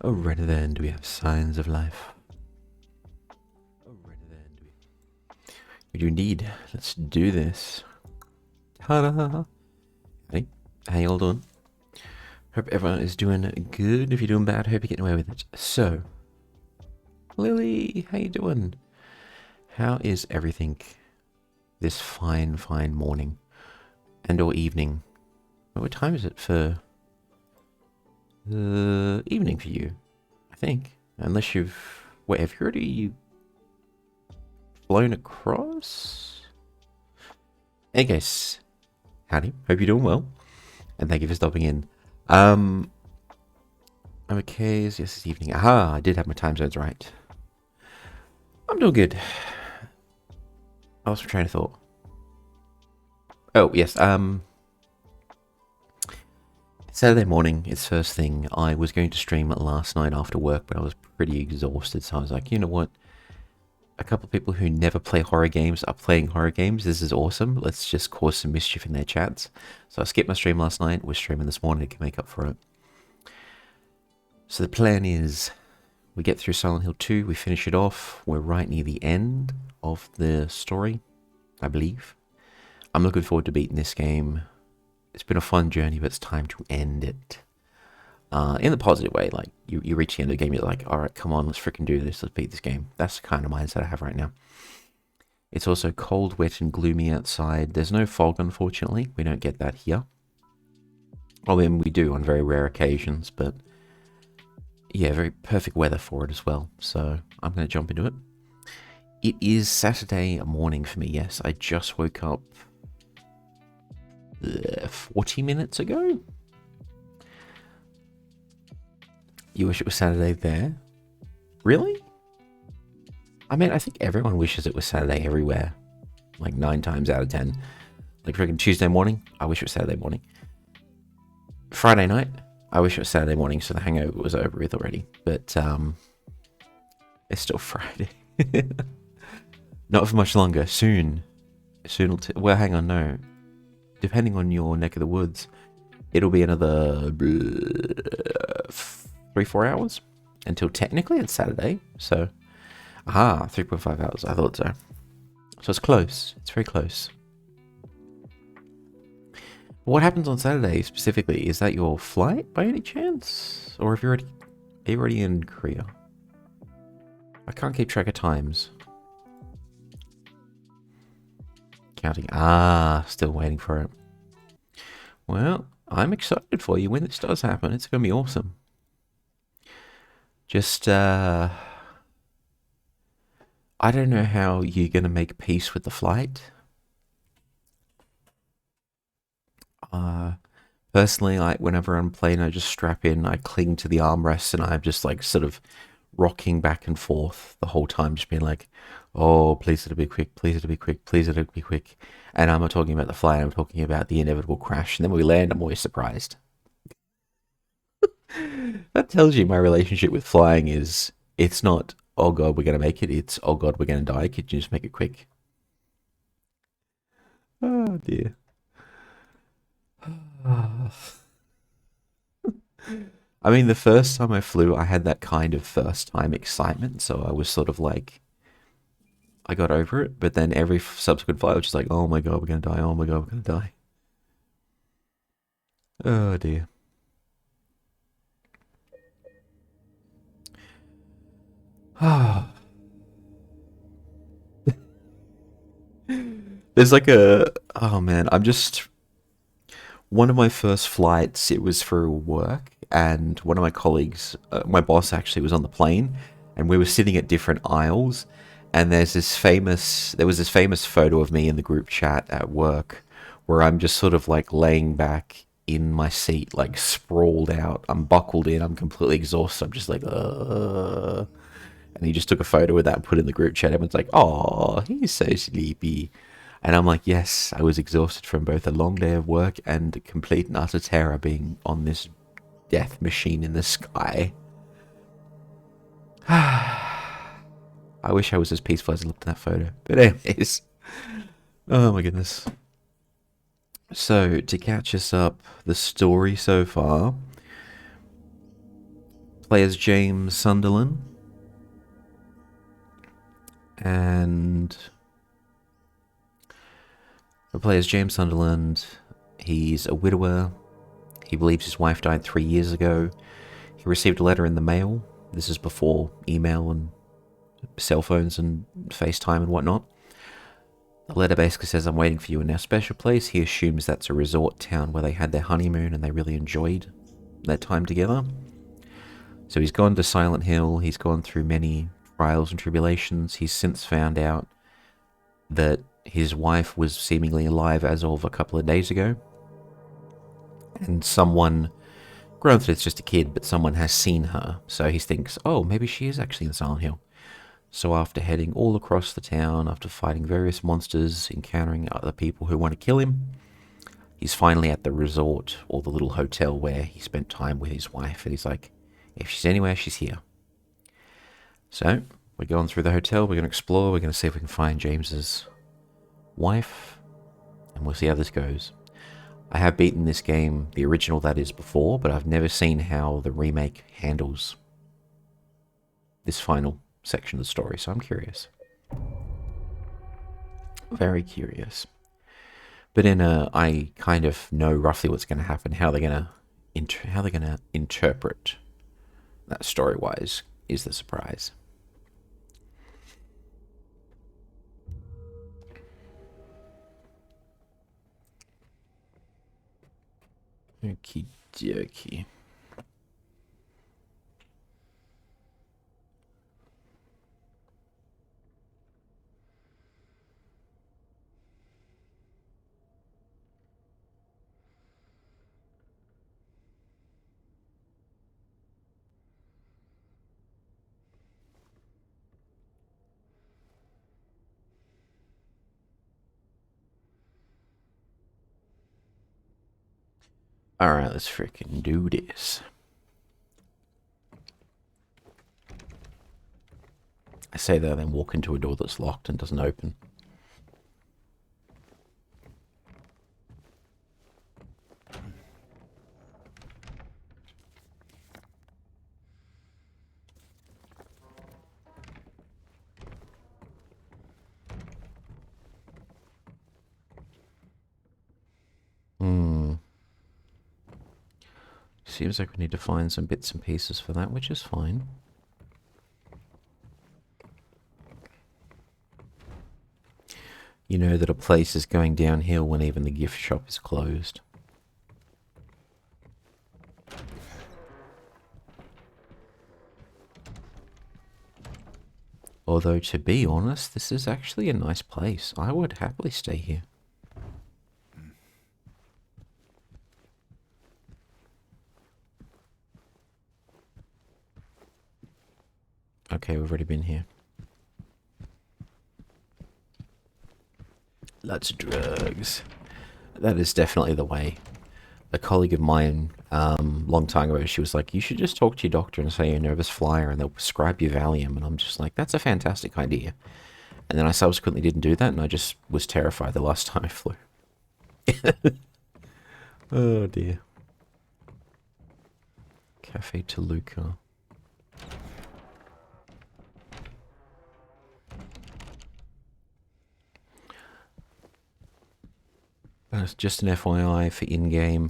Alrighty then, do we have signs of life? Alrighty then, do we do indeed. Let's do this. Ta-da! Hey, how you all doing? Hope everyone is doing good. If you're doing bad, hope you're getting away with it. So, Lily, how you doing? How is everything this fine, fine morning and or evening? What time is it for the evening for you? I think, unless you've have you already flown across? Hey guys, howdy. Hope you're doing well, and thank you for stopping in. I'm okay. Yes, it's evening. Aha, I did have my time zones right. I'm doing good. I was trying to thought. Oh yes. Saturday morning. It's first thing. I was going to stream last night after work, but I was pretty exhausted, so I was like, you know what? A couple of people who never play horror games are playing horror games. This is awesome. Let's just cause some mischief in their chats. So I skipped my stream last night. We're streaming this morning to make up for it. So the plan is we get through Silent Hill 2. We finish it off. We're right near the end of the story, I believe. I'm looking forward to beating this game. It's been a fun journey, but it's time to end it. In the positive way, like, you reach the end of the game, you're like, alright, come on, let's freaking do this, let's beat this game. That's the kind of mindset I have right now. It's also cold, wet, and gloomy outside. There's no fog, unfortunately. We don't get that here. I mean, we do on very rare occasions, but yeah, very perfect weather for it as well. So I'm going to jump into it. It is Saturday morning for me, yes. I just woke up 40 minutes ago. You wish it was Saturday there? Really? I mean, I think everyone wishes it was Saturday everywhere. Like 9 times out of 10. Like freaking Tuesday morning, I wish it was Saturday morning. Friday night, I wish it was Saturday morning, so the hangover was over with already. But it's still Friday. Not for much longer. Soon. Well, hang on, no. Depending on your neck of the woods, it'll be another 3-4 hours until technically it's Saturday. So, 3.5 hours. I thought so. So it's close. It's very close. What happens on Saturday specifically? Is that your flight by any chance, or are you already in Korea? I can't keep track of times. Counting. Still waiting for it. Well, I'm excited for you when this does happen. It's gonna be awesome. Just I don't know how you're gonna make peace with the flight. Personally, like whenever I'm playing, I just strap in, I cling to the armrests, and I'm just like sort of rocking back and forth the whole time, just being like, "Oh, please it'll be quick, please it'll be quick, please it'll be quick." And I'm not talking about the flight; I'm talking about the inevitable crash. And then when we land, I'm always surprised. That tells you my relationship with flying is it's not, "Oh God, we're gonna make it." It's, "Oh God, we're gonna die. Could you just make it quick?" Oh dear. I mean, the first time I flew, I had that kind of first time excitement, so I was sort of like, I got over it, but then every subsequent flight I was just like, oh my god, we're gonna die, oh my god, we're gonna die. Oh dear. There's like oh man, one of my first flights, it was for work, and one of my colleagues, my boss actually was on the plane, and we were sitting at different aisles, and there was this famous photo of me in the group chat at work, where I'm just sort of like laying back in my seat, like sprawled out. I'm buckled in, I'm completely exhausted, I'm just like, and he just took a photo of that and put it in the group chat. Everyone's like, oh, he's so sleepy. And I'm like, yes, I was exhausted from both a long day of work and complete and utter terror being on this death machine in the sky. I wish I was as peaceful as I looked in that photo. But anyways, oh my goodness. So, to catch us up, the story so far. Play as James Sunderland. And the player is James Sunderland. He's a widower. He believes his wife died 3 years ago. He received a letter in the mail. This is before email and cell phones and FaceTime and whatnot. The letter basically says, I'm waiting for you in our special place. He assumes that's a resort town where they had their honeymoon and they really enjoyed their time together. So he's gone to Silent Hill. He's gone through many trials and tribulations. He's since found out that his wife was seemingly alive as of a couple of days ago. And someone, granted it's just a kid, but someone has seen her. So he thinks, oh, maybe she is actually in Silent Hill. So after heading all across the town, after fighting various monsters, encountering other people who want to kill him, he's finally at the resort, or the little hotel where he spent time with his wife. And he's like, if she's anywhere, she's here. So we're going through the hotel, we're going to explore, we're going to see if we can find James's wife, and we'll see how this goes. I have beaten this game, the original that is, before, but I've never seen how the remake handles this final section of the story, so I'm curious. Very curious. But I kind of know roughly what's going to happen, how they're going to interpret that story-wise is the surprise. Okie dokie. Alright, let's freaking do this. I say that, then walk into a door that's locked and doesn't open. Seems like we need to find some bits and pieces for that, which is fine. You know that a place is going downhill when even the gift shop is closed. Although, to be honest, this is actually a nice place. I would happily stay here. Okay, we've already been here. Lots of drugs. That is definitely the way. A colleague of mine, long time ago, she was like, you should just talk to your doctor and say you're a nervous flyer and they'll prescribe you Valium. And I'm just like, that's a fantastic idea. And then I subsequently didn't do that and I just was terrified the last time I flew. Oh dear. Cafe Toluca. Just an FYI for in-game,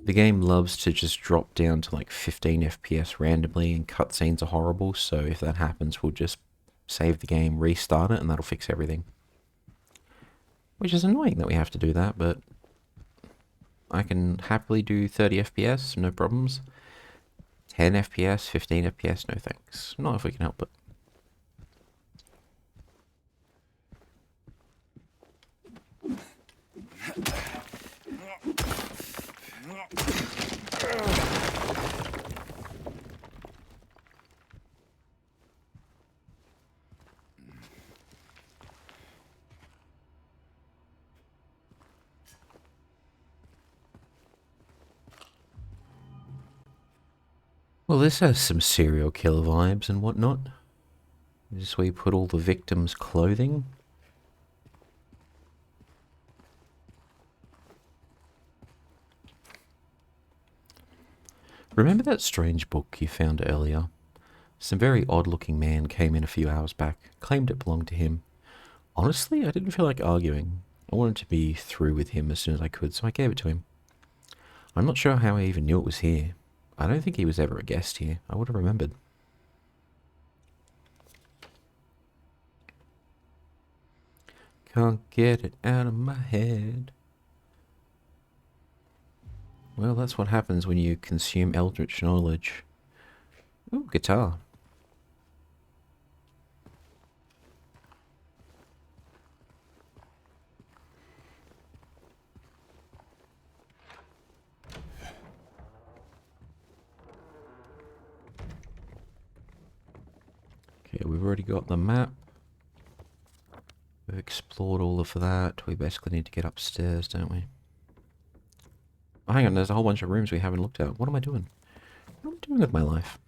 the game loves to just drop down to like 15 FPS randomly and cutscenes are horrible, so if that happens we'll just save the game, restart it, and that'll fix everything. Which is annoying that we have to do that, but I can happily do 30 FPS, no problems. 10 FPS, 15 FPS, no thanks. Not if we can help it. Well, this has some serial killer vibes and whatnot. This is where you put all the victims' clothing. Remember that strange book you found earlier? Some very odd-looking man came in a few hours back, claimed it belonged to him. Honestly, I didn't feel like arguing. I wanted to be through with him as soon as I could, so I gave it to him. I'm not sure how I even knew it was here. I don't think he was ever a guest here. I would have remembered. Can't get it out of my head. Well, that's what happens when you consume eldritch knowledge. Ooh, guitar. Okay, we've already got the map. We've explored all of that. We basically need to get upstairs, don't we? Oh, hang on, there's a whole bunch of rooms we haven't looked at. What am I doing? What am I doing with my life?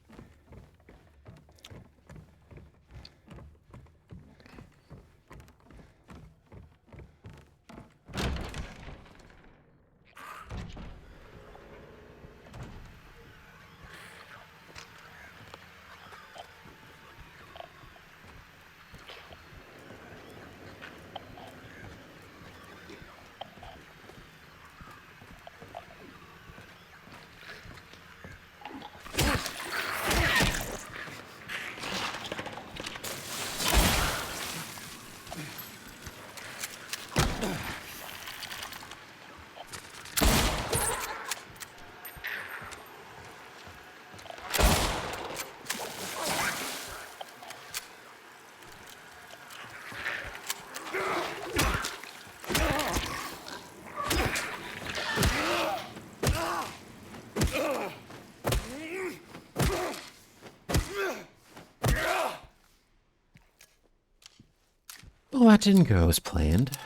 Well, that didn't go as planned.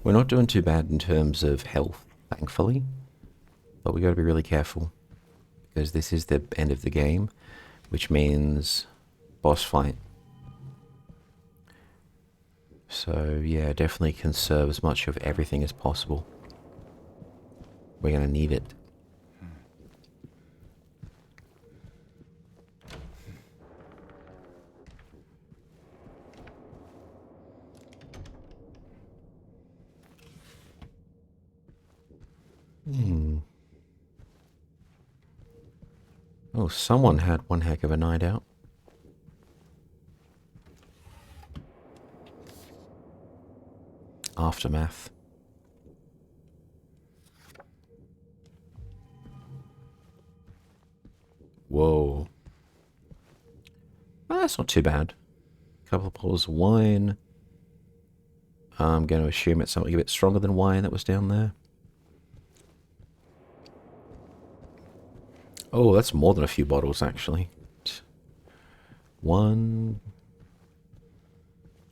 We're not doing too bad in terms of health, thankfully. But we gotta be really careful. Because this is the end of the game, which means boss fight. So yeah, definitely conserve as much of everything as possible. We're gonna need it. Oh, someone had one heck of a night out. Aftermath. Whoa. Well, that's not too bad. A couple of bottles of wine. I'm going to assume it's something a bit stronger than wine that was down there. Oh, that's more than a few bottles, actually. 1,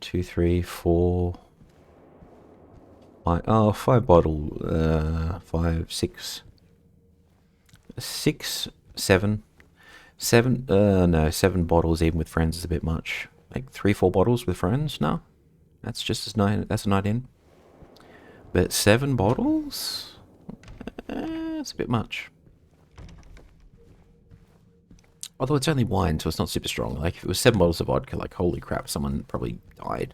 2, 3, 4... 5, oh, 5 bottle, 5, 6... 6, 7... 7, no, 7 bottles even with friends is a bit much. Like 3, 4 bottles with friends? No. That's just as night, that's a night in. But 7 bottles? It's a bit much. Although it's only wine, so it's not super strong. Like, if it was 7 bottles of vodka, like, holy crap, someone probably died.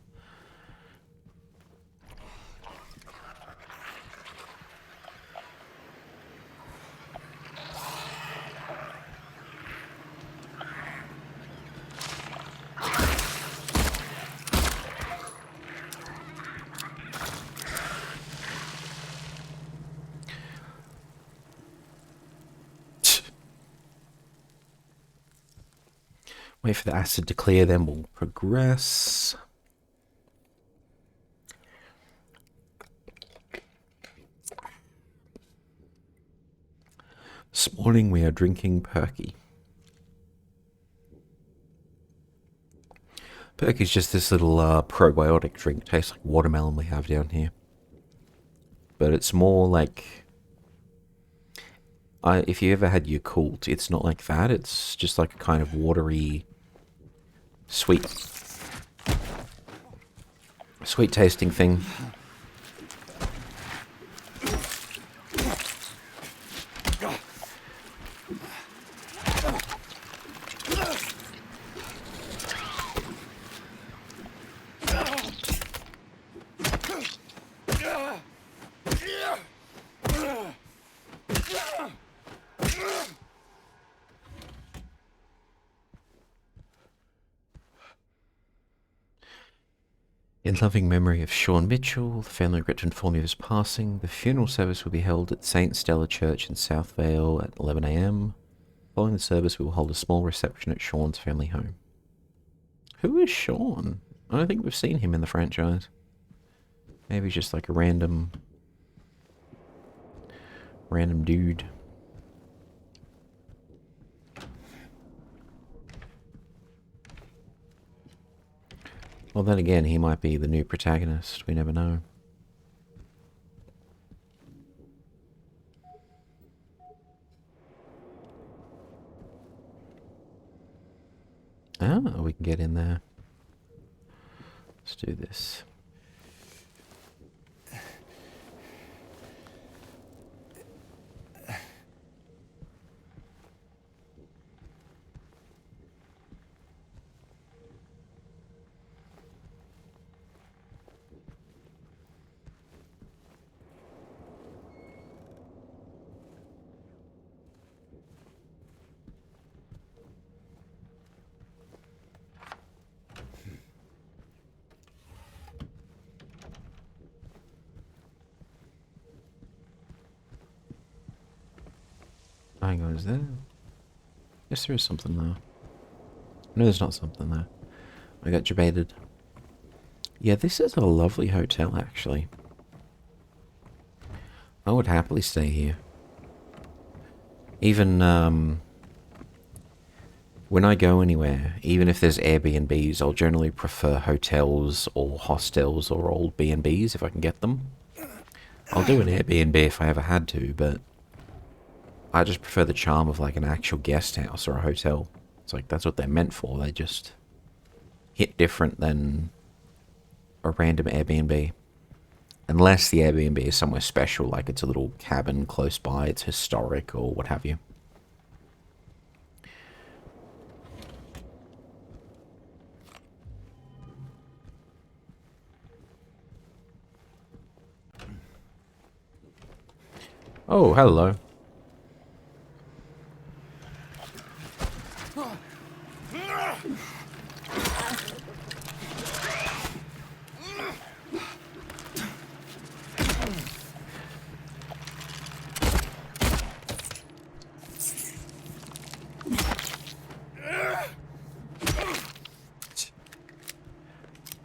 Wait for the acid to clear, then we'll progress. This morning we are drinking Perky. Perky's just this little probiotic drink. Tastes like watermelon we have down here. But it's more like... if you ever had Yakult, it's not like that. It's just like a kind of watery... sweet. Sweet tasting thing. In loving memory of Sean Mitchell, the family regret to inform you of his passing. The funeral service will be held at St. Stella Church in South Vale at 11 a.m. Following the service, we will hold a small reception at Sean's family home. Who is Sean? I don't think we've seen him in the franchise. Maybe just like a random dude. Well, then again, he might be the new protagonist. We never know. Ah, we can get in there. Let's do this. Hang on, is there? Yes, there is something there. No, there's not something there. I got debated. Yeah, this is a lovely hotel, actually. I would happily stay here. Even, when I go anywhere, even if there's Airbnbs, I'll generally prefer hotels or hostels or old B&Bs if I can get them. I'll do an Airbnb if I ever had to, but I just prefer the charm of like an actual guest house or a hotel. It's like that's what they're meant for. They just hit different than a random Airbnb. Unless the Airbnb is somewhere special, like it's a little cabin close by, it's historic or what have you. Oh, hello.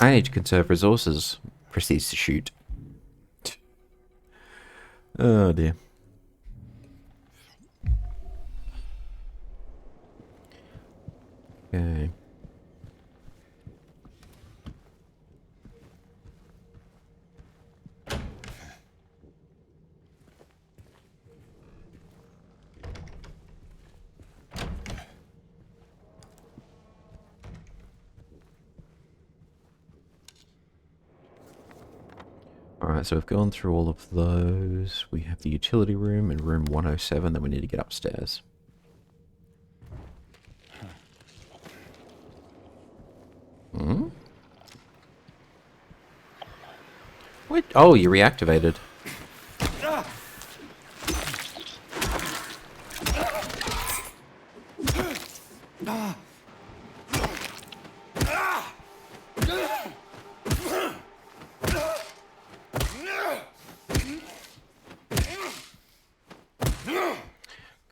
I need to conserve resources. Proceeds to shoot. Oh dear. Okay. Alright, so we've gone through all of those. We have the utility room and room 107, then we need to get upstairs. Hmm? What? Oh, you reactivated.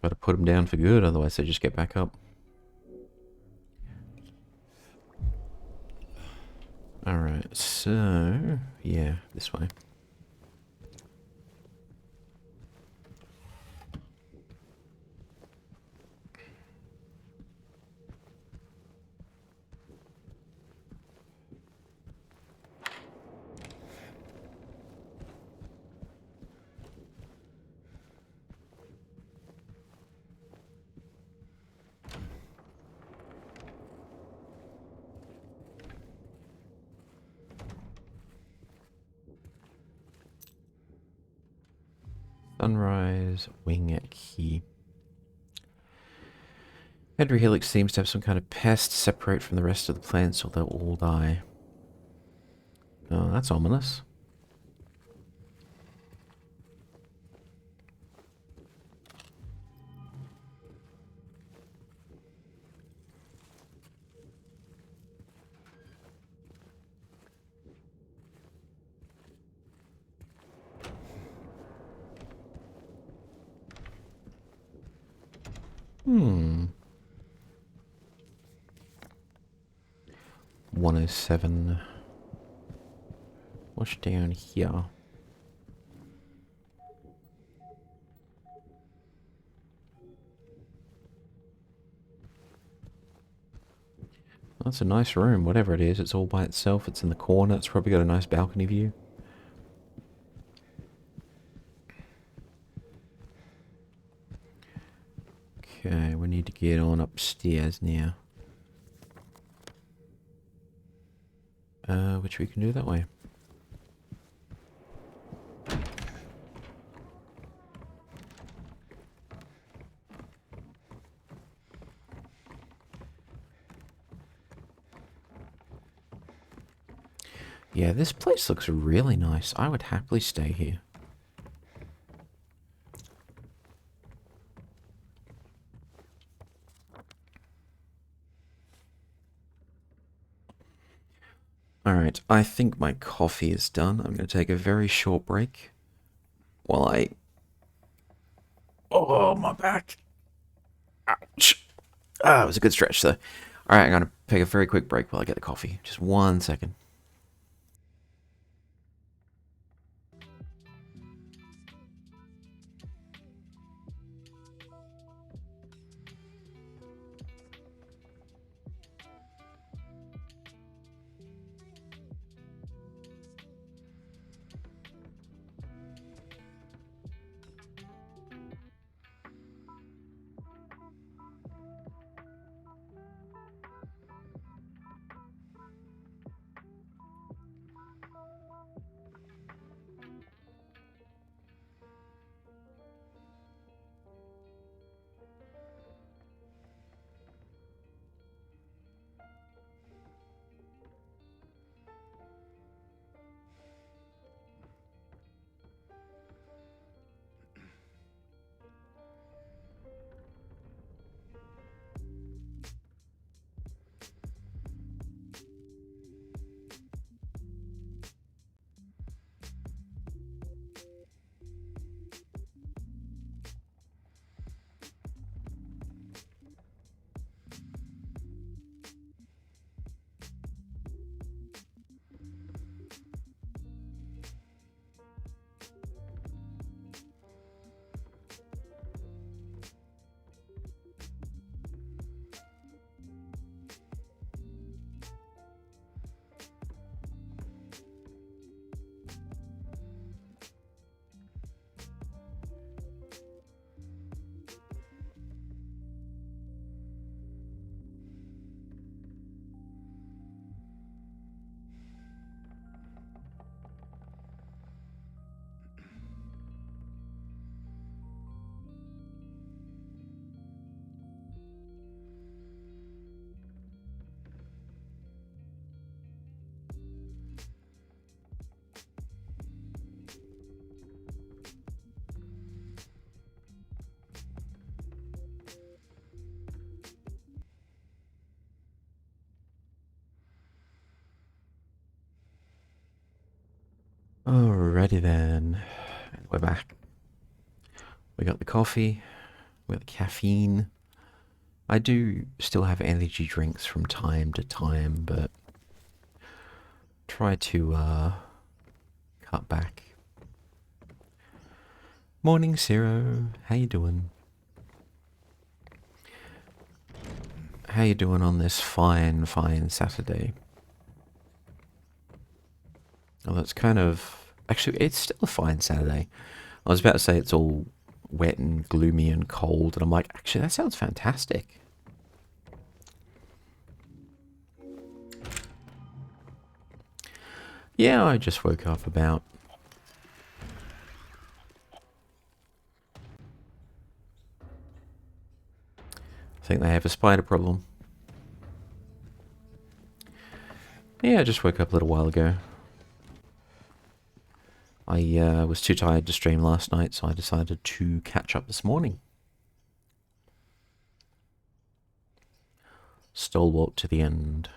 Gotta put them down for good, otherwise they just get back up. Alright, so... yeah, this way. Sunrise wing key. Every helix seems to have some kind of pest separate from the rest of the plants or they'll all die. Oh, that's ominous. Hmm. 107. What's down here? That's a nice room, whatever it is. It's all by itself. It's in the corner. It's probably got a nice balcony view. Okay, we need to get on upstairs now. Which we can do that way. Yeah, this place looks really nice. I would happily stay here. Alright, I think my coffee is done. I'm going to take a very short break while I... Oh, my back. Ouch. Ah, it was a good stretch, though. Alright, I'm going to take a very quick break while I get the coffee. Just 1 second. Alrighty then. We're back. We got the coffee. We got the caffeine. I do still have energy drinks from time to time, but try to cut back. Morning, Zero. How you doing? How you doing on this fine Saturday? Oh, that's kind of... Actually, it's still a fine Saturday. I was about to say it's all wet and gloomy and cold, and I'm like, actually, that sounds fantastic. Yeah, I just woke up about think they have a spider problem. Yeah, I just woke up a little while ago. I was too tired to stream last night, so I decided to catch up this morning. Stalwart to the end.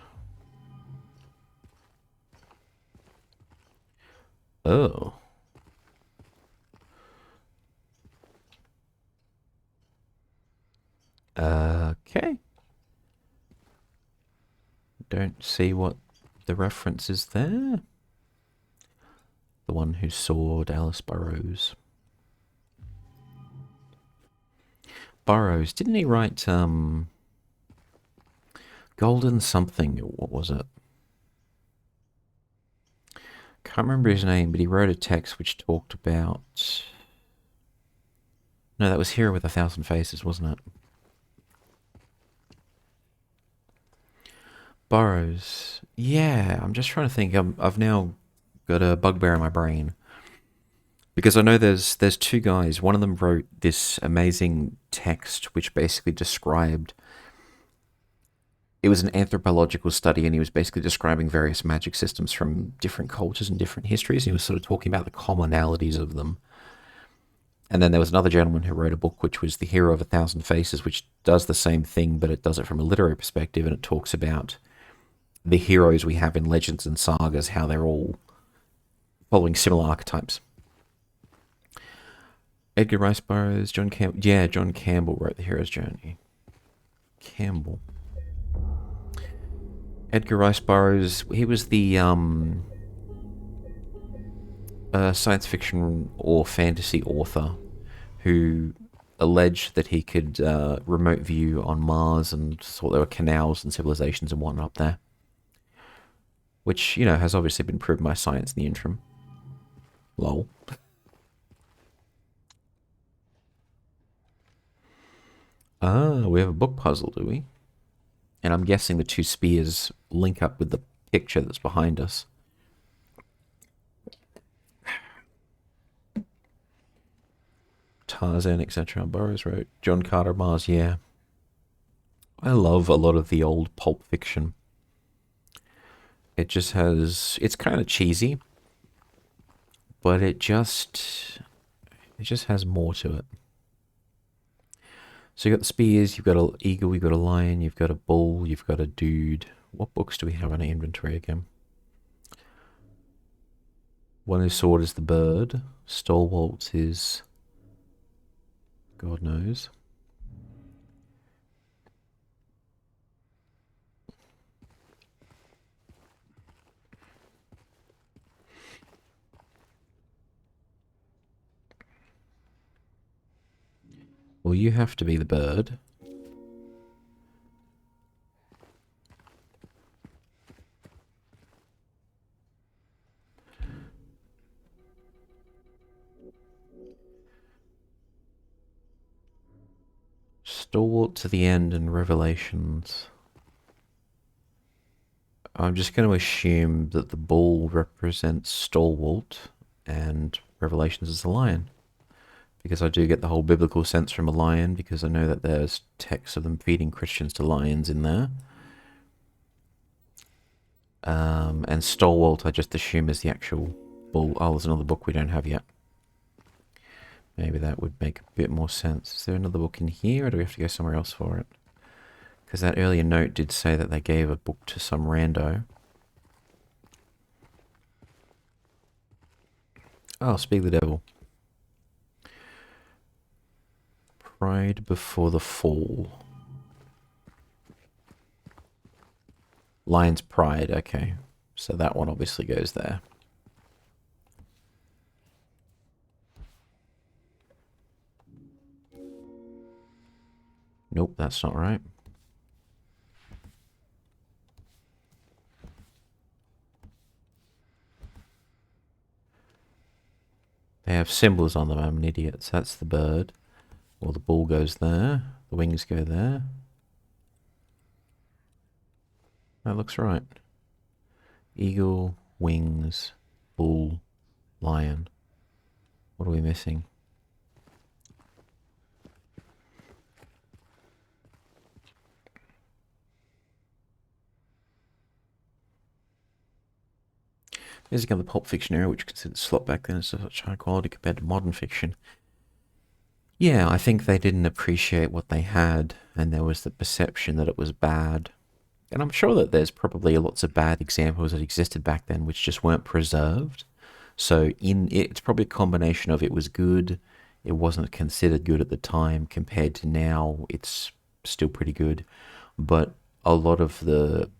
Oh. Okay. Don't see what the reference is there. The one who sawed Alice Burrows. Burrows, didn't he write, Golden something, what was it? Can't remember his name, but he wrote a text which talked about... No, that was Hero with a Thousand Faces, wasn't it? Burrows. Yeah, I'm just trying to think. I've now got a bugbear in my brain. Because I know there's two guys. One of them wrote this amazing text which basically described... It was an anthropological study, and he was basically describing various magic systems from different cultures and different histories. And he was sort of talking about the commonalities of them. And then there was another gentleman who wrote a book which was The Hero of a Thousand Faces, which does the same thing, but it does it from a literary perspective, and it talks about the heroes we have in legends and sagas, how they're all following similar archetypes. Edgar Rice Burroughs, John Campbell. Yeah, John Campbell wrote The Hero's Journey. Campbell. Edgar Rice Burroughs, he was the science fiction or fantasy author who alleged that he could remote view on Mars and thought there were canals and civilizations and whatnot up there. Which, you know, has obviously been proven by science in the interim. Lol. Ah, we have a book puzzle, do we? And I'm guessing the two spears link up with the picture that's behind us. Tarzan, etc. Burroughs wrote. John Carter, Mars, yeah. I love a lot of the old Pulp Fiction. It just has... It's kind of cheesy, but it just has more to it. So you got the spears, you've got an eagle, you've got a lion, you've got a bull, you've got a dude. What books do we have in our inventory again? One whose sword is the bird. Stalwart is... God knows. Well, you have to be the bird. Stalwart to the end in Revelations. I'm just going to assume that the bull represents Stalwart and Revelations is the lion. Because I do get the whole biblical sense from a lion, because I know that there's texts of them feeding Christians to lions in there. And Stalwart I just assume is the actual bull. Oh, there's another book we don't have yet. Maybe that would make a bit more sense. Is there another book in here, or do we have to go somewhere else for it? Because that earlier note did say that they gave a book to some rando. Oh, Speak the Devil. Pride Before the Fall. Lion's Pride, okay. So that one obviously goes there. Nope, that's not right. They have symbols on them, I'm an idiot. So that's the bird. Well, the bull goes there. The wings go there. That looks right. Eagle, wings, bull, lion. What are we missing? There's another Pulp Fiction era, which is considered slop back then. It's such high quality compared to modern fiction. Yeah, I think they didn't appreciate what they had, and there was the perception that it was bad. And I'm sure that there's probably lots of bad examples that existed back then which just weren't preserved. So it's probably a combination of it was good, it wasn't considered good at the time, compared to now it's still pretty good. But a lot of the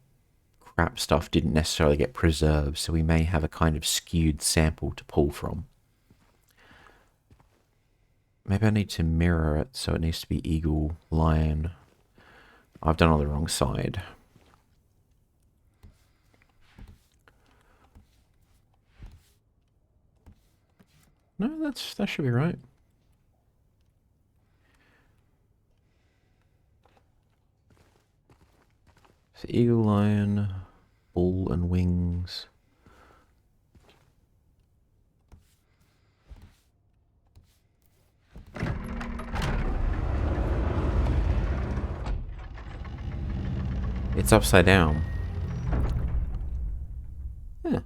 crap stuff didn't necessarily get preserved, so we may have a kind of skewed sample to pull from. Maybe I need to mirror it, so it needs to be eagle, lion. I've done on the wrong side. No, that should be right. So eagle, lion, bull, and wings. It's upside down. Yeah.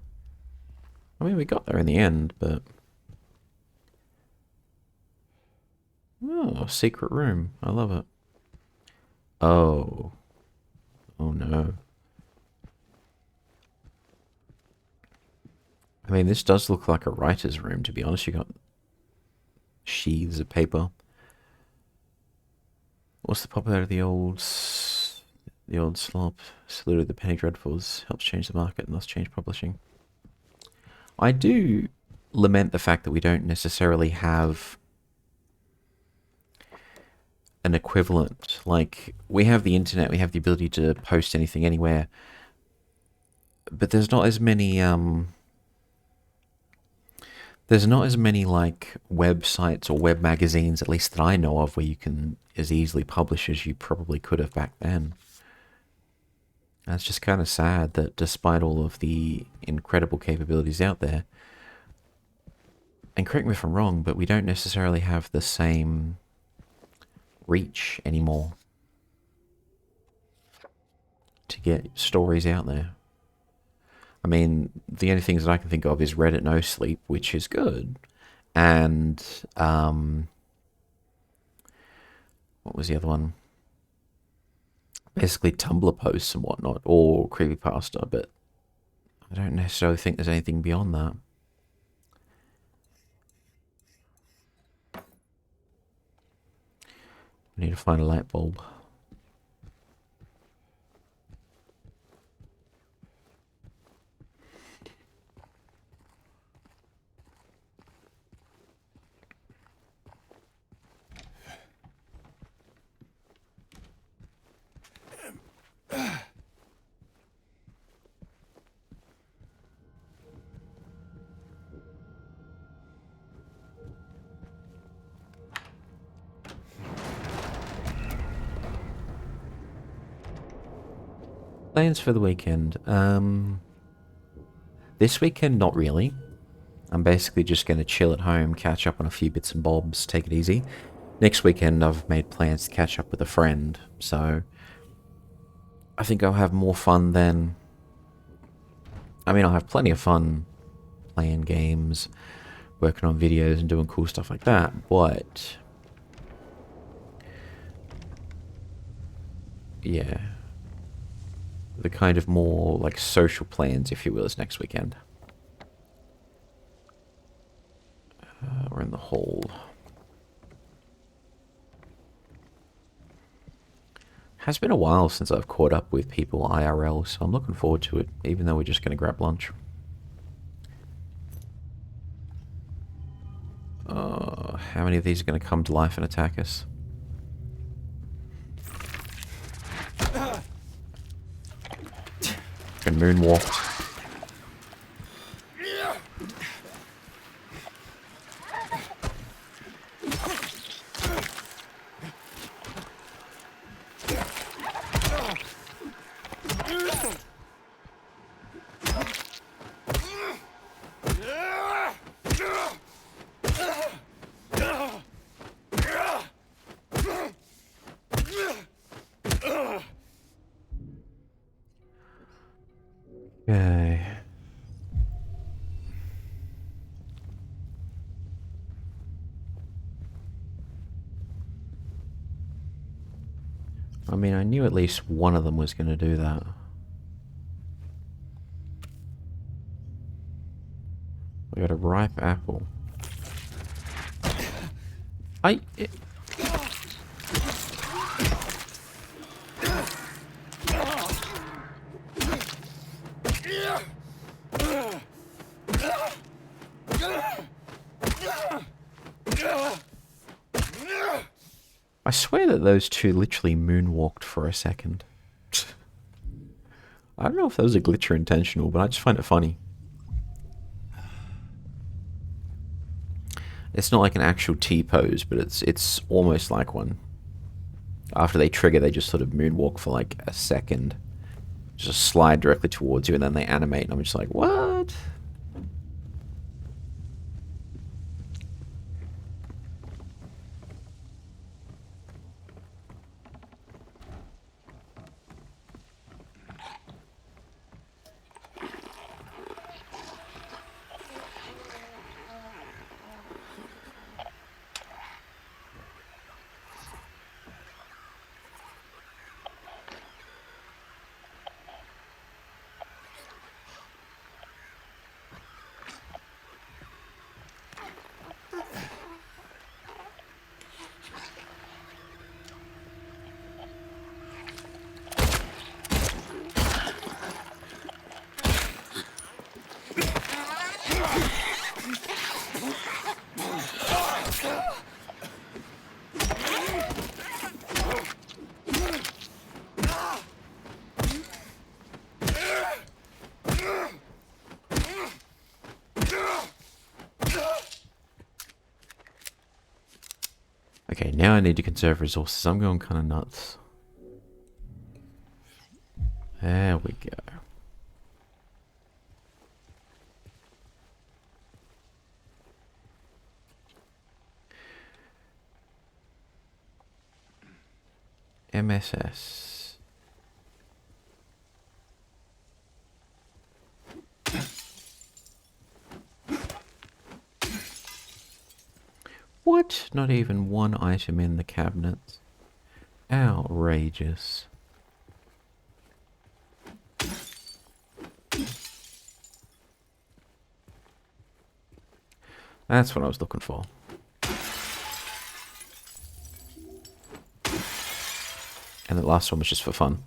I mean, we got there in the end, but... Oh, secret room. I love it. Oh. Oh no. I mean, this does look like a writer's room, to be honest. You got sheaths of paper. What's the popularity of the old slop? Salute of the penny dreadfuls helps change the market and thus change publishing. I do lament the fact that we don't necessarily have an equivalent. Like, we have the internet, we have the ability to post anything anywhere, but there's not as many like websites or web magazines, at least that I know of, where you can as easily publish as you probably could have back then. And it's just kind of sad that despite all of the incredible capabilities out there, and correct me if I'm wrong, but we don't necessarily have the same reach anymore to get stories out there. I mean, the only things that I can think of is Reddit No Sleep, which is good, and what was the other one? Basically Tumblr posts and whatnot, or creepypasta, but I don't necessarily think there's anything beyond that. We need to find a light bulb. Plans for the weekend. This weekend, not really. I'm basically just going to chill at home, catch up on a few bits and bobs, take it easy. Next weekend, I've made plans to catch up with a friend, so I think I'll have more fun then. I mean, I'll have plenty of fun playing games, working on videos and doing cool stuff like that, but yeah, the kind of more like social plans, if you will, is next weekend. We're in the hall. Has been a while since I've caught up with people IRL, so I'm looking forward to it, even though we're just going to grab lunch. How many of these are going to come to life and attack us? And moonwalked. Okay. mean, I knew at least one of them was going to do that. We got a ripe apple. I swear that those two literally moonwalked for a second. I don't know if that was a glitch or intentional, but I just find it funny. It's not like an actual T-pose, but it's almost like one. After they trigger, they just sort of moonwalk for like a second. Just slide directly towards you, and then they animate, and I'm just like, what? Okay, now I need to conserve resources. I'm going kind of nuts. There we go. MSS. What? Not even one item in the cabinet. Outrageous. That's what I was looking for. And the last one was just for fun.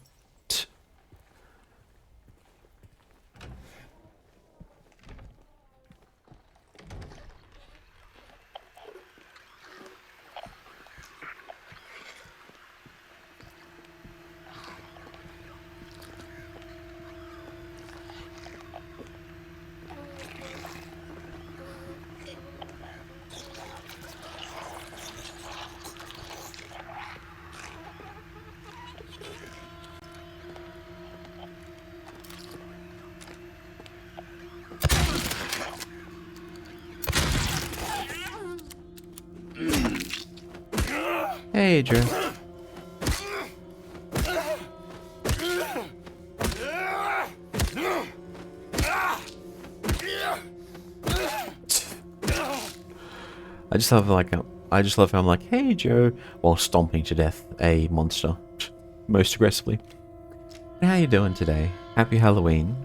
Hey, Joe. I just love how I'm like, hey Joe, while stomping to death a monster most aggressively. How you doing today? Happy Halloween.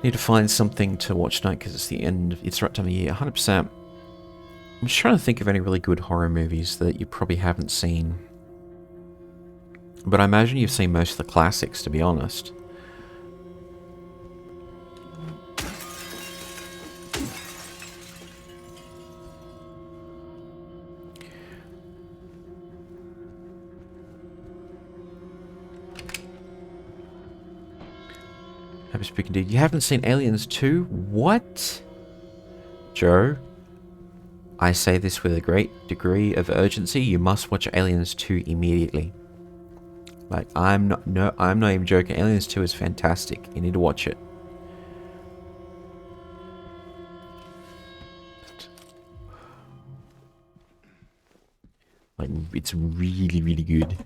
Need to find something to watch tonight because it's the end. It's the right time of year. 100%. I'm just trying to think of any really good horror movies that you probably haven't seen. But I imagine you've seen most of the classics, to be honest. Happy speaking, dude. You haven't seen Aliens 2? What? Joe? I say this with a great degree of urgency. You must watch Aliens 2 immediately. Like, I'm not even joking. Aliens 2 is fantastic. You need to watch it. Like, it's really, really good.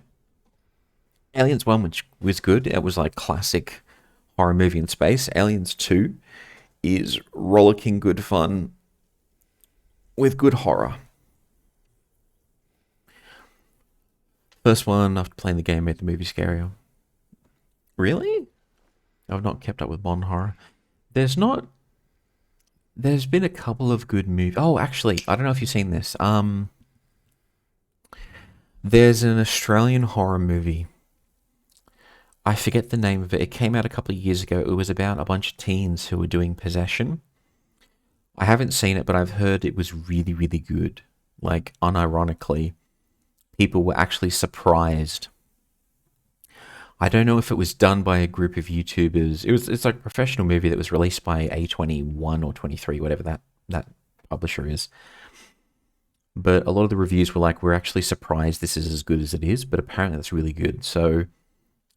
Aliens 1, which was good. It was like classic horror movie in space. Aliens 2 is rollicking good fun with good horror. First one after playing the game made the movie scarier. Really? I've not kept up with modern horror. There's not. There's been a couple of good movies. Oh, actually, I don't know if you've seen this. There's an Australian horror movie. I forget the name of it. It came out a couple of years ago. It was about a bunch of teens who were doing possession. I haven't seen it, but I've heard it was really, really good. Like, unironically, people were actually surprised. I don't know if it was done by a group of YouTubers. It's like a professional movie that was released by A21 or 23, whatever that publisher is. But a lot of the reviews were like, we're actually surprised this is as good as it is, but apparently that's really good. So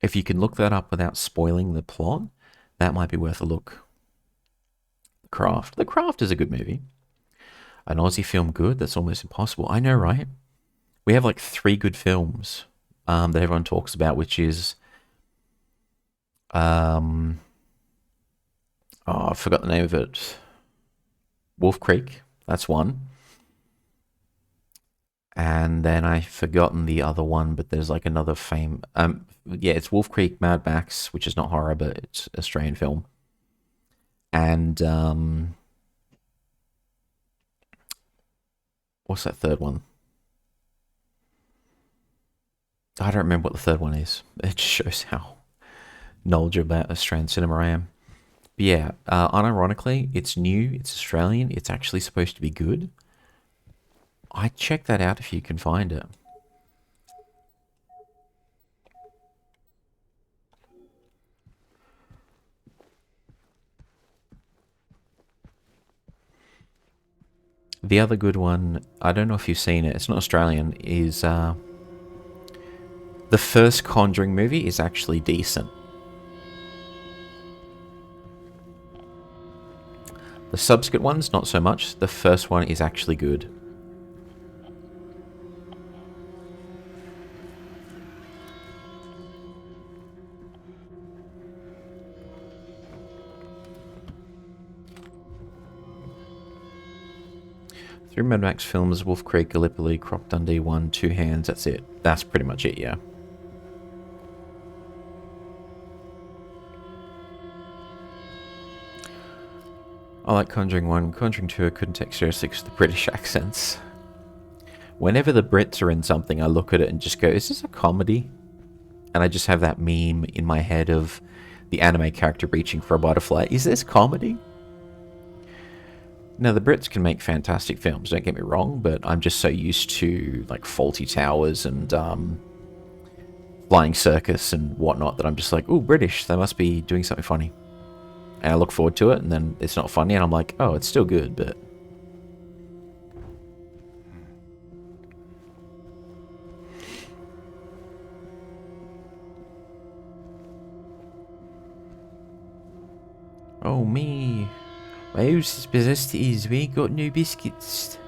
if you can look that up without spoiling the plot, that might be worth a look. The Craft. The Craft is a good movie. An Aussie film good? That's almost impossible. I know, right? We have like 3 good films that everyone talks about, which is... I forgot the name of it. Wolf Creek. That's one. And then I've forgotten the other one, but there's like another yeah, it's Wolf Creek, Mad Max, which is not horror, but it's Australian film. And what's that third one? I don't remember what the third one is. It just shows how knowledgeable about Australian cinema I am. But yeah, unironically, it's new, it's Australian, it's actually supposed to be good. I'd check that out if you can find it. The other good one, I don't know if you've seen it, it's not Australian, is the first Conjuring movie is actually decent. The subsequent ones, not so much. The first one is actually good. Through Mad Max films, Wolf Creek, Gallipoli, Croc Dundee 1, Two Hands, that's it. That's pretty much it, yeah. I like Conjuring 1. Conjuring 2 I couldn't take seriously because of the British accents. Whenever the Brits are in something, I look at it and just go, is this a comedy? And I just have that meme in my head of the anime character reaching for a butterfly. Is this comedy? Now, the Brits can make fantastic films, don't get me wrong, but I'm just so used to, like, Fawlty Towers and Flying Circus and whatnot that I'm just like, ooh, British, they must be doing something funny. And I look forward to it, and then it's not funny, and I'm like, oh, it's still good, but... Oh, me. My house is possessed is we ain't got no biscuits.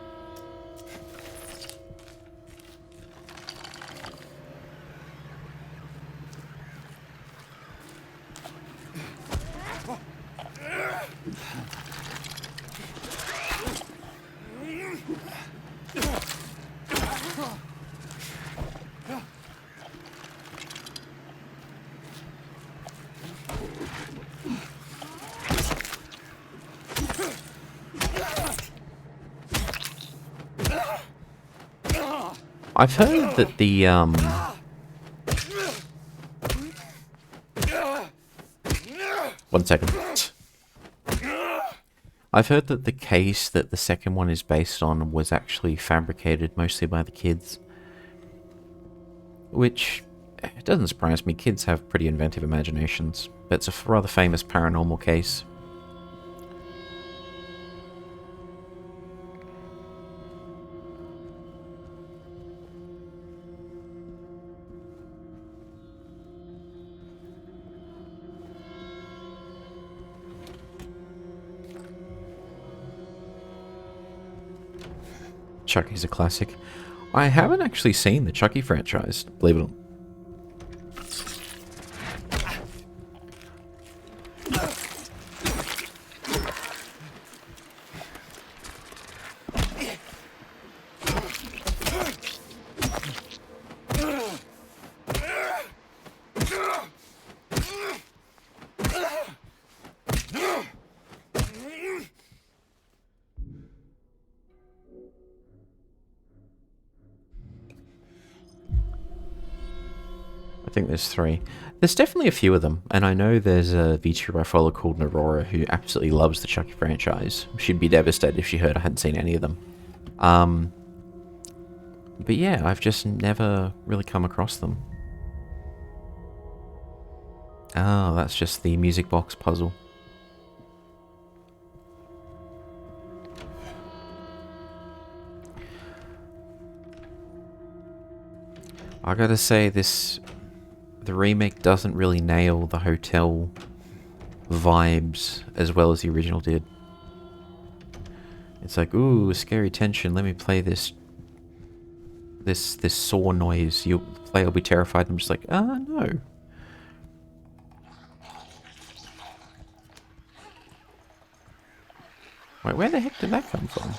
I've heard that the, One second. I've heard that the case that the second one is based on was actually fabricated mostly by the kids. Which, it doesn't surprise me, kids have pretty inventive imaginations. But it's a rather famous paranormal case. Chucky's a classic. I haven't actually seen the Chucky franchise, believe it or not. think there's 3. There's definitely a few of them, and I know there's a VTuber I follow called Narora who absolutely loves the Chucky franchise. She'd be devastated if she heard I hadn't seen any of them. But yeah, I've just never really come across them. Oh, that's just the music box puzzle. I gotta say, the remake doesn't really nail the hotel vibes as well as the original did. It's like, ooh, scary tension, let me play this saw noise. The player will be terrified. I'm just like, no. Wait, where the heck did that come from?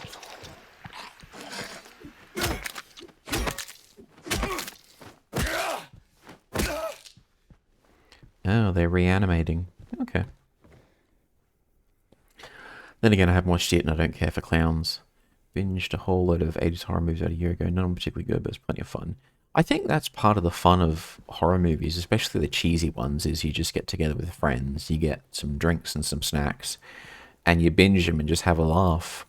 Oh, they're reanimating. Okay. Then again, I haven't watched it and I don't care for clowns. Binged a whole load of 80s horror movies out a year ago. None of them particularly good, but it's plenty of fun. I think that's part of the fun of horror movies, especially the cheesy ones, is you just get together with friends, you get some drinks and some snacks, and you binge them and just have a laugh.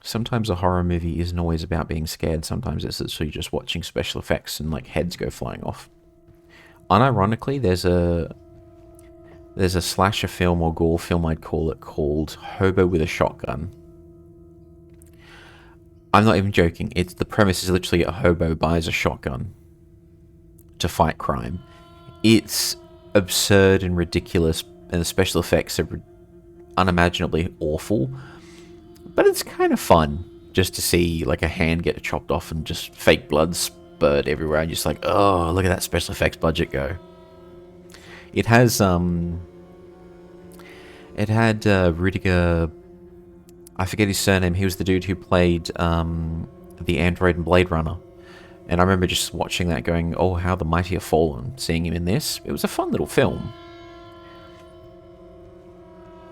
Sometimes a horror movie isn't always about being scared. Sometimes it's literally just watching special effects and like heads go flying off. Unironically, there's a slasher film or gore film, I'd call it, called Hobo with a Shotgun. I'm not even joking. It's the premise is literally a hobo buys a shotgun to fight crime. It's absurd and ridiculous, and the special effects are unimaginably awful. But it's kind of fun just to see like a hand get chopped off and just fake blood spurt everywhere. And just like, oh, look at that special effects budget go. It has it had Rudiger. I forget his surname. He was the dude who played the android in Blade Runner. And I remember just watching that going, oh, how the mighty have fallen, seeing him in this. It was a fun little film.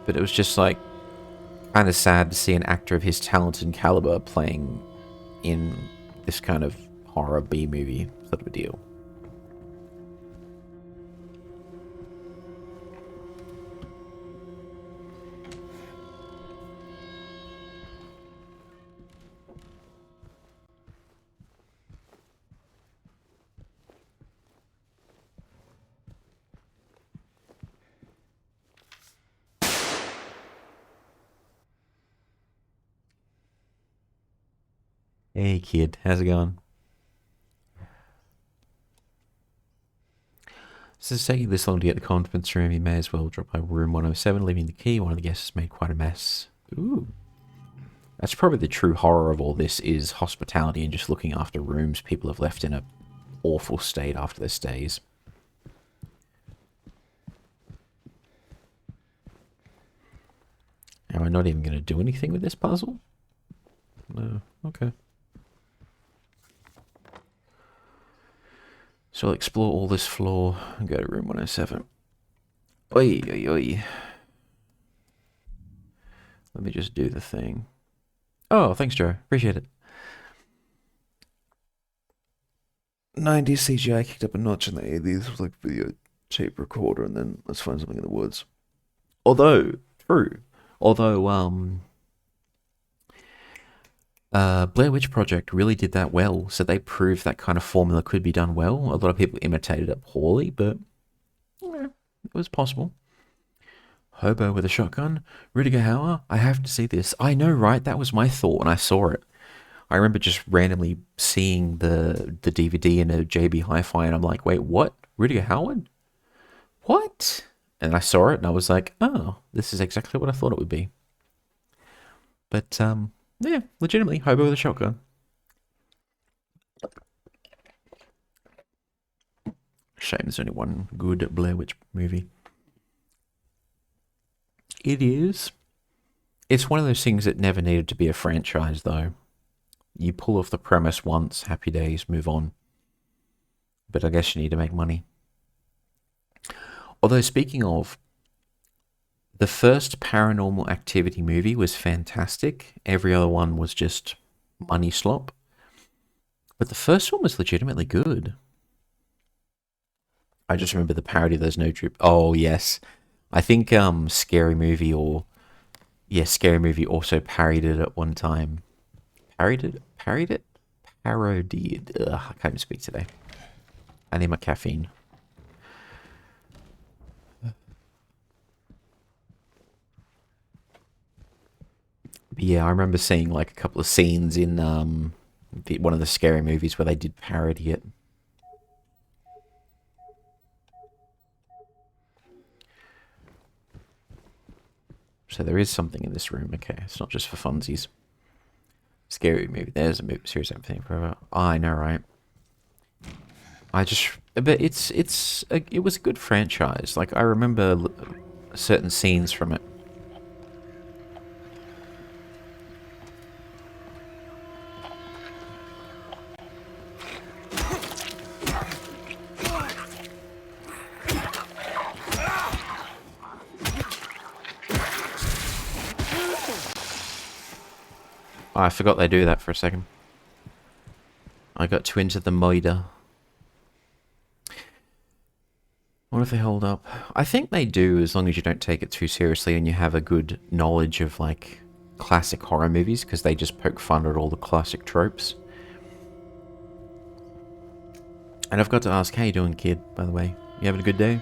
But it was just like kind of sad to see an actor of his talent and caliber playing in this kind of horror B-movie sort of a deal. Hey kid, how's it going? Since it's taking this long to get the conference room, you may as well drop by room 107, leaving the key. One of the guests has made quite a mess. Ooh. That's probably the true horror of all this, is hospitality and just looking after rooms people have left in a awful state after their stays. Am I not even going to do anything with this puzzle? No. Okay. So I'll explore all this floor and go to room 107. Oi, oi, oi. Let me just do the thing. Oh, thanks, Joe. Appreciate it. 90s CGI kicked up a notch in the 80s with like video tape recorder, and then let's find something in the woods. Although, true. Although, Blair Witch Project really did that well, so they proved that kind of formula could be done well. A lot of people imitated it poorly, but yeah, it was possible. Hobo with a shotgun? Rudiger Hauer? I have to see this. I know, right? That was my thought when I saw it. I remember just randomly seeing the DVD in a JB Hi-Fi, and I'm like, wait, what? Rudiger Hauer? What? And I saw it, and I was like, oh, this is exactly what I thought it would be. But, yeah, legitimately, Hobo with a shotgun. Shame there's only one good Blair Witch movie. It is. It's one of those things that never needed to be a franchise, though. You pull off the premise once, happy days, move on. But I guess you need to make money. Although, speaking of, the first Paranormal Activity movie was fantastic. Every other one was just money slop. But the first one was legitimately good. I just remember the parody of those No Troop. Oh yes, I think Scary Movie Scary Movie also parodied it at one time. Parodied it? Parodied. Ugh, I can't even speak today. I need my caffeine. But yeah, I remember seeing like a couple of scenes in one of the Scary Movies where they did parody it. So there is something in this room. Okay, it's not just for funsies. Scary Movie. There's a movie series everything forever. Oh, I know, right? But it was a good franchise. Like I remember certain scenes from it. Oh, I forgot they do that for a second. I got too into the moida. What if they hold up? I think they do, as long as you don't take it too seriously and you have a good knowledge of, like, classic horror movies, because they just poke fun at all the classic tropes. And I've got to ask, how you doing, kid, by the way? You having a good day?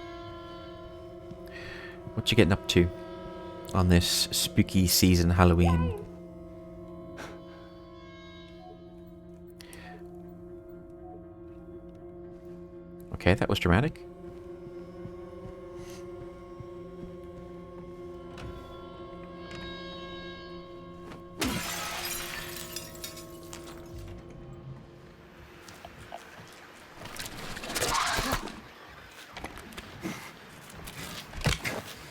What you getting up to on this spooky season Halloween? Okay, that was dramatic.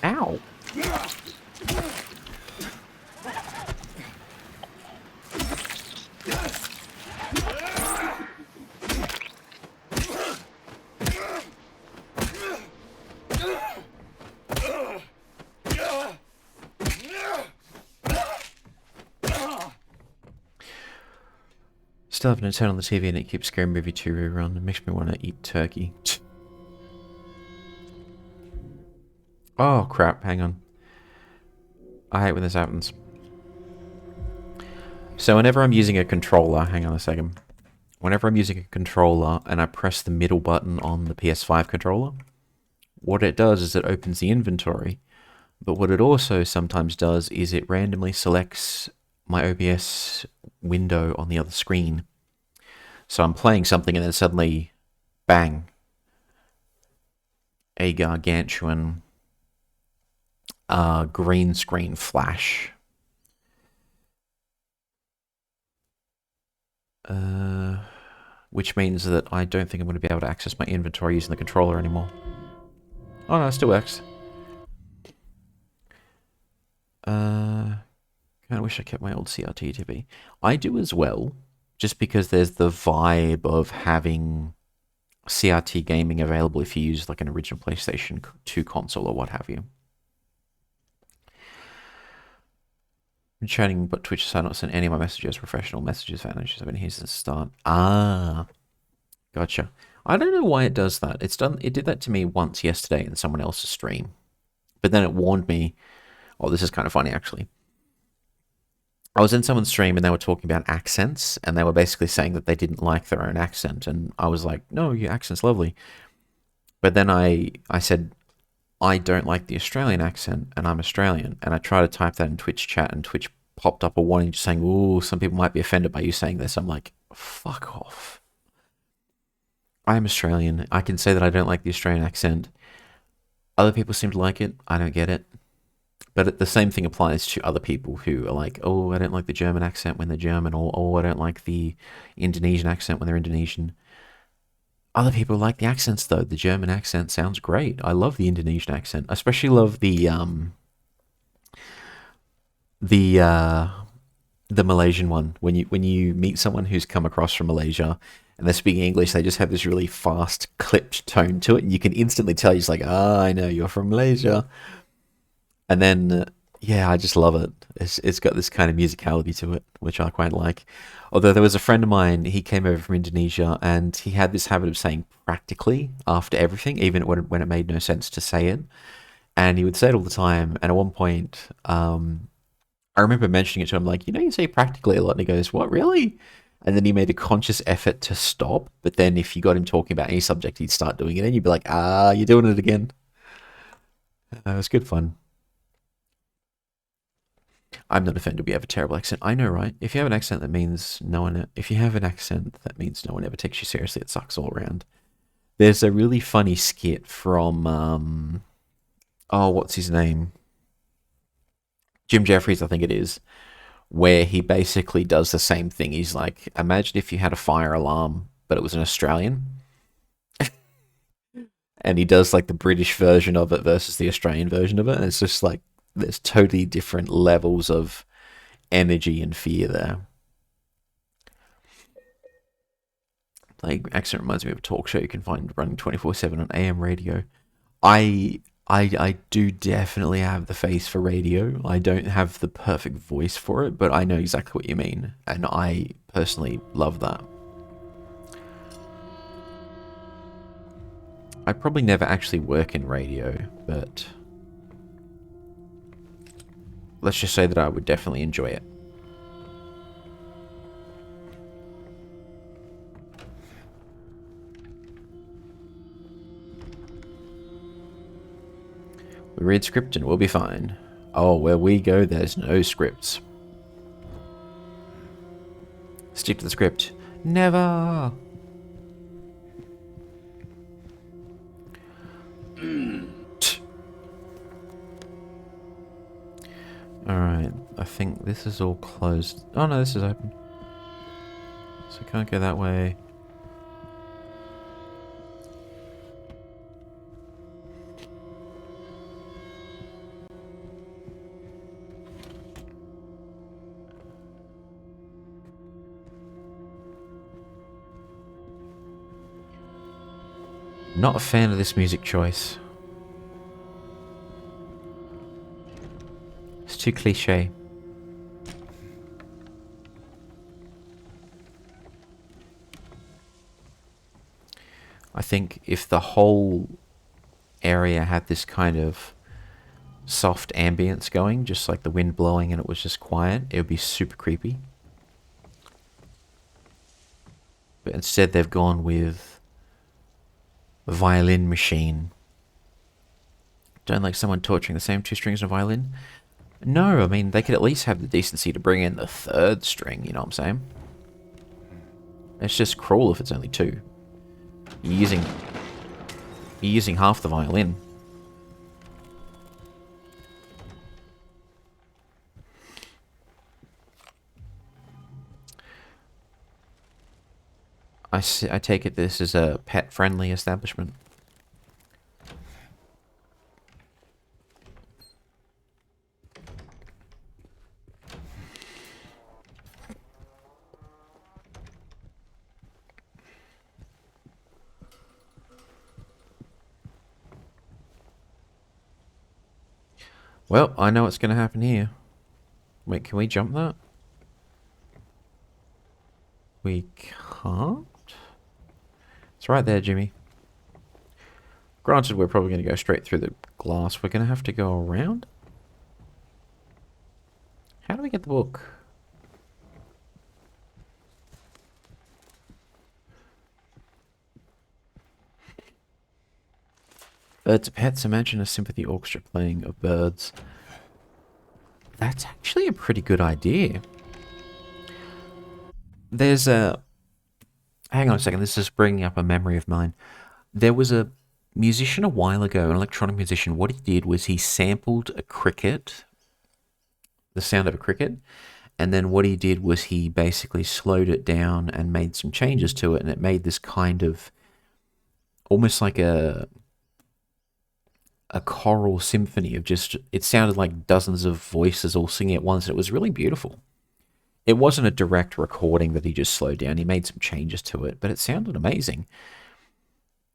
Ow! Still having to turn on the TV and it keeps Scary Movie 2 rerun. It makes me want to eat turkey. Oh crap, hang on. I hate when this happens. So whenever I'm using a controller, hang on a second. Whenever I'm using a controller and I press the middle button on the PS5 controller, what it does is it opens the inventory. But what it also sometimes does is it randomly selects my OBS window on the other screen. So I'm playing something and then suddenly, bang, a gargantuan green screen flash. Which means that I don't think I'm going to be able to access my inventory using the controller anymore. Oh no, it still works. Kind of wish I kept my old CRT TV. I do as well, just because there's the vibe of having CRT gaming available if you use like an original PlayStation 2 console or what have you. I'm chatting, but Twitch decided not to send any of my messages. Professional messages vanished. I've been here since the start. Ah, gotcha. I don't know why it does that. It did that to me once yesterday in someone else's stream, but then it warned me. Oh, this is kind of funny actually. I was in someone's stream and they were talking about accents, and they were basically saying that they didn't like their own accent, and I was like, "No, your accent's lovely." But then I said, I don't like the Australian accent, and I'm Australian. And I tried to type that in Twitch chat, and Twitch popped up a warning just saying, "Ooh, some people might be offended by you saying this." I'm like, fuck off. I am Australian. I can say that I don't like the Australian accent. Other people seem to like it. I don't get it. But the same thing applies to other people who are like, "Oh, I don't like the German accent when they're German," or "Oh, I don't like the Indonesian accent when they're Indonesian." Other people like the accents though. The German accent sounds great. I love the Indonesian accent. I especially love the Malaysian one. When you meet someone who's come across from Malaysia and they're speaking English, they just have this really fast, clipped tone to it, and you can instantly tell. You're just like, "Ah, I know you're from Malaysia." And then Yeah, I just love it. It's got this kind of musicality to it, which I quite like. Although there was a friend of mine, he came over from Indonesia, and he had this habit of saying practically after everything, even when it made no sense to say it. And he would say it all the time. And at one point, I remember mentioning it to him, like, you say practically a lot, and he goes, "What, really?" And then he made a conscious effort to stop. But then if you got him talking about any subject, he'd start doing it, and you'd be like, "Ah, you're doing it again." It was good fun. I'm not offended we have a terrible accent. I know, right? If you have an accent that means no one, if you have an accent that means no one ever takes you seriously, it sucks all around. There's a really funny skit from, oh, what's his name? Jim Jeffries, I think it is, where he basically does the same thing. He's like, imagine if you had a fire alarm, but it was an Australian, and he does like the British version of it versus the Australian version of it, and it's just like there's totally different levels of energy and fear there. Like accent reminds me of a talk show you can find running 24/7 on AM radio. I do definitely have the face for radio. I don't have the perfect voice for it, but I know exactly what you mean, and I personally love that. I probably never actually work in radio, but let's just say that I would definitely enjoy it. We read script and we'll be fine. Oh, where we go, there's no scripts. Stick to the script. Never! Alright, I think this is all closed. Oh no, this is open. So I can't go that way. Not a fan of this music choice. It's too cliche. I think if the whole area had this kind of soft ambience going, just like the wind blowing and it was just quiet, it would be super creepy. But instead they've gone with a violin machine. Don't like someone torturing the same two strings on a violin? No, I mean, they could at least have the decency to bring in the third string, you know what I'm saying? It's just cruel if it's only two. You're using... You're using half the violin. I take it this is a pet-friendly establishment. Well, I know what's going to happen here. Wait, can we jump that? We can't? It's right there, Jimmy. Granted, we're probably going to go straight through the glass. We're going to have to go around? How do we get the book? Birds of Pets. Imagine a symphony orchestra playing of birds. That's actually a pretty good idea. There's a... Hang on a second. This is bringing up a memory of mine. There was a musician a while ago, an electronic musician. What he did was he sampled a cricket, the sound of a cricket, and then what he did was he basically slowed it down and made some changes to it, and it made this kind of almost like a choral symphony of just, it sounded like dozens of voices all singing at once. It was really beautiful. It wasn't a direct recording that he just slowed down. He made some changes to it, but it sounded amazing.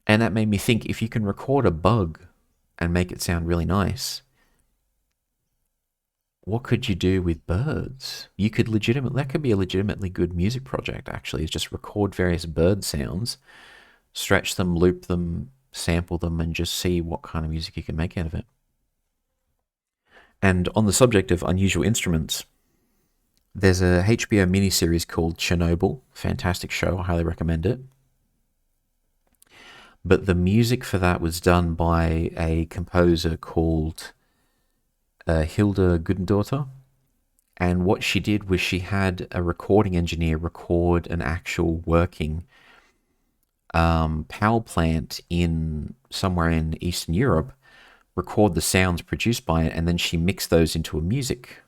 And that made me think, if you can record a bug and make it sound really nice, what could you do with birds? You could that could be a legitimately good music project, actually, is just record various bird sounds, stretch them, loop them, sample them, and just see what kind of music you can make out of it. And on the subject of unusual instruments, there's a HBO miniseries called Chernobyl. Fantastic show. I highly recommend it. But the music for that was done by a composer called Hilda Gudendorfer. And what she did was she had a recording engineer record an actual working power plant in somewhere in Eastern Europe, record the sounds produced by it, and then she mixed those into a music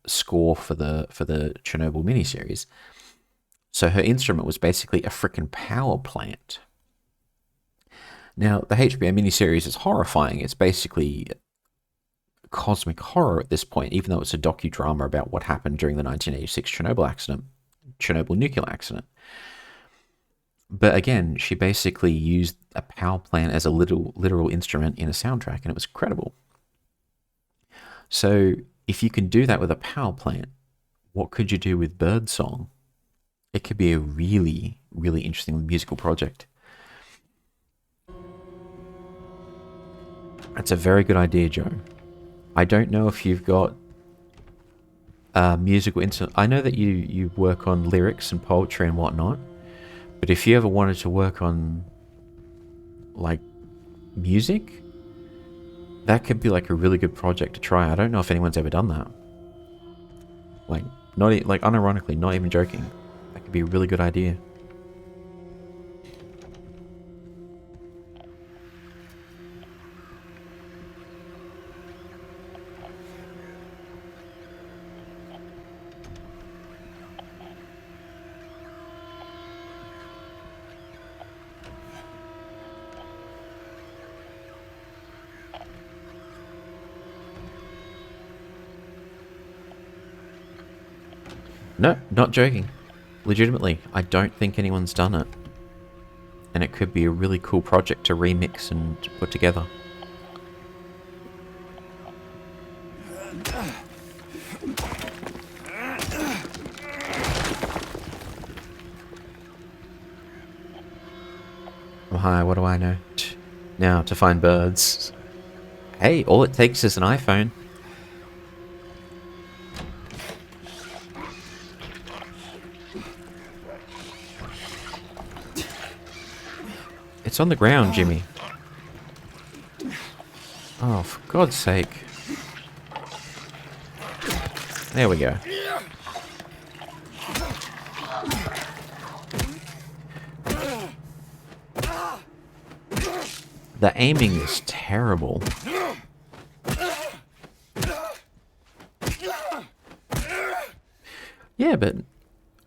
score for the Chernobyl miniseries. So her instrument was basically a freaking power plant. Now, the HBO miniseries is horrifying. It's basically cosmic horror at this point, even though it's a docudrama about what happened during the 1986 Chernobyl nuclear accident. But again, she basically used a power plant as a literal instrument in a soundtrack, and it was incredible. So if you can do that with a power plant, what could you do with birdsong? It could be a really, really interesting musical project. That's a very good idea, Joe. I don't know if you've got musical instrument. I know that you work on lyrics and poetry and whatnot, but if you ever wanted to work on like music, that could be like a really good project to try. I don't know if anyone's ever done that. Like, like unironically, not even joking. That could be a really good idea. No, not joking. Legitimately, I don't think anyone's done it. And it could be a really cool project to remix and put together. Oh, hi, what do I know? Now, to find birds. Hey, all it takes is an iPhone. It's on the ground, Jimmy. Oh, for God's sake. There we go. The aiming is terrible. Yeah, but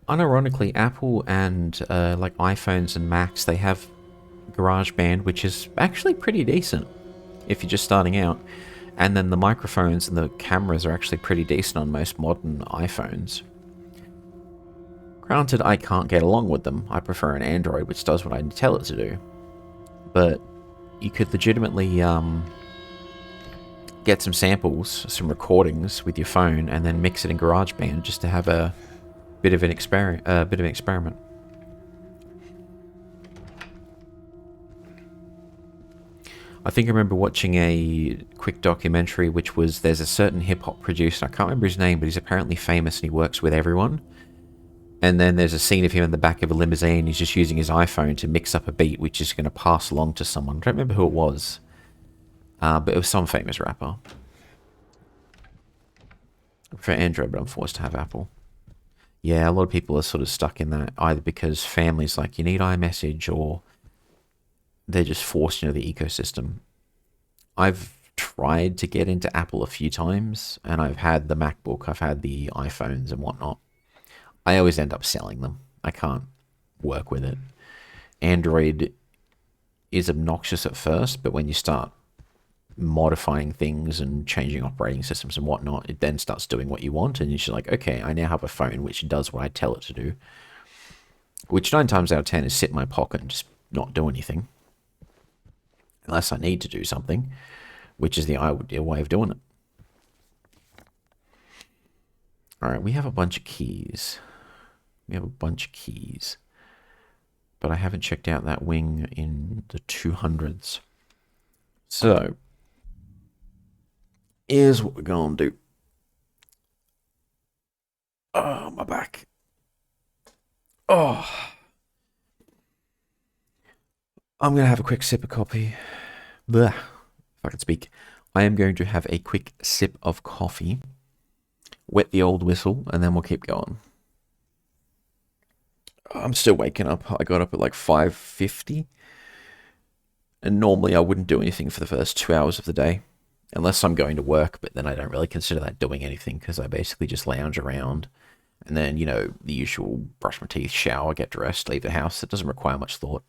unironically, Apple and like iPhones and Macs, they have GarageBand, which is actually pretty decent if you're just starting out. And then the microphones and the cameras are actually pretty decent on most modern iPhones. Granted, I can't get along with them. I prefer an Android, which does what I tell it to do. But you could legitimately get some samples, some recordings with your phone, and then mix it in GarageBand just to have a bit of an experiment. I think I remember watching a quick documentary, which was there's a certain hip hop producer. I can't remember his name, but he's apparently famous and he works with everyone. And then there's a scene of him in the back of a limousine. He's just using his iPhone to mix up a beat, which is going to pass along to someone. I don't remember who it was, but it was some famous rapper. I prefer Android, but I'm forced to have Apple. Yeah, a lot of people are sort of stuck in that, either because family's like, you need iMessage, or they're just forced into the ecosystem. I've tried to get into Apple a few times, and I've had the MacBook, I've had the iPhones and whatnot. I always end up selling them. I can't work with it. Android is obnoxious at first, but when you start modifying things and changing operating systems and whatnot, it then starts doing what you want, and you're just like, okay, I now have a phone which does what I tell it to do. Which 9 times out of 10 is sit in my pocket and just not do anything. Unless I need to do something, which is the ideal way of doing it. Alright, we have a bunch of keys. But I haven't checked out that wing in the 200s. So, here's what we're going to do. Oh, my back. Oh. I'm going to have a quick sip of coffee. Blah, if I can speak. I am going to have a quick sip of coffee. Wet the old whistle, and then we'll keep going. I'm still waking up. I got up at like 5:50. And normally I wouldn't do anything for the first 2 hours of the day. Unless I'm going to work, but then I don't really consider that doing anything because I basically just lounge around. And then, you know, the usual brush my teeth, shower, get dressed, leave the house. It doesn't require much thought.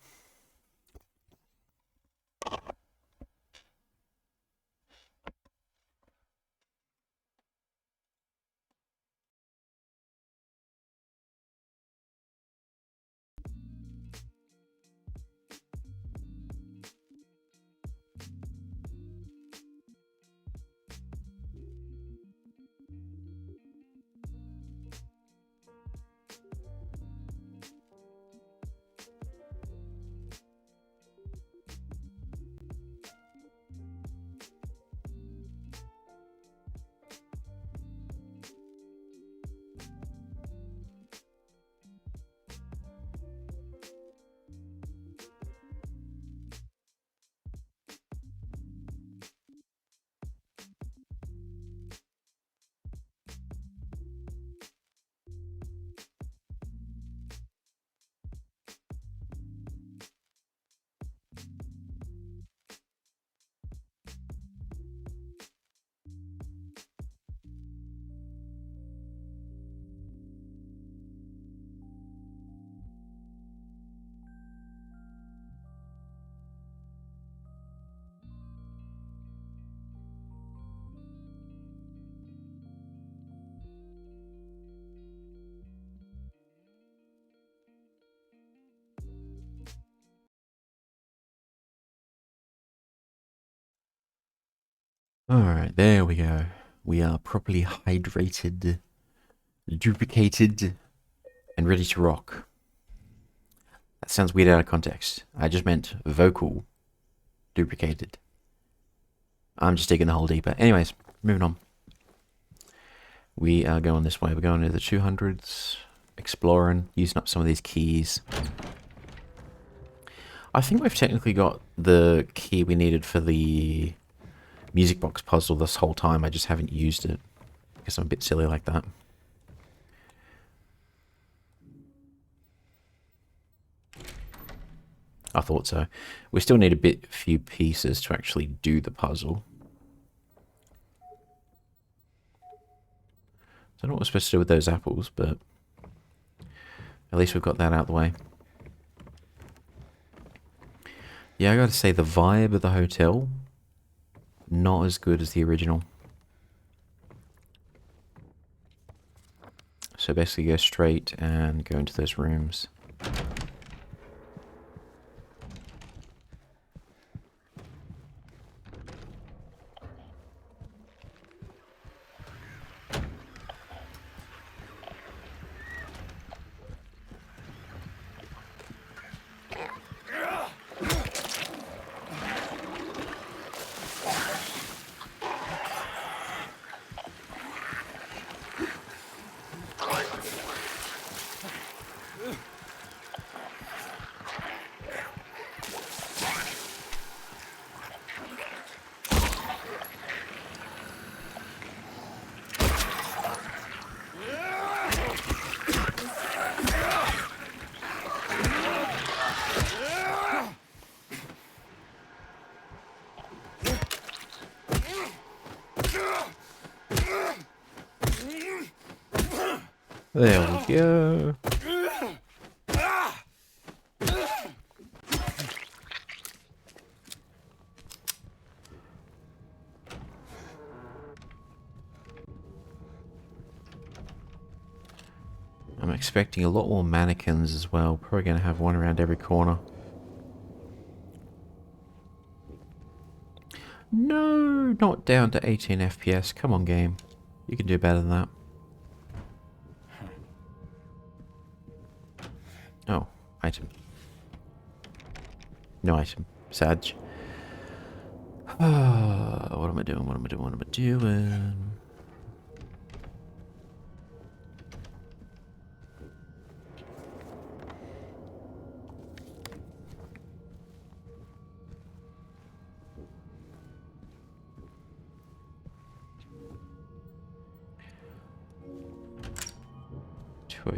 Alright, there we go. We are properly hydrated, lubricated, and ready to rock. That sounds weird out of context. I just meant vocal lubricated. I'm just digging a hole deeper. Anyways, moving on. We are going this way. We're going to the 200s, exploring, using up some of these keys. I think we've technically got the key we needed for the music box puzzle this whole time. I just haven't used it because I'm a bit silly like that. I thought so. We still need a few pieces to actually do the puzzle. I don't know what we're supposed to do with those apples, but at least we've got that out of the way. Yeah, I gotta say, the vibe of the hotel, not as good as the original. So basically go straight and go into those rooms. There we go. I'm expecting a lot more mannequins as well. Probably going to have one around every corner. No, not down to 18 FPS. Come on, game. You can do better than that. Item. No item. Sag. What am I doing? What am I doing? What am I doing?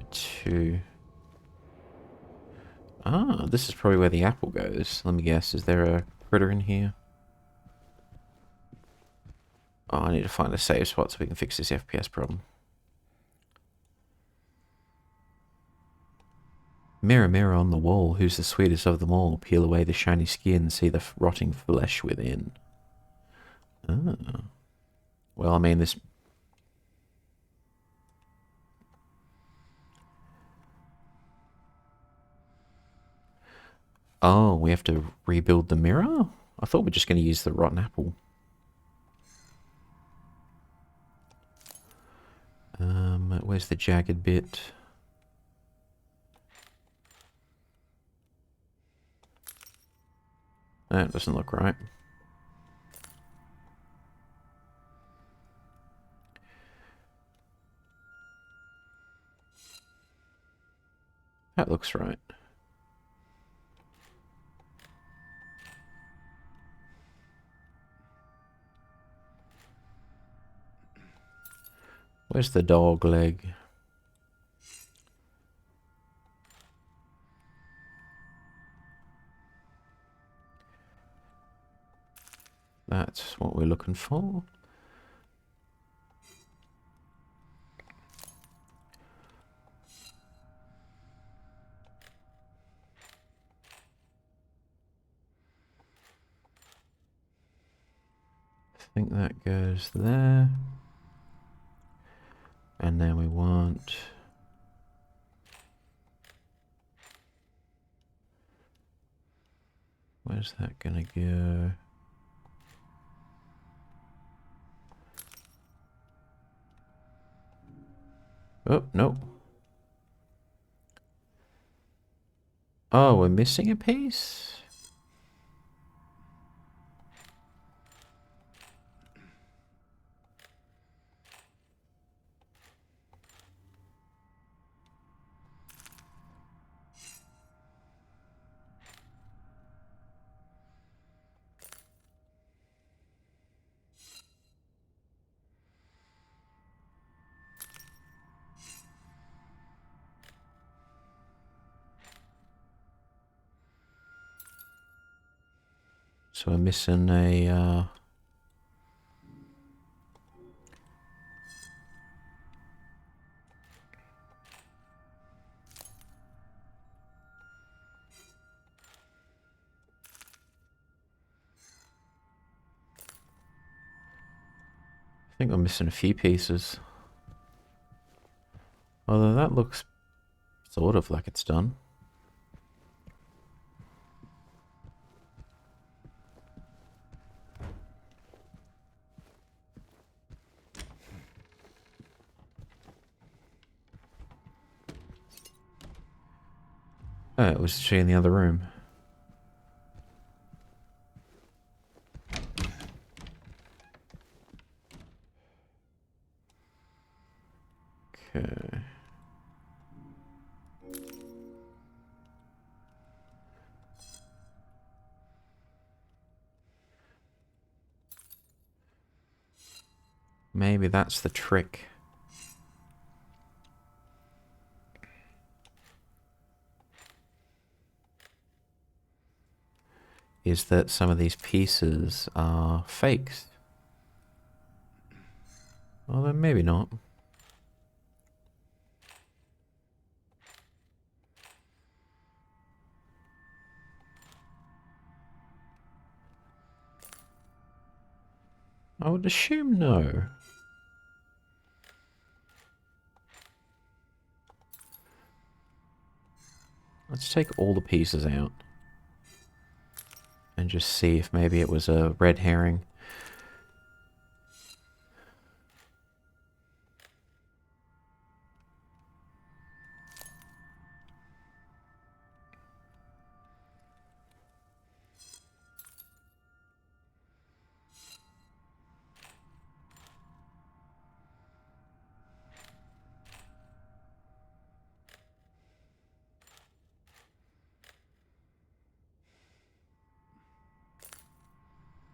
Two. Ah, this is probably where the apple goes. Let me guess. Is there a critter in here? Oh, I need to find a save spot so we can fix this FPS problem. Mirror, mirror on the wall, who's the sweetest of them all? Peel away the shiny skin, see the rotting flesh within. Oh. Well, I mean, this... Oh, we have to rebuild the mirror? I thought we were just going to use the rotten apple. Where's the jagged bit? That doesn't look right. That looks right. Where's the dog leg? That's what we're looking for. I think that goes there. And then we want... Where's that gonna go? Oh, no. Oh, we're missing a piece? So we're missing a... I think we're missing a few pieces. Although that looks sort of like it's done. Oh, it was she in the other room. Okay. Maybe that's the trick. Is that some of these pieces are fakes. Although maybe not. I would assume no. Let's take all the pieces out. And just see if maybe it was a red herring.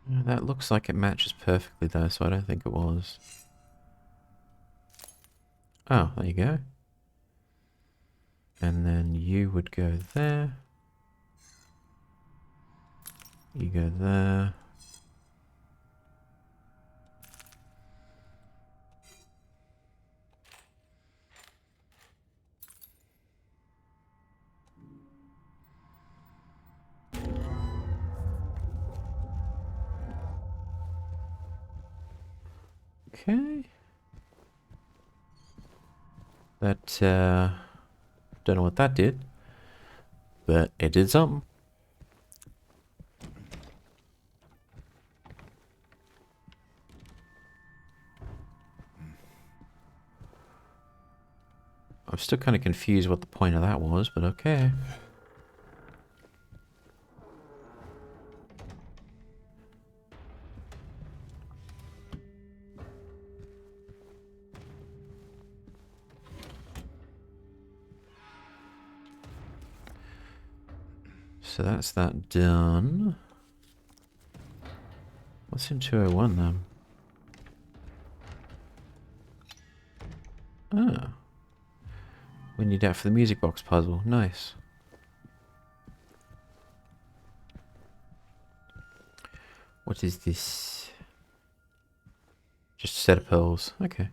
That looks like it matches perfectly though, so I don't think it was. Oh, there you go. And then you would go there. You go there. Okay. That, don't know what that did, but it did something. I'm still kind of confused what the point of that was, but okay. So that's that done. What's in 201 then? Ah. We need that for the music box puzzle. Nice. What is this? Just a set of pearls. Okay.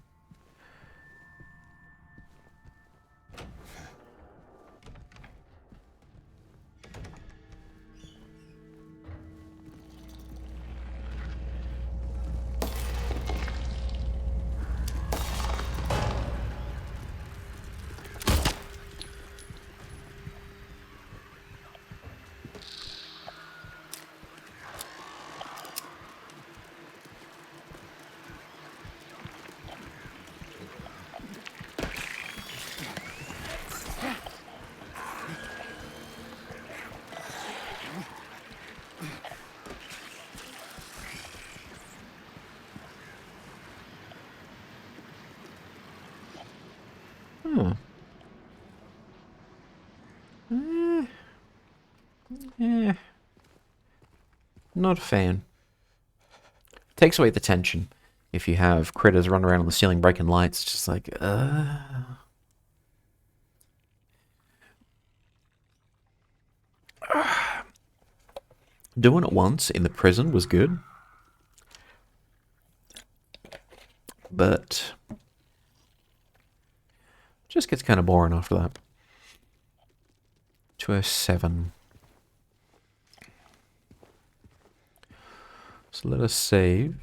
Hmm. Yeah. Not a fan. Takes away the tension. If you have critters run around on the ceiling breaking lights, it's just like, Doing it once in the prison was good. But just gets kind of boring after that. 207. So let us save.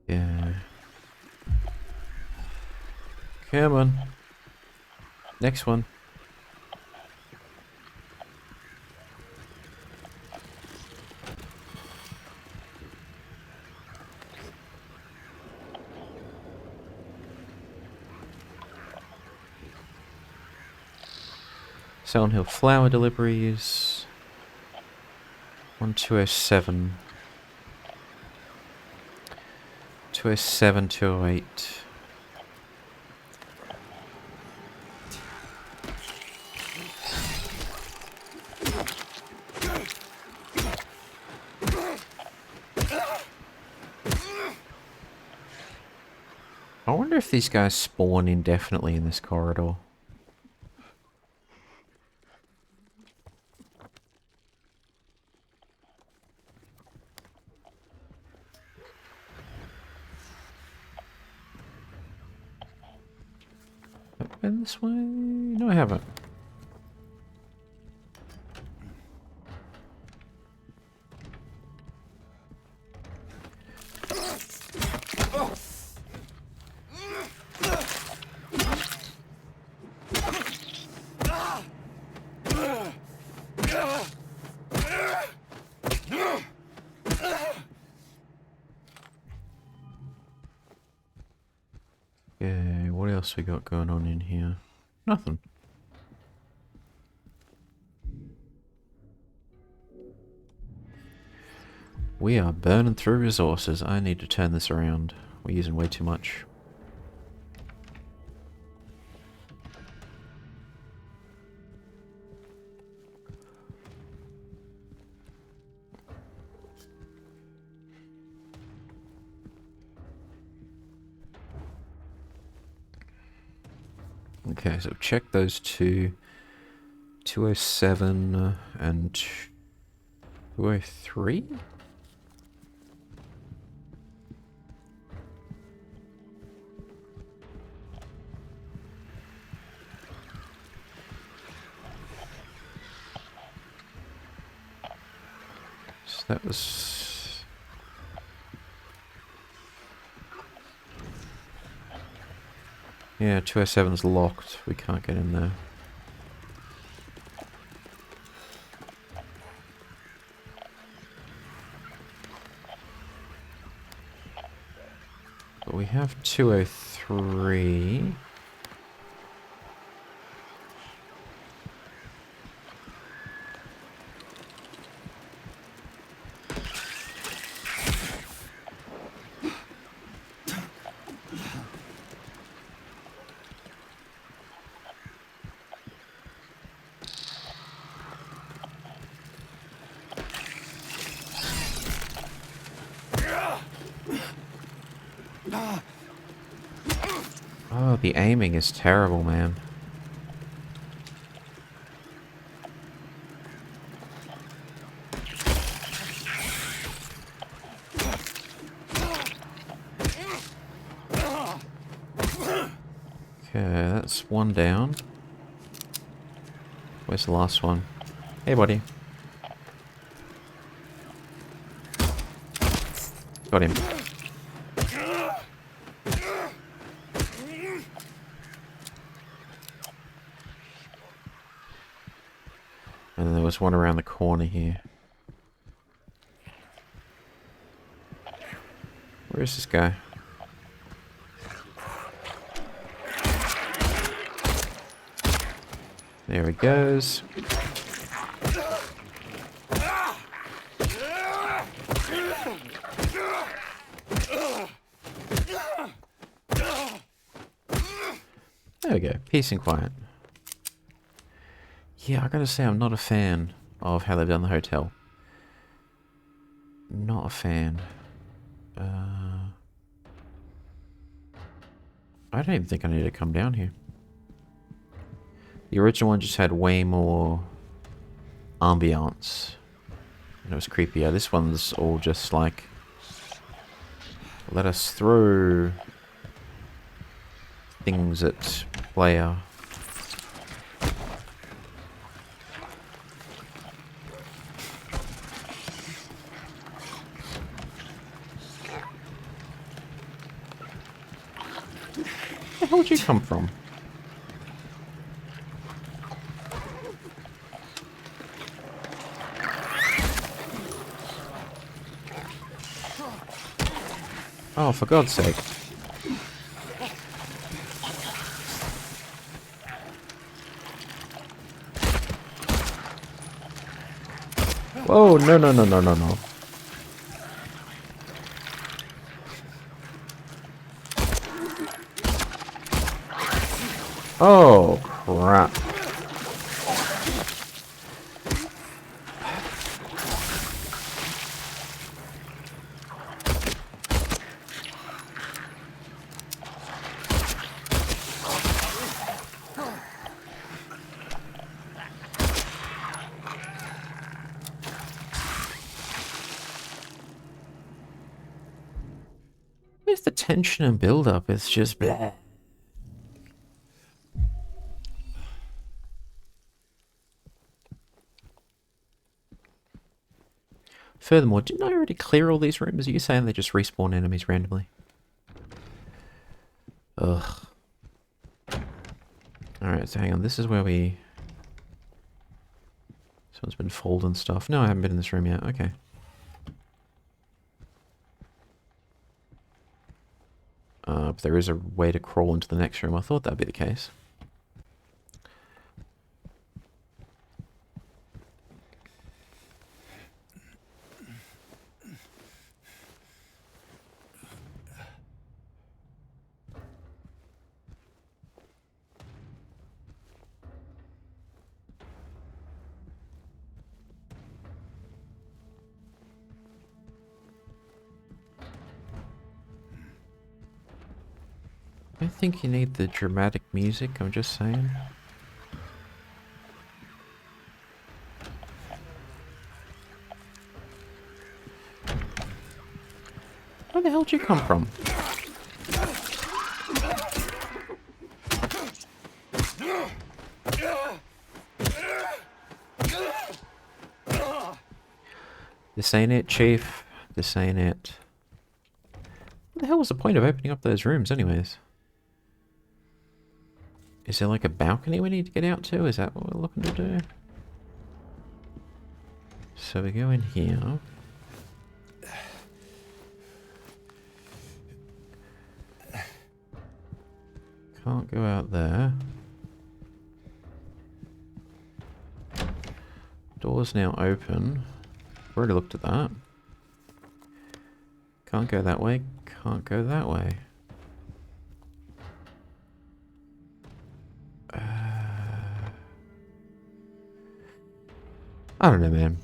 Yeah. Come on. Next one. Silent Hill flower deliveries. 1207. 207, 208. I wonder if these guys spawn indefinitely in this corridor. Have I been this way? No, I haven't. else we got going on in here? Nothing. We are burning through resources. I need to turn this around. We're using way too much. Okay, so check those two. 207 and 203? So that was... Yeah, 207's locked. We can't get in there. But we have 203. Oh, the aiming is terrible, man. Okay, that's one down. Where's the last one? Hey, buddy. Got him. And then there was one around the corner here. Where is this guy? There he goes. There we go. Peace and quiet. Yeah, I gotta say I'm not a fan of how they've done the hotel. Not a fan. I don't even think I need to come down here. The original one just had way more ambiance. And it was creepier. This one's all just like, let us throw things at player. Where the hell did you come from? Oh, for God's sake. Whoa, no, no, no, no, no, no. Oh, crap. Where's the tension and build-up? It's just blah. Furthermore, didn't I already clear all these rooms? Are you saying they just respawn enemies randomly? Ugh. Alright, so hang on. This is where we... Someone's been folding stuff. No, I haven't been in this room yet. Okay. but there is a way to crawl into the next room. I thought that'd be the case. I don't think you need the dramatic music, I'm just saying. Where the hell did you come from? This ain't it, Chief. This ain't it. What the hell was the point of opening up those rooms anyways? Is there like a balcony we need to get out to? Is that what we're looking to do? So we go in here. Can't go out there. Door's now open. I've already looked at that. Can't go that way. Can't go that way. I don't know, man.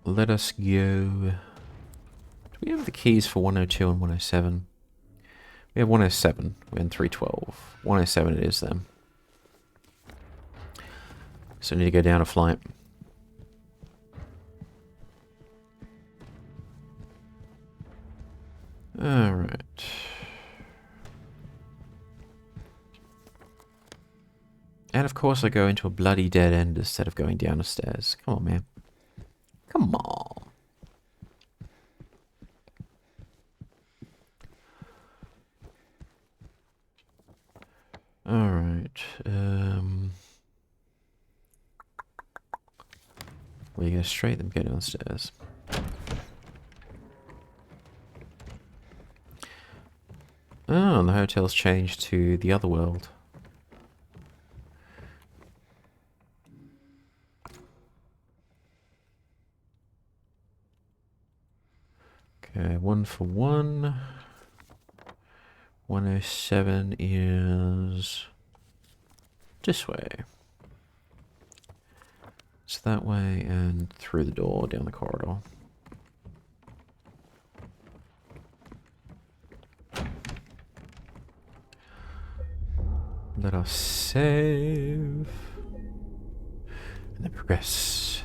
Let us go. Do we have the keys for 102 and 107? We have 107. We're in 312. 107 it is then. So I need to go down a flight. Alright. And of course I go into a bloody dead end instead of going down the stairs. Come on, man. Come on. Alright. We go straight, then go downstairs. Oh, and the hotel's changed to the other world. Okay, 1 for 1. 107 is this way. It's that way and through the door down the corridor. Let us save. And then progress.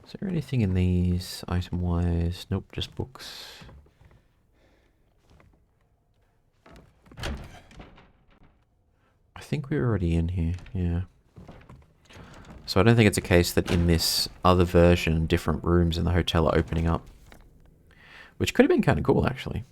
Is there anything in these item-wise? Nope, just books. I think we're already in here, yeah. So I don't think it's a case that in this other version, different rooms in the hotel are opening up. Which could have been kind of cool, actually.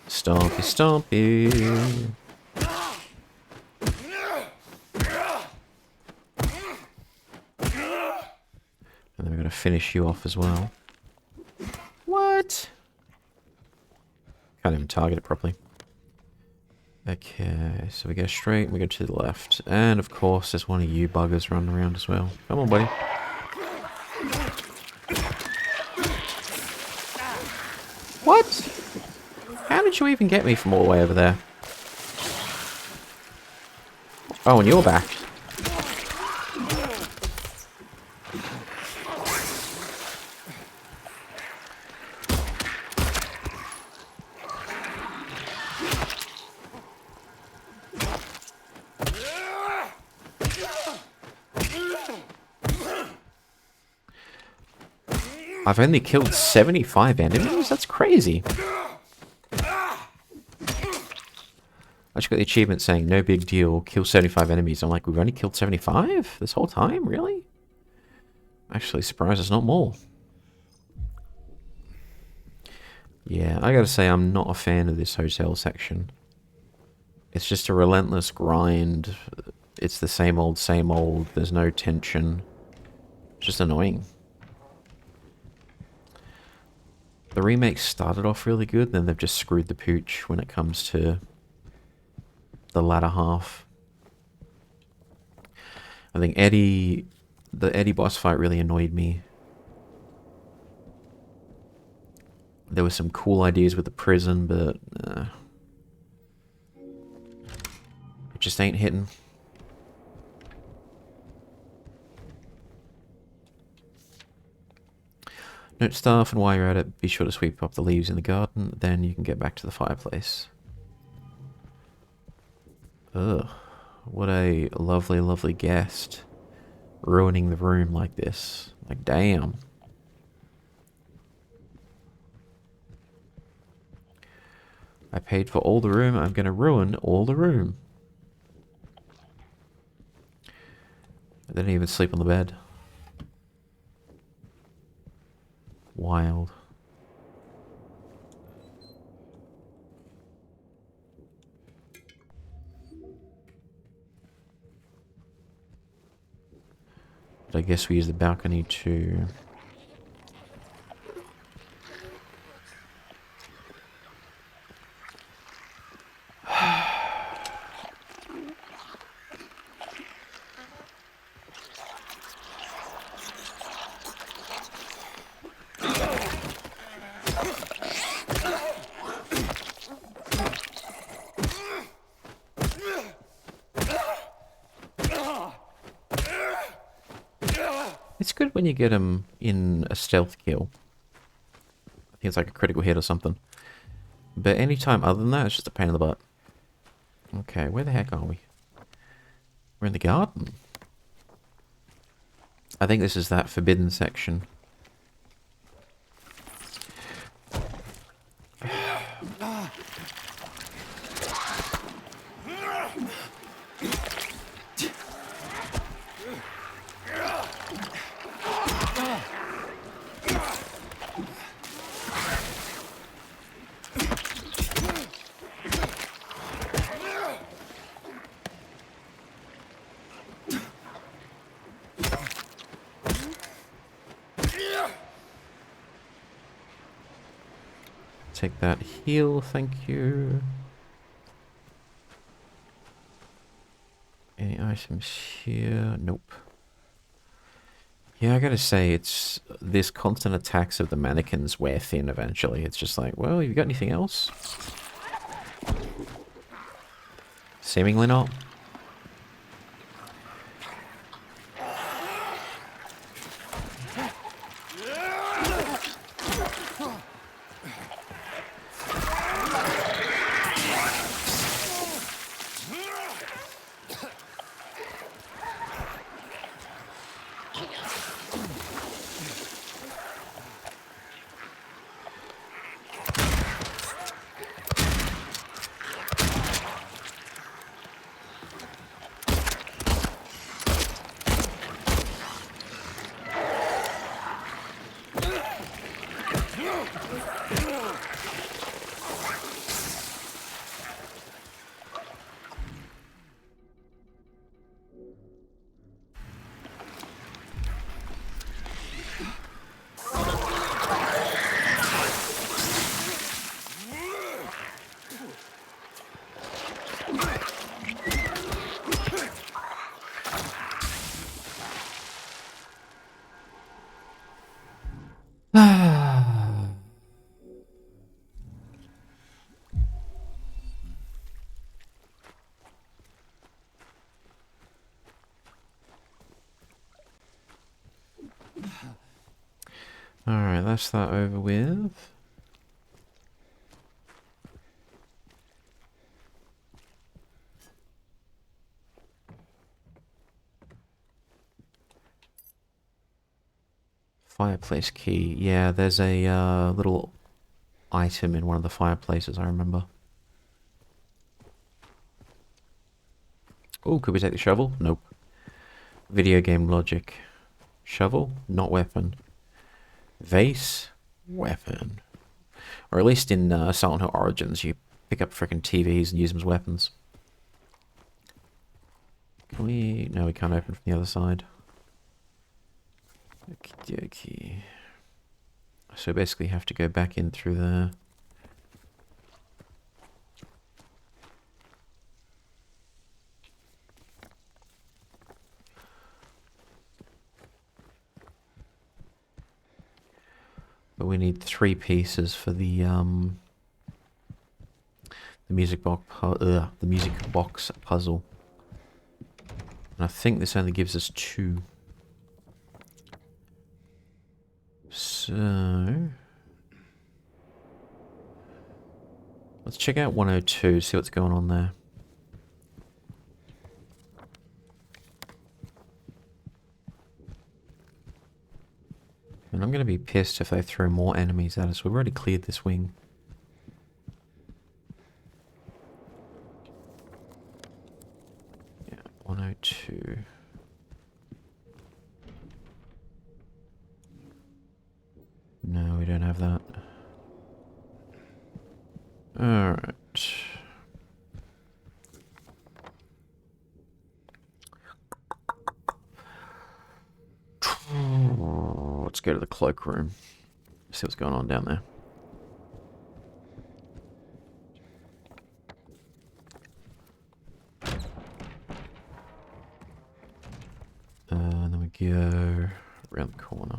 Stompy, stompy. And then we're going to finish you off as well. What? Can't even target it properly. Okay, so we go straight and we go to the left. And of course, there's one of you buggers running around as well. Come on, buddy. What? How did you even get me from all the way over there? Oh, and you're back. I've only killed 75 enemies? That's crazy. I just got the achievement saying, no big deal, kill 75 enemies. I'm like, we've only killed 75 this whole time? Really? Actually surprised it's not more. Yeah, I gotta say, I'm not a fan of this hotel section. It's just a relentless grind. It's the same old, same old. There's no tension. It's just annoying. The remake started off really good, then they've just screwed the pooch when it comes to the latter half. I think the Eddie boss fight really annoyed me. There were some cool ideas with the prison, but it just ain't hitting. Note staff, and while you're at it, be sure to sweep up the leaves in the garden, then you can get back to the fireplace. Ugh, what a lovely, lovely guest. Ruining the room like this. Like, damn. I paid for all the room, I'm gonna ruin all the room. I didn't even sleep on the bed. Wild. But I guess we use the balcony to... It's good when you get him in a stealth kill. I think it's like a critical hit or something. But any time other than that, it's just a pain in the butt. Okay, where the heck are we? We're in the garden. I think this is that forbidden section. Take that heal, thank you. Any items here? Nope. Yeah, I gotta say, it's this constant attacks of the mannequins wear thin eventually. It's just like, well, you got anything else? Seemingly not. Alright, that's that over with. Fireplace key. Yeah, there's a little item in one of the fireplaces, I remember. Oh, could we take the shovel? Nope. Video game logic. Shovel? Not weapon. Vase? Weapon. Or at least in Silent Hill Origins, you pick up frickin' TVs and use them as weapons. Can we... No, we can't open from the other side. Okie dokie. So basically have to go back in through there. But we need 3 pieces for the music box puzzle. And I think this only gives us 2. So let's check out 102, see what's going on there. And I'm going to be pissed if they throw more enemies at us. We've already cleared this wing. Yeah, 102. No, we don't have that. Alright. Let's go to the cloakroom. See what's going on down there. And then we go around the corner.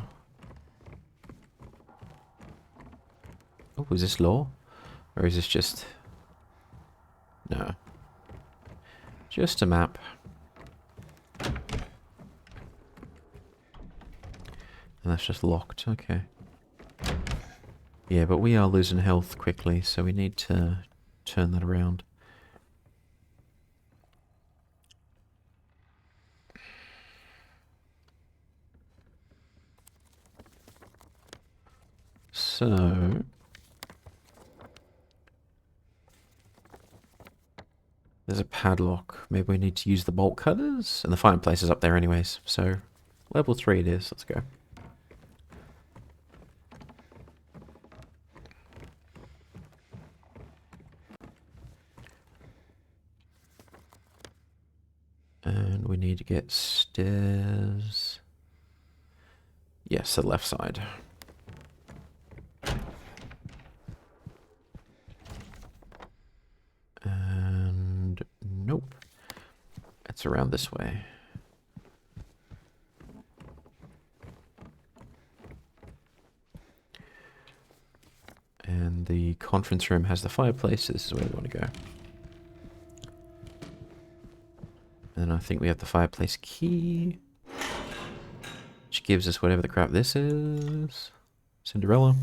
Oh, is this lore? Or is this just... No. Just a map. And that's just locked, okay. Yeah, but we are losing health quickly, so we need to turn that around. So... There's a padlock. Maybe we need to use the bolt cutters? And the fireplace is up there anyways, so... Level 3 it is, let's go. And we need to get stairs. Yes, the left side. And nope. It's around this way. And the conference room has the fireplace. This is where we want to go. And then I think we have the fireplace key, which gives us whatever the crap this is. Cinderella.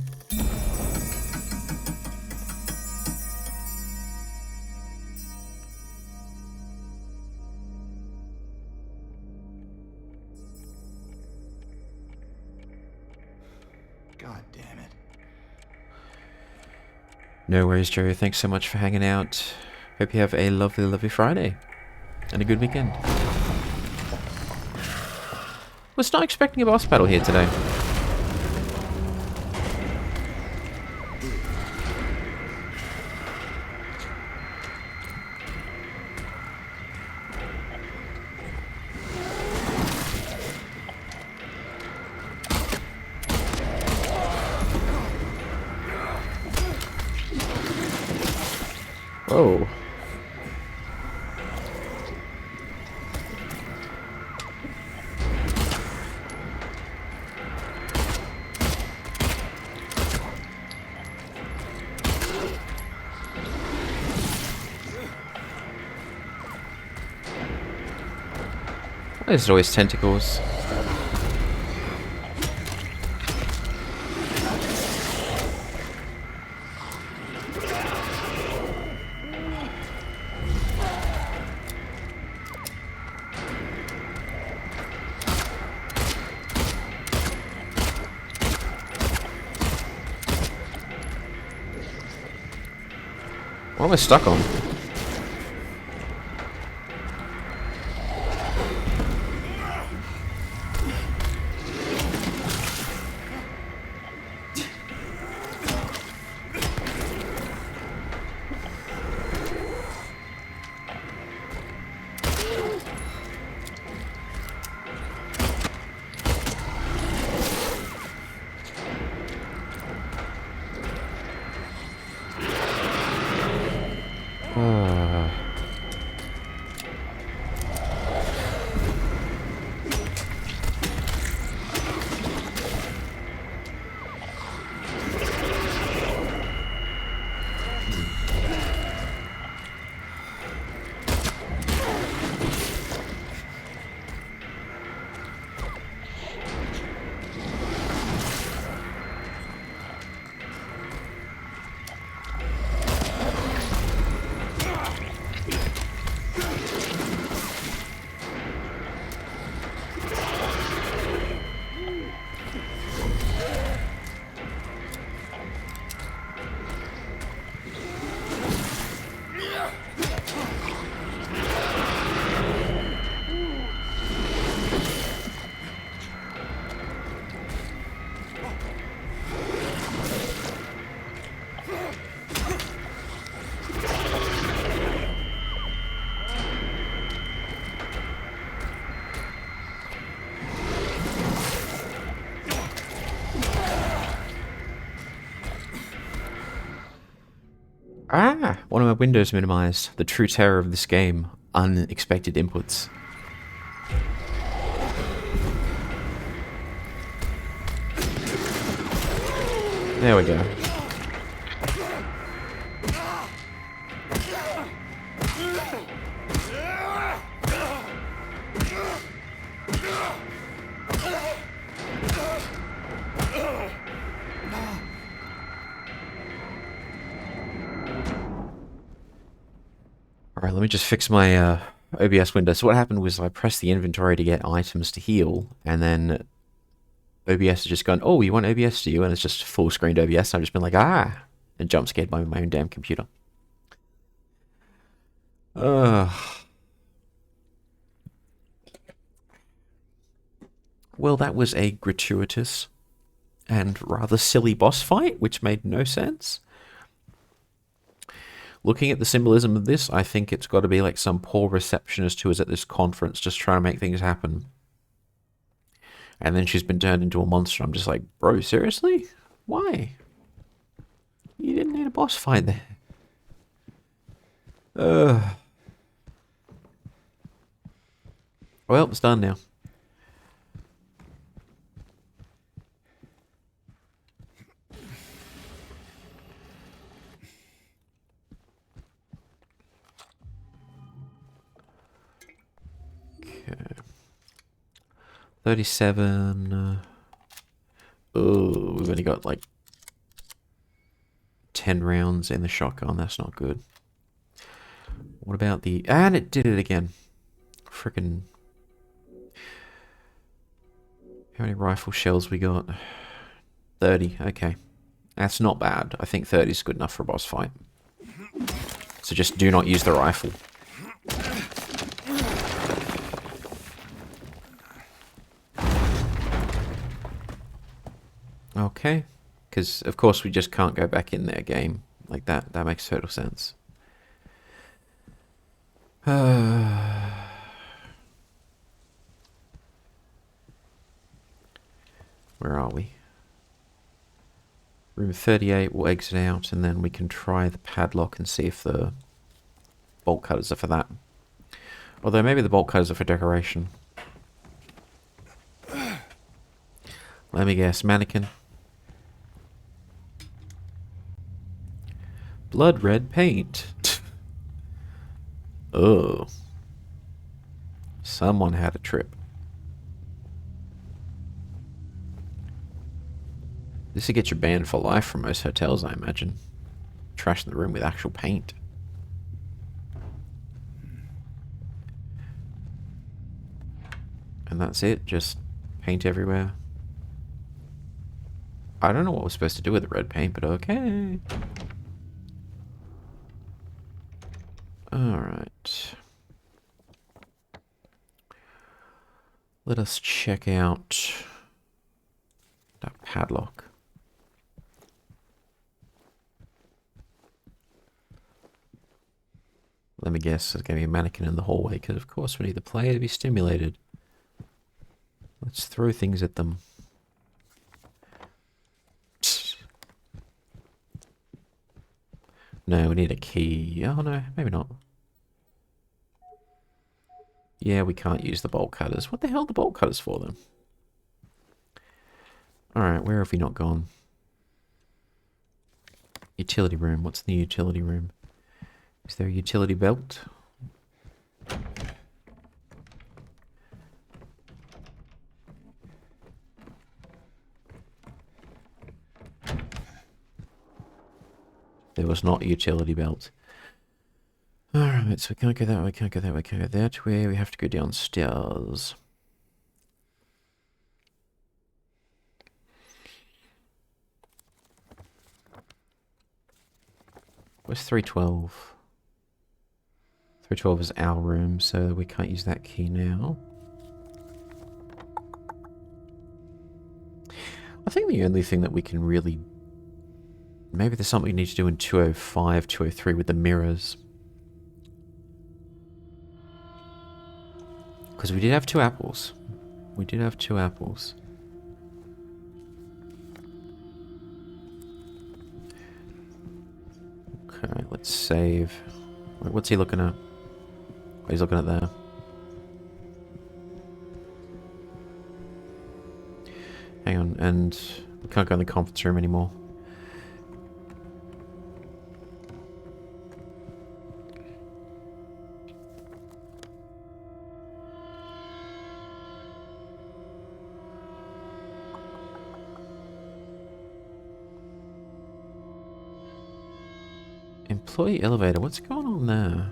God damn it. No worries, Joe. Thanks so much for hanging out. Hope you have a lovely, lovely Friday. And a good weekend. Was not expecting a boss battle here today. Oh. There's always tentacles. What am I stuck on? Ah! One of my windows minimized. The true terror of this game. Unexpected inputs. There we go. Alright, let me just fix my OBS window. So what happened was I pressed the inventory to get items to heal, and then OBS has just gone, oh, you want OBS, do you? And it's just full screened OBS. I've just been like, ah, and jump scared by my own damn computer. Well, that was a gratuitous and rather silly boss fight, which made no sense. Looking at the symbolism of this, I think it's got to be like some poor receptionist who was at this conference just trying to make things happen. And then she's been turned into a monster. I'm just like, bro, seriously? Why? You didn't need a boss fight there. Well, it's done now. Okay. 37. Oh, we've only got like 10 rounds in the shotgun. That's not good. What about the... And it did it again. Frickin'... How many rifle shells we got? 30. Okay. That's not bad. I think 30 is good enough for a boss fight. So just do not use the rifle. Okay. Because, of course, we just can't go back in their game. Like that. That makes total sense. Where are we? Room 38, we'll exit out, and then we can try the padlock and see if the bolt cutters are for that. Although maybe the bolt cutters are for decoration. Let me guess, mannequin. Blood red paint. Oh. Someone had a trip. This would get you banned for life from most hotels, I imagine. Trashing the room with actual paint. And that's it, just paint everywhere. I don't know what we're supposed to do with the red paint, but okay. Alright. Let us check out that padlock. Let me guess, there's going to be a mannequin in the hallway, because of course we need the player to be stimulated. Let's throw things at them. No, we need a key. Oh no, maybe not. Yeah, we can't use the bolt cutters. What the hell are the bolt cutters for then? Alright, where have we not gone? Utility room. What's in the utility room? Is there a utility belt? There was not a utility belt. Alright, so we can't go that way, we can't go that way, we can't go that way. We have to go downstairs. Where's 312? 312 is our room, so we can't use that key now. I think the only thing that we can really... Maybe there's something we need to do in 205, 203 with the mirrors. Because we did have 2 apples. We did have 2 apples. Okay, let's save. Wait, what's he looking at? Oh, he's looking at there. Hang on, and we can't go in the conference room anymore. Employee elevator, what's going on there?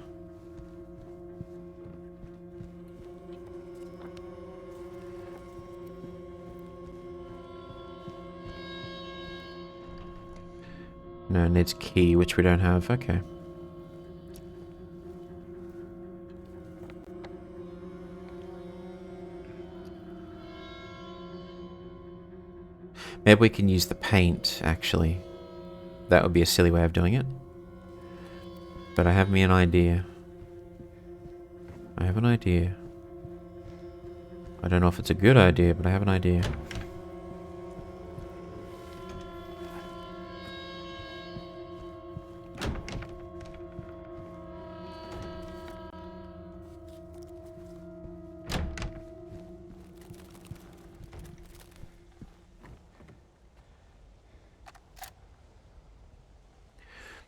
No, it needs key, which we don't have. Okay. Maybe we can use the paint, actually. That would be a silly way of doing it. But I have me an idea. I have an idea. I don't know if it's a good idea, but I have an idea.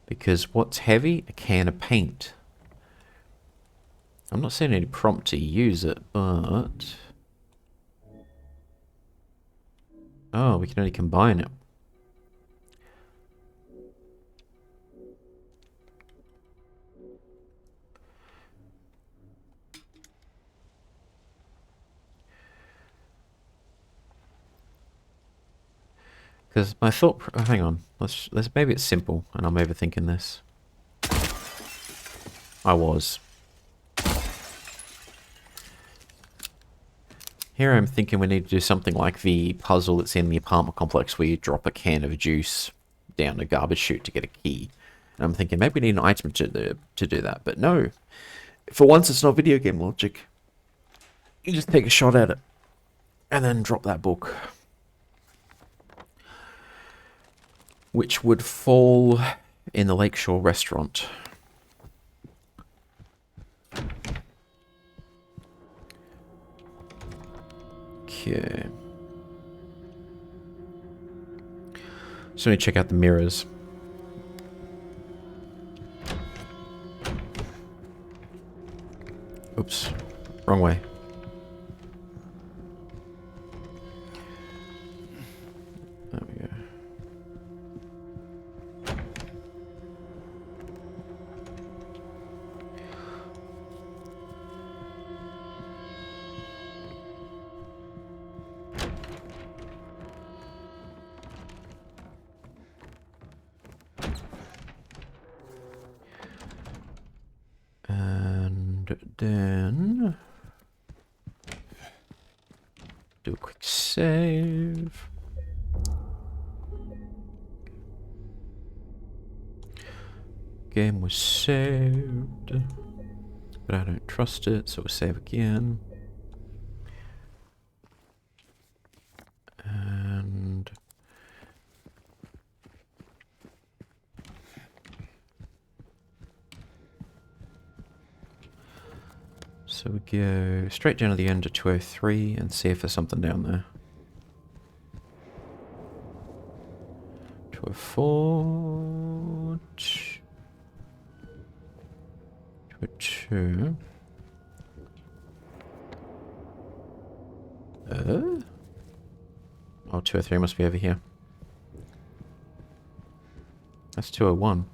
Because what's heavy? A can of paint. I'm not seeing any prompt to use it, but... Oh, we can only combine it. Because my thought... Oh, hang on. Let's maybe it's simple, and I'm overthinking this. I was. Here I'm thinking we need to do something like the puzzle that's in the apartment complex where you drop a can of juice down a garbage chute to get a key. And I'm thinking maybe we need an item to do that, but no. For once it's not video game logic. You just take a shot at it. And then drop that book. Which would fall in the Lakeshore restaurant. Okay. So let me check out the mirrors. Oops. Wrong way. There we go. Then do a quick save. Game was saved, but I don't trust it, so we'll save again. And so we go straight down to the end of 203 and see if there's something down there. 204. 202. Oh, 203 must be over here. That's 201.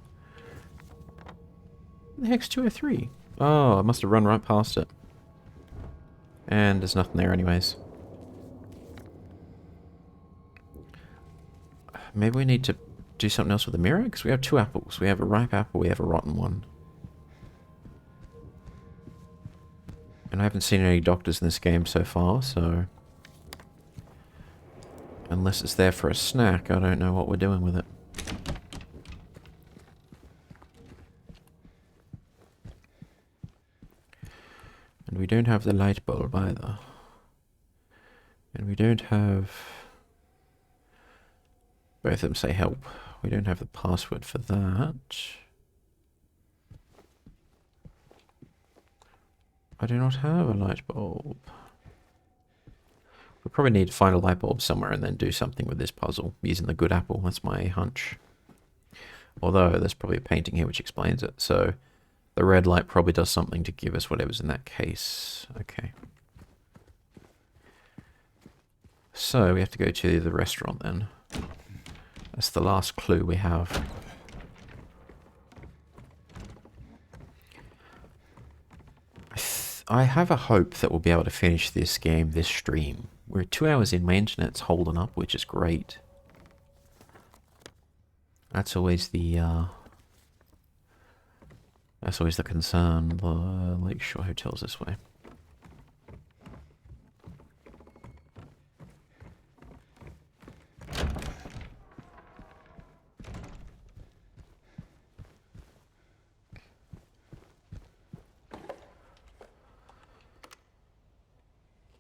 What the heck's 203? Oh, I must have run right past it. And there's nothing there anyways. Maybe we need to do something else with the mirror? Because we have 2 apples. We have a ripe apple, we have a rotten one. And I haven't seen any doctors in this game so far, so... Unless it's there for a snack, I don't know what we're doing with it. And we don't have the light bulb either. And we don't have... Both of them say help. We don't have the password for that. I do not have a light bulb. We probably need to find a light bulb somewhere and then do something with this puzzle using the good apple. That's my hunch. Although there's probably a painting here which explains it. So the red light probably does something to give us whatever's in that case. Okay. So we have to go to the restaurant then. That's the last clue we have. I have a hope that we'll be able to finish this game, this stream. We're 2 hours in, my internet's holding up, which is great. That's always the concern. The Lakeshore Hotel's this way.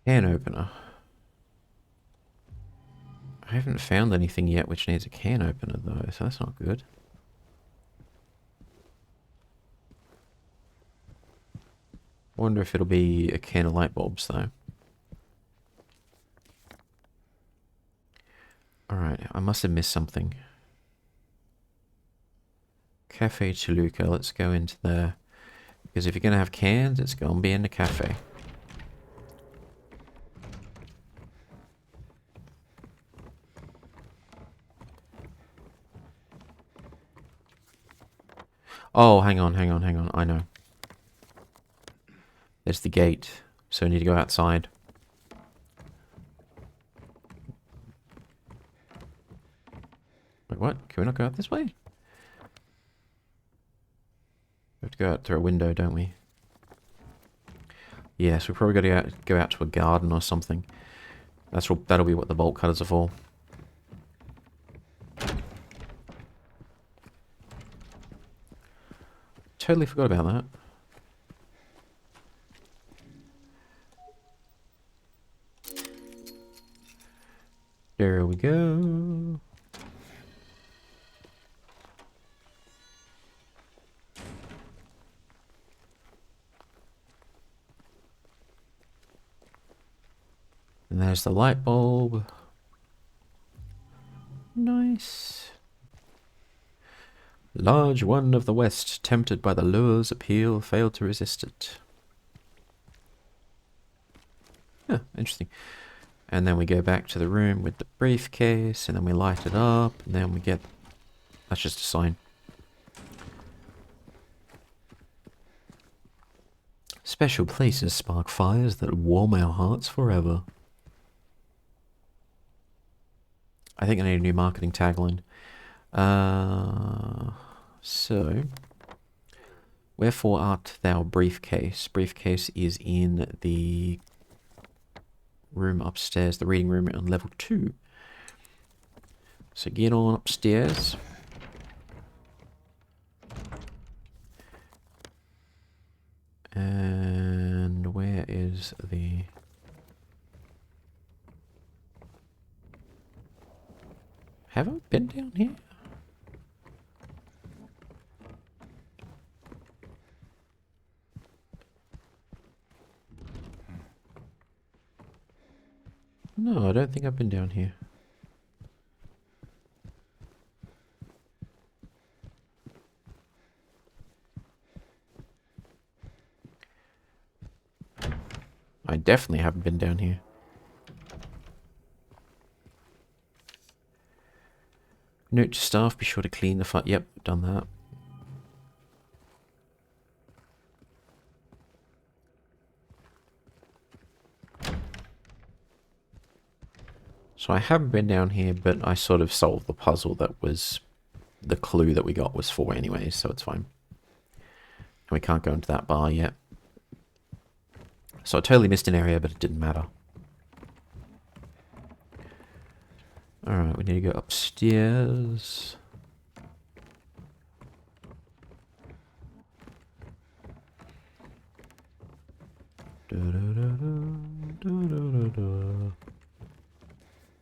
Can opener. I haven't found anything yet which needs a can opener though, so that's not good. Wonder if it'll be a can of light bulbs though. Alright, I must have missed something. Cafe Toluca, let's go into there. Because if you're going to have cans, it's going to be in the cafe. Oh, hang on. I know. There's the gate, so I need to go outside. Wait, what? Can we not go out this way? We have to go out through a window, don't we? Yes, we probably got to go out to a garden or something. That'll be what the bolt cutters are for. Totally forgot about that. There we go. And there's the light bulb. Nice. Large one of the West, tempted by the lure's appeal, failed to resist it. Yeah, interesting. And then we go back to the room with the briefcase, and then we light it up, and then we get... That's just a sign. Special places spark fires that warm our hearts forever. I think I need a new marketing tagline. So Wherefore art thou briefcase? Briefcase is in the room upstairs, the reading room on level 2. So get on upstairs. And where is the... Have I been down here? No, I don't think I've been down here. I definitely haven't been down here. Note to staff, be sure to clean the fire. Yep, done that. So I haven't been down here, but I sort of solved the puzzle that was... The clue that we got was for anyway, so it's fine. And we can't go into that bar yet. So I totally missed an area, but it didn't matter. Alright, we need to go upstairs.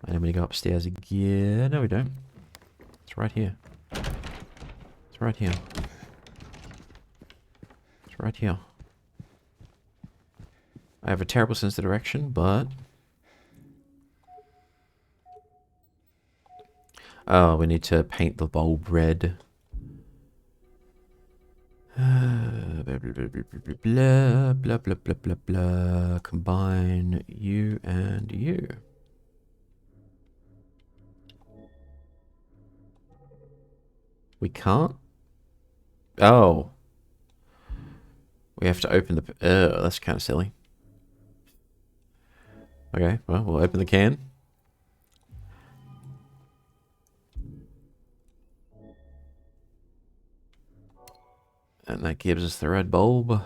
And then we go upstairs again. No, we don't. It's right here. It's right here. It's right here. I have a terrible sense of direction, but... Oh, we need to paint the bulb red. Blah, blah, blah, blah, blah, blah, blah. Combine you and you. We can't? Oh. We have to open the... that's kind of silly. Okay, well, we'll open the can. And that gives us the red bulb.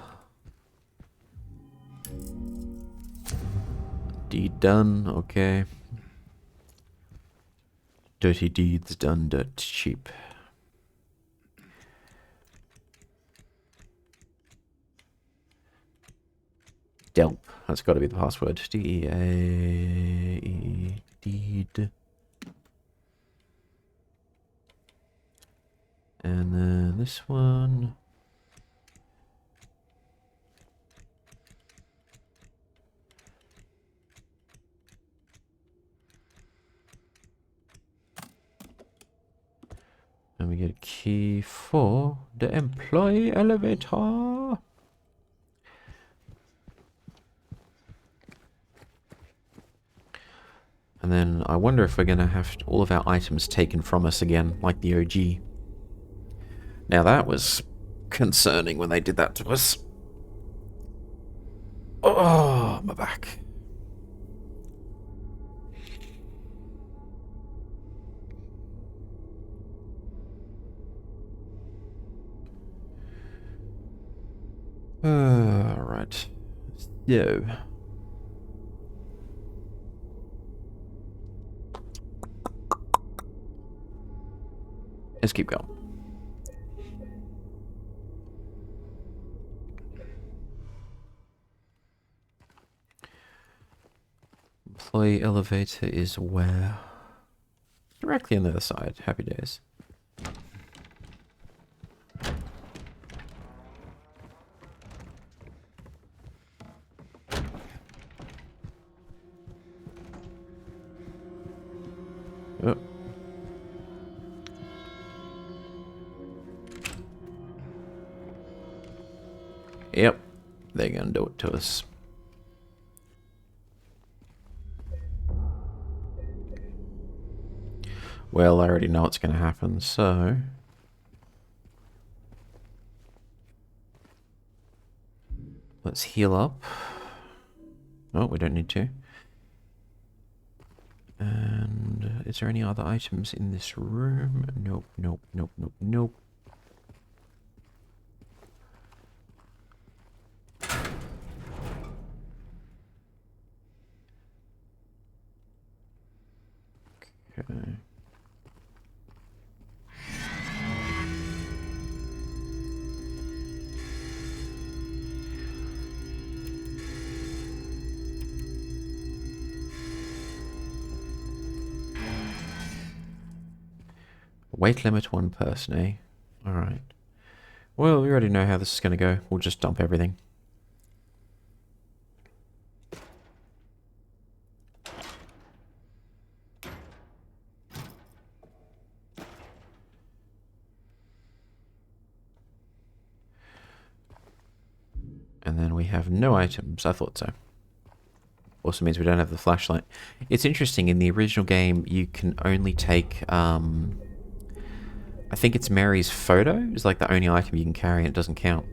Deed done, okay. Dirty deeds done dirt cheap. Delp. That's got to be the password. D-E-A-E. Deed. And then this one. And we get a key for the employee elevator. And then I wonder if we're going to have all of our items taken from us again, like the OG. Now that was concerning when they did that to us. Oh, my back. Right. So. Let's keep going. Employee elevator is where? Directly on the other side. Happy days. Oh. Yep. They're gonna do it to us. Well, I already know what's gonna happen, so... Let's heal up. Oh, we don't need to. And is there any other items in this room? Nope, nope, nope, nope, nope. Okay. Weight limit one person, eh? Alright. Well, we already know how this is going to go. We'll just dump everything. And then we have no items. I thought so. Also means we don't have the flashlight. It's interesting, in the original game, you can only take, I think it's Mary's photo is like the only item you can carry and it doesn't count.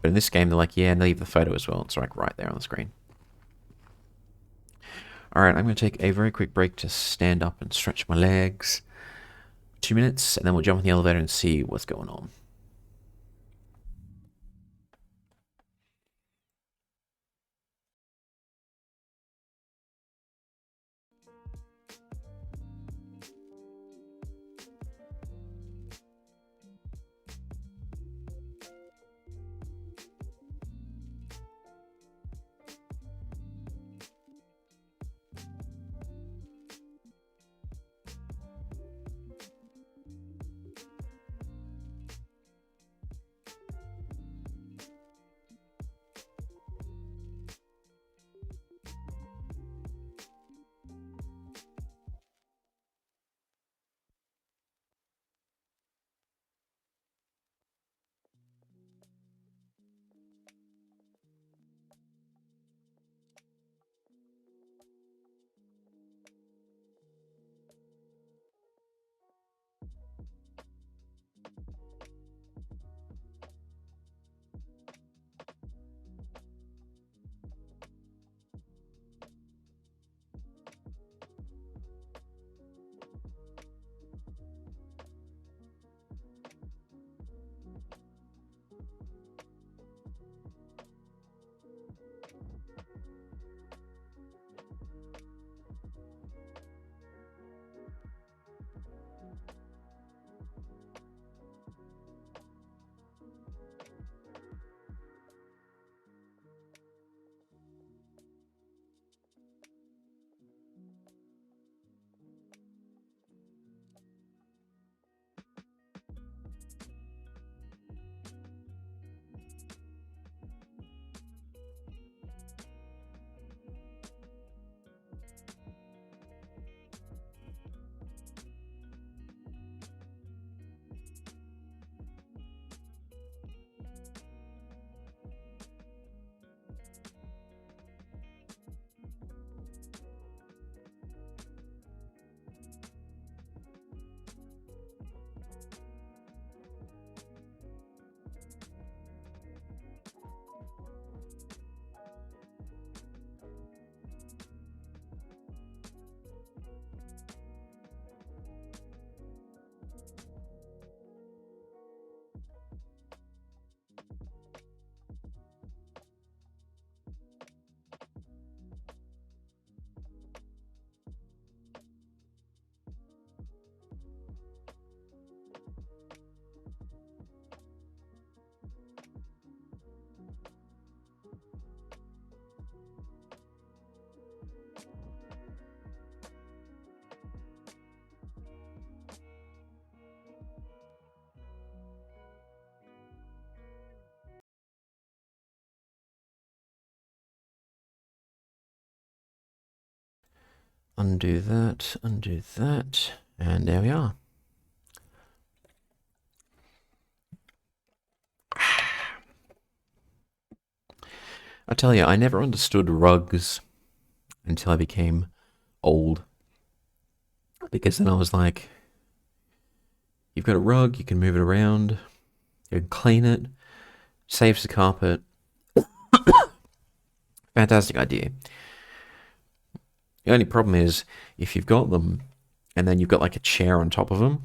But in this game, they're like, yeah, leave the photo as well. It's like right there on the screen. Alright, I'm going to take a very quick break to stand up and stretch my legs. 2 minutes, and then we'll jump in the elevator and see what's going on. Undo that, and there we are. I tell you, I never understood rugs until I became old. Because then I was like, you've got a rug, you can move it around, you can clean it, saves the carpet. Fantastic idea. The only problem is, if you've got them, and then you've got like a chair on top of them,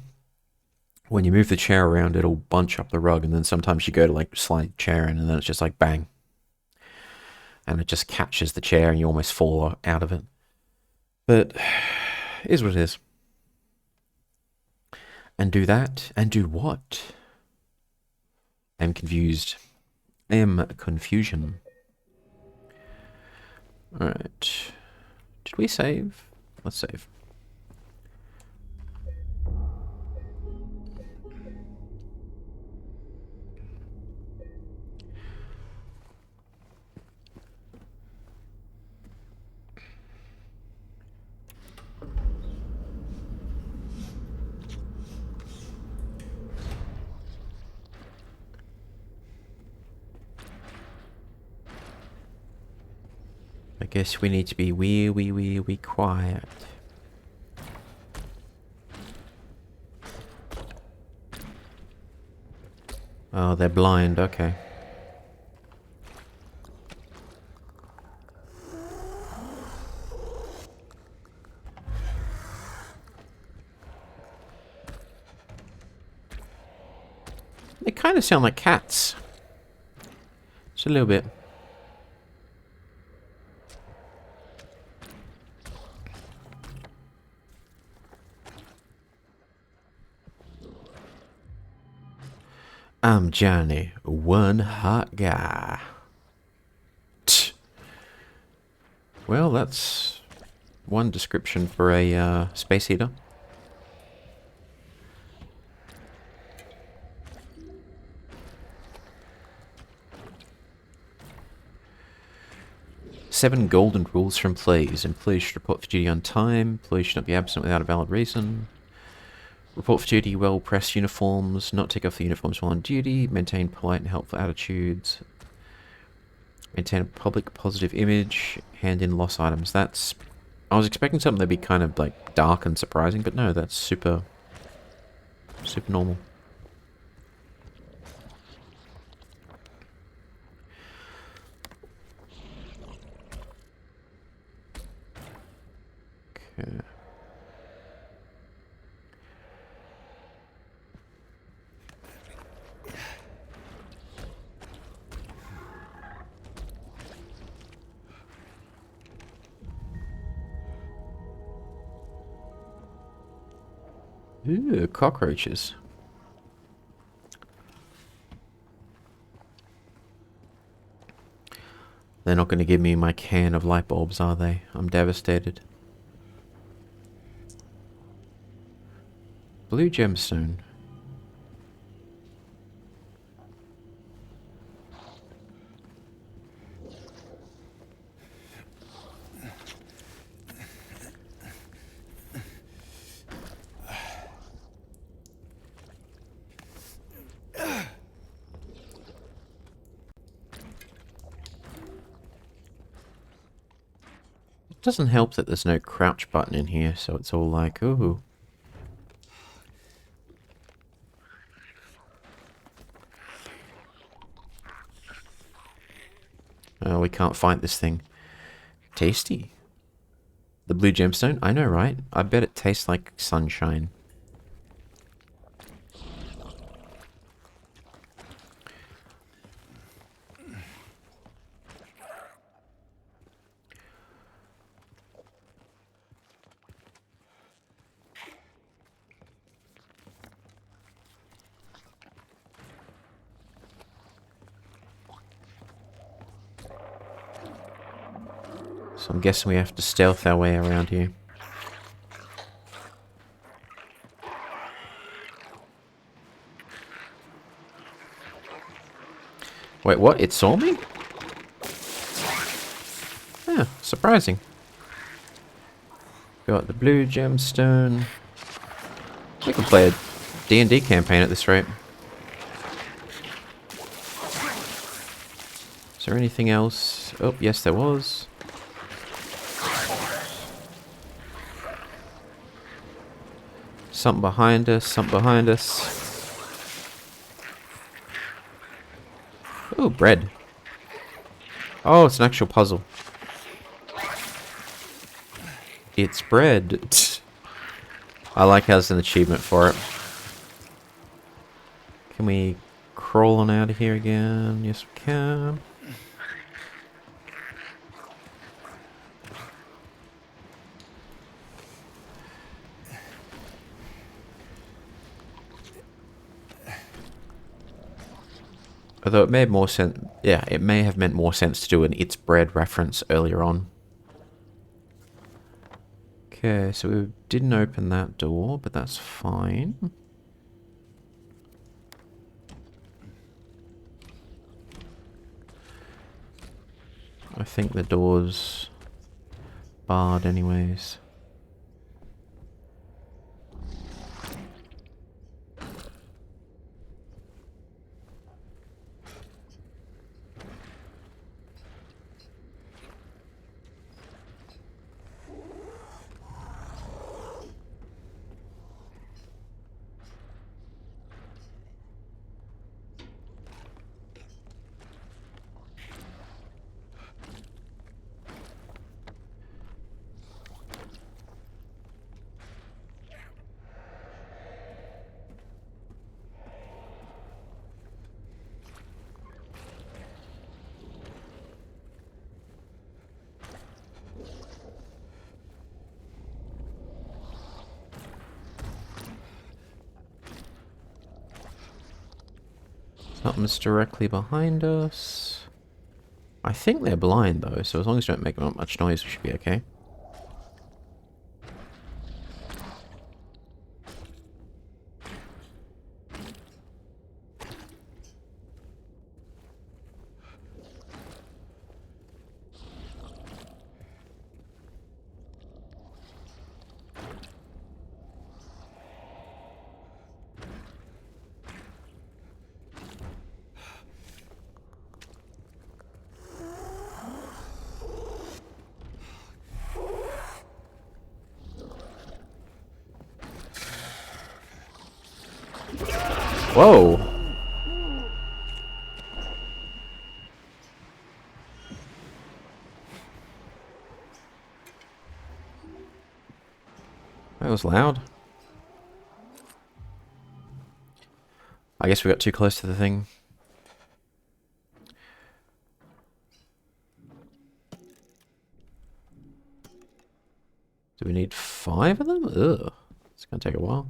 when you move the chair around, it'll bunch up the rug, and then sometimes you go to like slide the chair in, and then it's just like bang. And it just catches the chair, and you almost fall out of it. But it is what it is. And do that? And do what? I'm confused. I am confusion. Alright. Did we save? Let's save. I guess we need to be wee quiet. Oh, they're blind, okay. They kind of sound like cats. Just a little bit. I'm Johnny, one hot guy. Tch. Well, that's one description for a space heater. Seven golden rules for employees. Employees should report for duty on time. Employees should not be absent without a valid reason. Report for duty, well-pressed uniforms. Not take off the uniforms while on duty. Maintain polite and helpful attitudes. Maintain a public positive image. Hand in lost items. That's... I was expecting something that'd be kind of like dark and surprising, but no, that's super normal. Okay. Ooh, cockroaches. They're not going to give me my can of light bulbs, are they? I'm devastated. Blue gemstone. It doesn't help that there's no crouch button in here, so it's all like, ooh. Oh, we can't fight this thing. Tasty. The blue gemstone? I know, right? I bet it tastes like sunshine. So I'm guessing we have to stealth our way around here. Wait, what? It saw me? Yeah, surprising. Got the blue gemstone. We could play a D&D campaign at this rate. Is there anything else? Oh, yes there was. Something behind us, something behind us. Ooh, bread. Oh, it's an actual puzzle. It's bread. I like how there's an achievement for it. Can we crawl on out of here again? Yes, we can. Although it made more sense, yeah, it may have meant more sense to do an It's Bread reference earlier on. Okay, so we didn't open that door, but that's fine. I think the door's barred anyways. Something's directly behind us. I think they're blind though, so as long as you don't make much noise, we should be okay. Whoa! That was loud. I guess we got too close to the thing. Do we need 5 of them? Ugh. It's gonna take a while.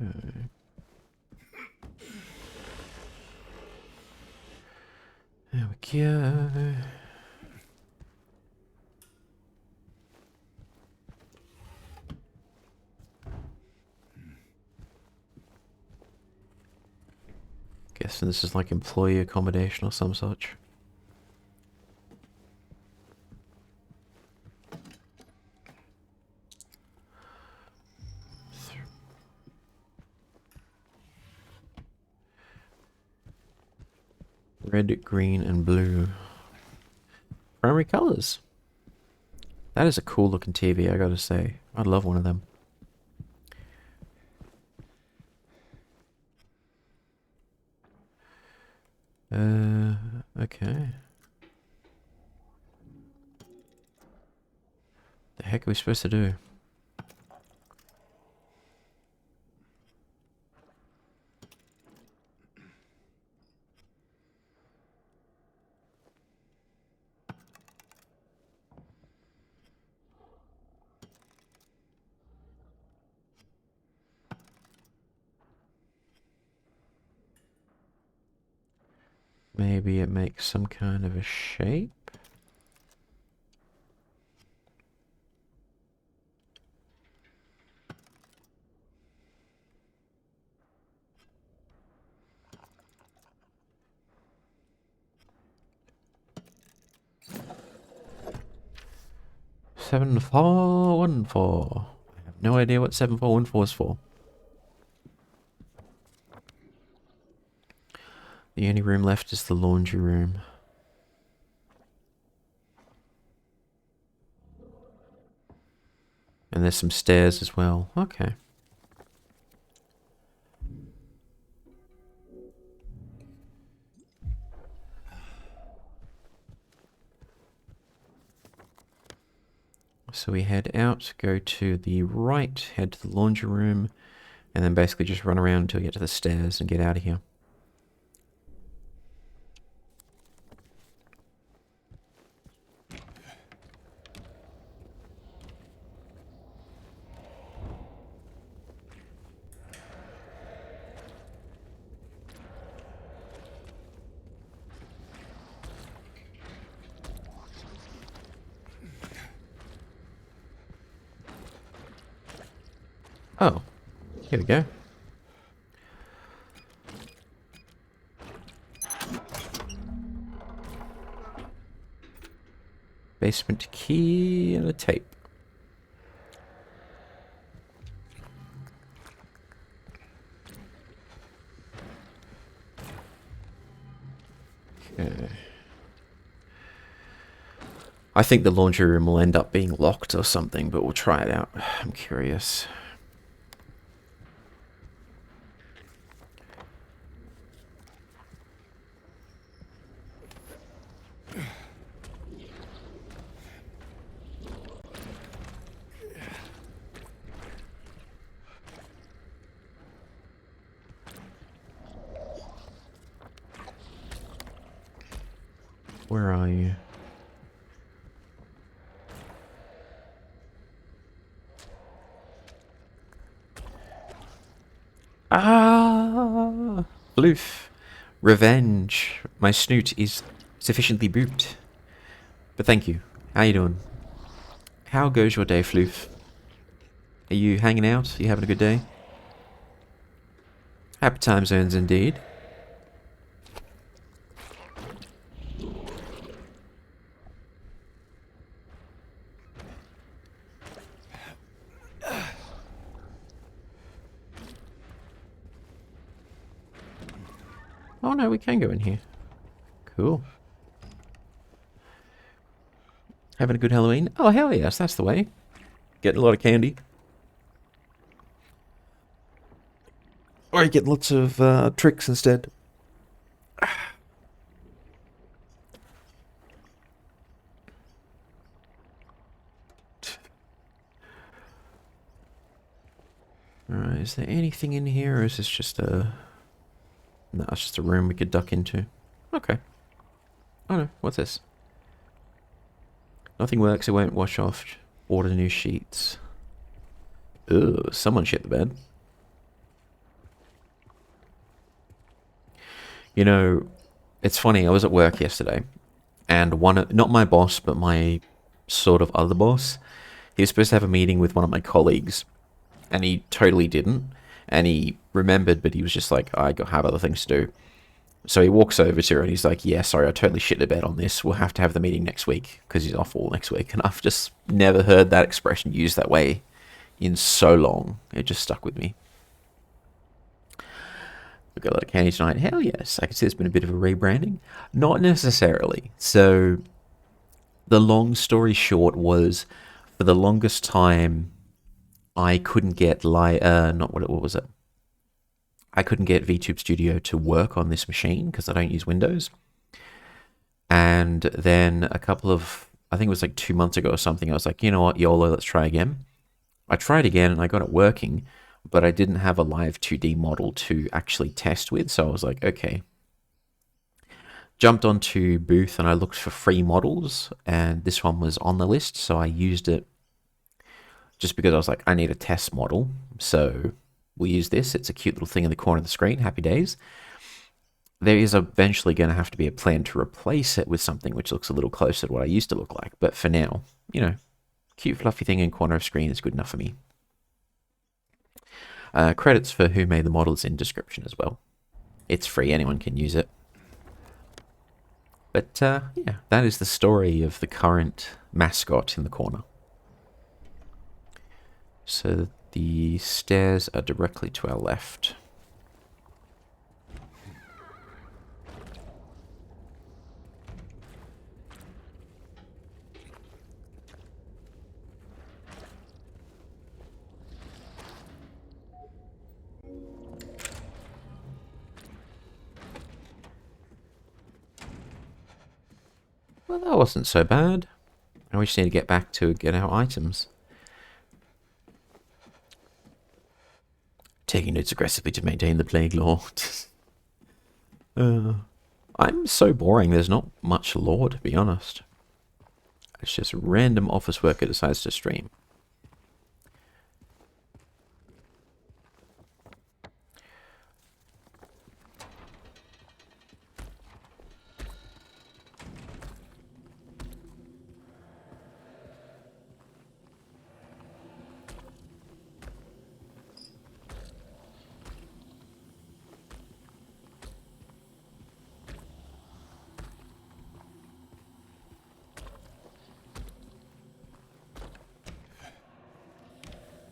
Okay. There we go. Guessing this is like employee accommodation or some such. Red, green, and blue. Primary colors. That is a cool looking TV, I gotta say. I'd love one of them. Okay. The heck are we supposed to do? Maybe it makes some kind of a shape? Seven four one four. I have no idea what 7414 is for. The only room left is the laundry room. And there's some stairs as well. Okay. So we head out, go to the right, head to the laundry room, and then basically just run around until we get to the stairs and get out of here. Oh, here we go. Basement key and a tape. Okay. I think the laundry room will end up being locked or something, but we'll try it out. I'm curious. Where are you? Ah! Floof. Revenge. My snoot is sufficiently booped. But thank you. How you doing? How goes your day, Floof? Are you hanging out? Are you having a good day? Happy time zones indeed. Oh no, we can go in here. Cool. Having a good Halloween? Oh hell yes, that's the way. Getting a lot of candy. Or you get lots of tricks instead. Alright, is there anything in here, or is this just a... No, it's just a room we could duck into. Okay. Oh no, what's this? Nothing works, it won't wash off. Order new sheets. Ugh, someone shit the bed. You know, it's funny, I was at work yesterday, and not my boss, but my sort of other boss, he was supposed to have a meeting with one of my colleagues, and he totally didn't. And he remembered, but he was just like, I have other things to do. So he walks over to her and he's like, yeah, sorry, I totally shit the bed on this. We'll have to have the meeting next week because he's off all next week. And I've just never heard that expression used that way in so long. It just stuck with me. We got a lot of candy tonight. Hell yes. I can see there's been a bit of a rebranding. Not necessarily. So the long story short was, for the longest time, I couldn't get what was it? I couldn't get VTube Studio to work on this machine because I don't use Windows. And then I think it was like 2 months ago or something, I was like, you know what, YOLO, let's try again. I tried again and I got it working, but I didn't have a live 2D model to actually test with. So I was like, okay. Jumped onto Booth and I looked for free models, and this one was on the list. So I used it just because I was like, I need a test model. So we use this. It's a cute little thing in the corner of the screen. Happy days. There is eventually going to have to be a plan to replace it with something which looks a little closer to what I used to look like. But for now, you know, cute fluffy thing in corner of screen is good enough for me. Credits for who made the model is in description as well. It's free. Anyone can use it. But yeah, that is the story of the current mascot in the corner. So the stairs are directly to our left. Well, that wasn't so bad. Now we just need to get back to get our items. Taking notes aggressively to maintain the plague lore. I'm so boring, there's not much lore, to be honest. It's just a random office worker decides to stream.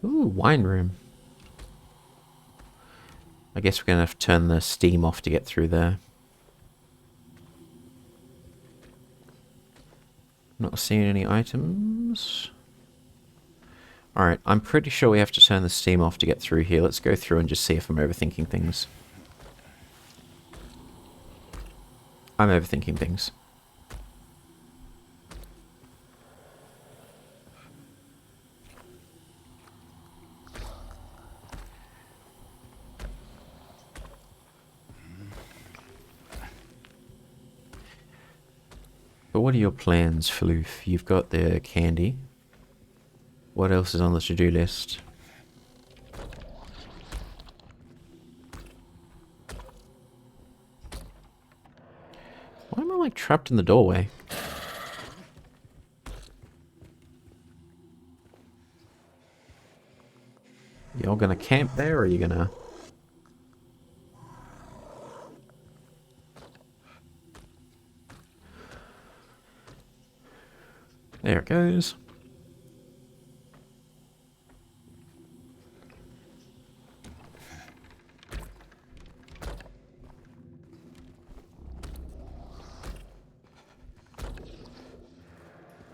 Ooh, wine room. I guess we're going to have to turn the steam off to get through there. Not seeing any items. Alright, I'm pretty sure we have to turn the steam off to get through here. Let's go through and just see if I'm overthinking things. I'm overthinking things. But what are your plans, Floof? You've got the candy. What else is on the to-do list? Why am I like trapped in the doorway? You're gonna camp there, or are you gonna... There it goes.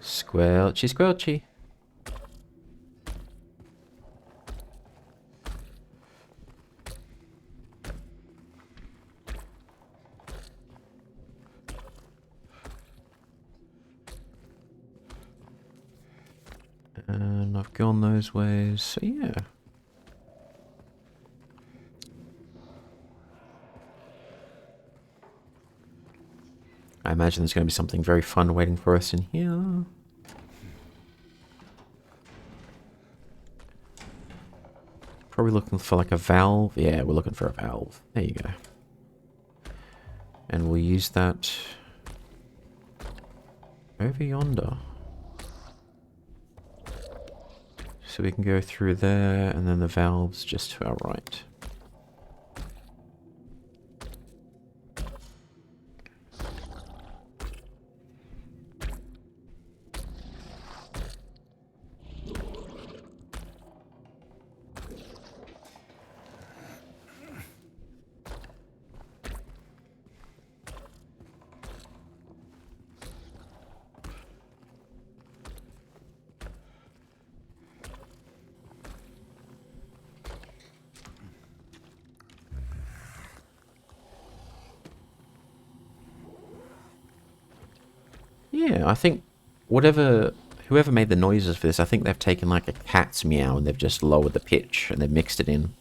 Squelchy, squelchy. And I've gone those ways, so yeah. I imagine there's going to be something very fun waiting for us in here. Probably looking for like a valve. Yeah, we're looking for a valve. There you go. And we'll use that over yonder. So we can go through there, and then the valve's just to our right. Yeah, I think whoever made the noises for this, I think they've taken like a cat's meow and they've just lowered the pitch and they've mixed it in.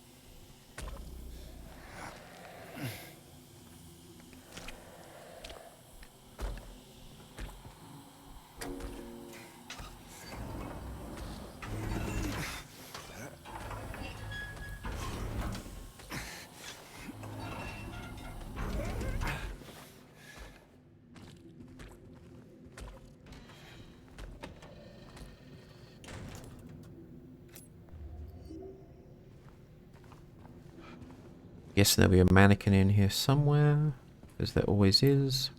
Guessing there'll be a mannequin in here somewhere, as there always is.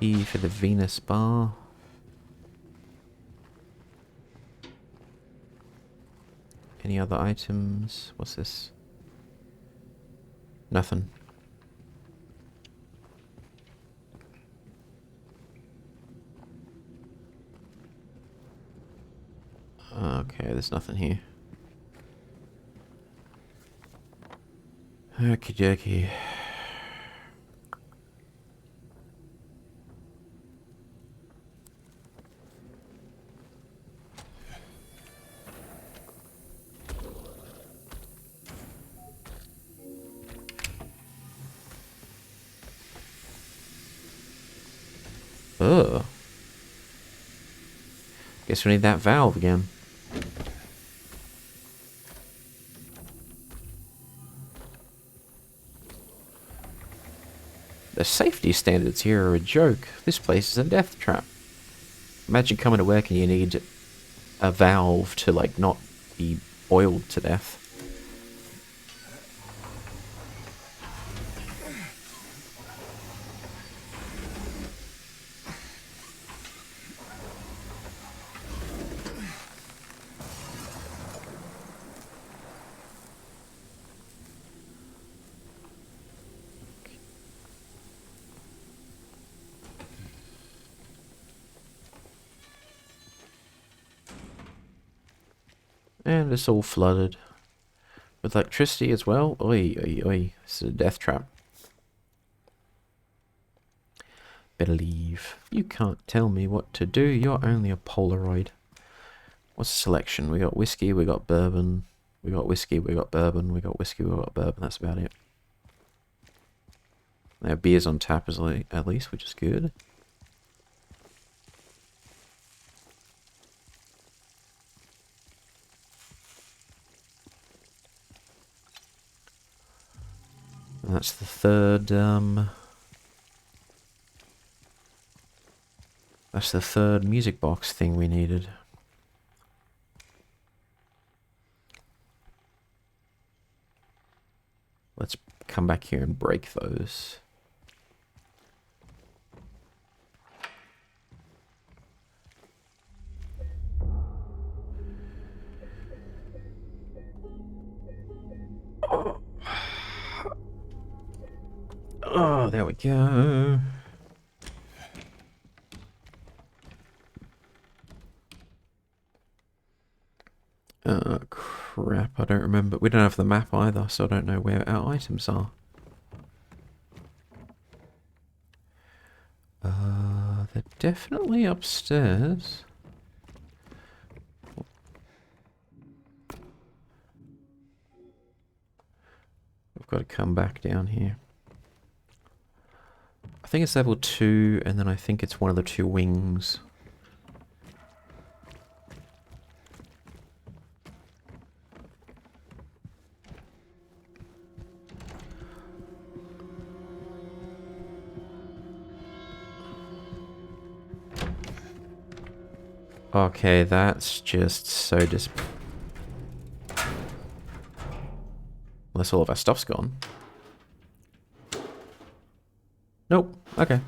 Key for the Venus bar. Any other items? What's this? Nothing. Okay, there's nothing here. Okie dokie. Ugh. Guess we need that valve again. The safety standards here are a joke. This place is a death trap. Imagine coming to work and you need a valve to, like, not be boiled to death. And it's all flooded with electricity as well. Oi, oi, oi. This is a death trap. Better leave. You can't tell me what to do. You're only a Polaroid. What's the selection? We got whiskey, we got bourbon. We got whiskey, we got bourbon. We got whiskey, we got bourbon. That's about it. They have beers on tap at least, which is good. And that's the third, that's the third music box thing we needed. Let's come back here and break those. Oh, there we go. Crap, I don't remember. We don't have the map either, so I don't know where our items are. They're definitely upstairs. We've got to come back down here. I think it's level 2, and then I think it's one of the 2 wings. Okay, that's just so Unless all of our stuff's gone. Nope. Okay.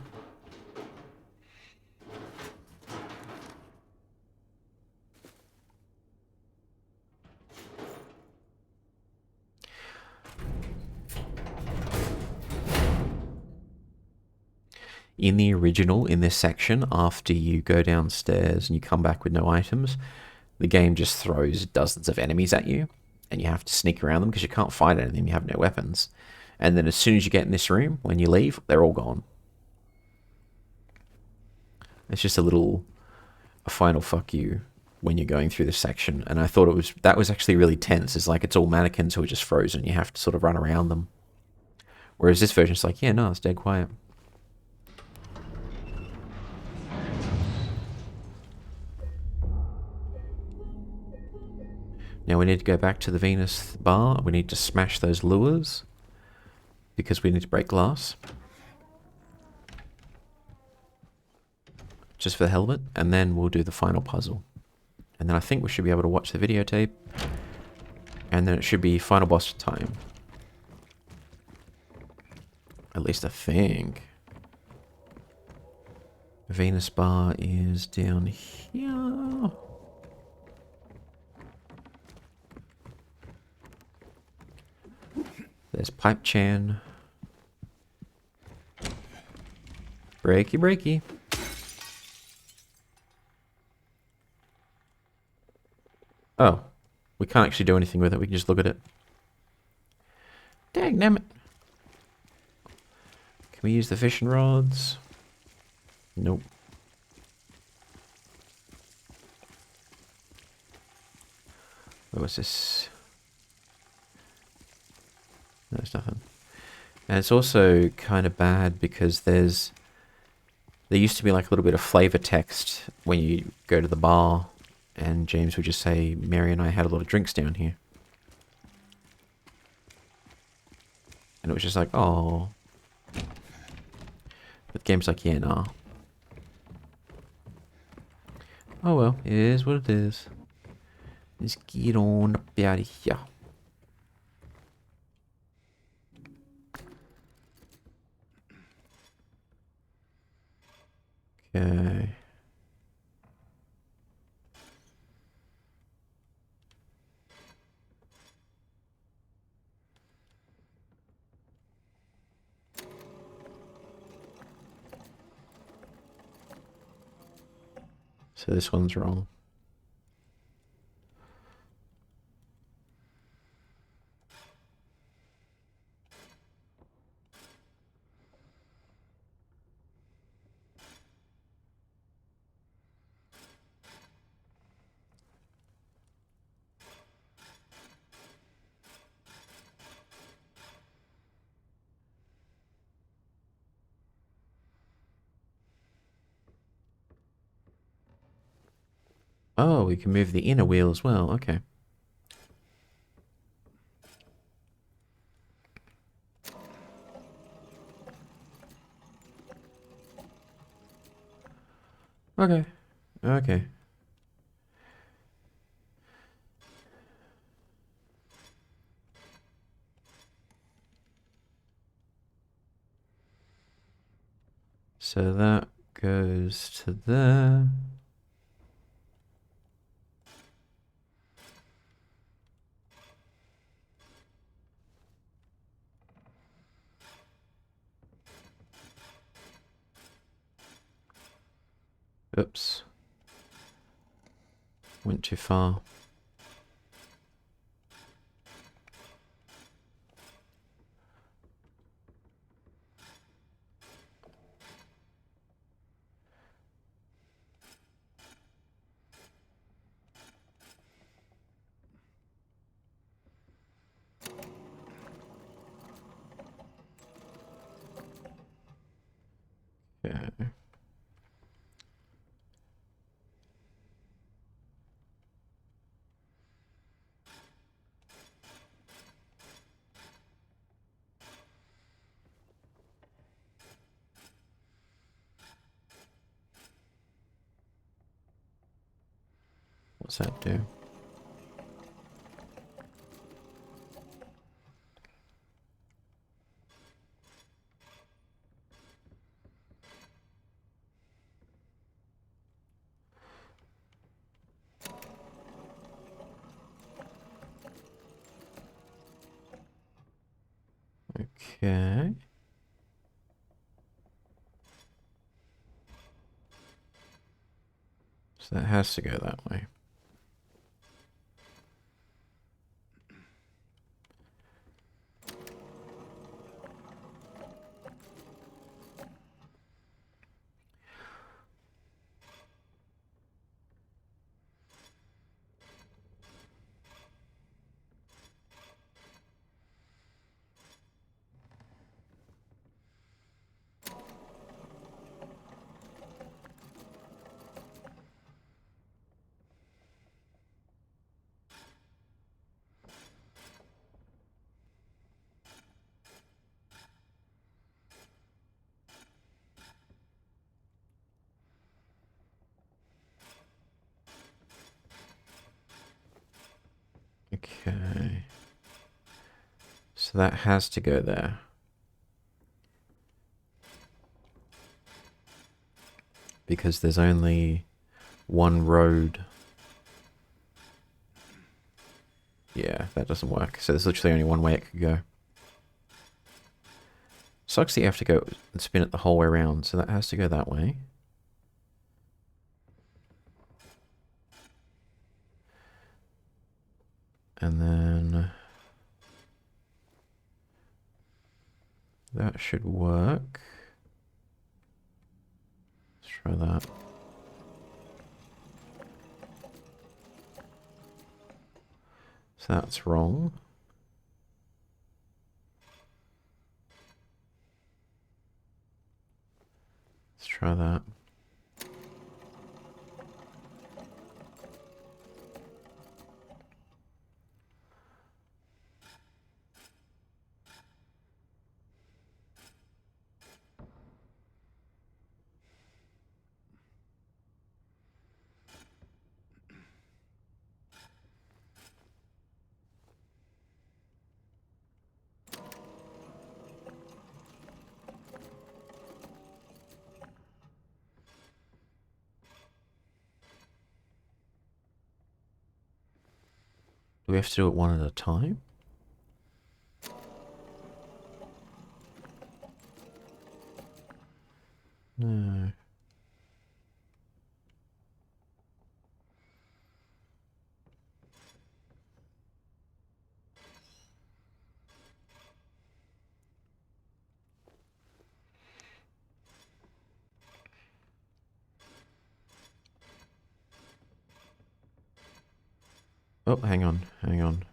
In the original, in this section, after you go downstairs and you come back with no items, the game just throws dozens of enemies at you, and you have to sneak around them because you can't fight anything, you have no weapons. And then as soon as you get in this room, when you leave, they're all gone. It's just a final fuck you when you're going through this section. And I thought that was actually really tense. It's like it's all mannequins who are just frozen. You have to sort of run around them. Whereas this version's like, yeah, no, it's dead quiet. Now we need to go back to the Venus bar. We need to smash those lures because we need to break glass. Just for the hell of it. And then we'll do the final puzzle. And then I think we should be able to watch the videotape. And then it should be final boss time. At least I think. Venus bar is down here. There's Pipe Chan. Breaky, breaky. Oh, we can't actually do anything with it. We can just look at it. Dang, damn it. Can we use the fishing rods? Nope. What was this? No, there's nothing. And it's also kind of bad because there used to be like a little bit of flavor text when you go to the bar, and James would just say, Mary and I had a lot of drinks down here. And it was just like, oh. But the game's like, yeah, nah. Oh well, it is what it is. Let's get on up out of here. Okay. So this one's wrong. Oh, we can move the inner wheel as well. Okay. Okay. Okay. So that goes to there. Oops. Went too far. Okay. What's that do? Okay. So that has to go that way. Okay. So that has to go there. Because there's only one road. Yeah, that doesn't work. So there's literally only one way it could go. Sucks that you have to go and spin it the whole way around, so that has to go that way. And then that should work. Let's try that. So that's wrong. Let's try that. Do we have to do it one at a time? No. Oh, hang on, hang on.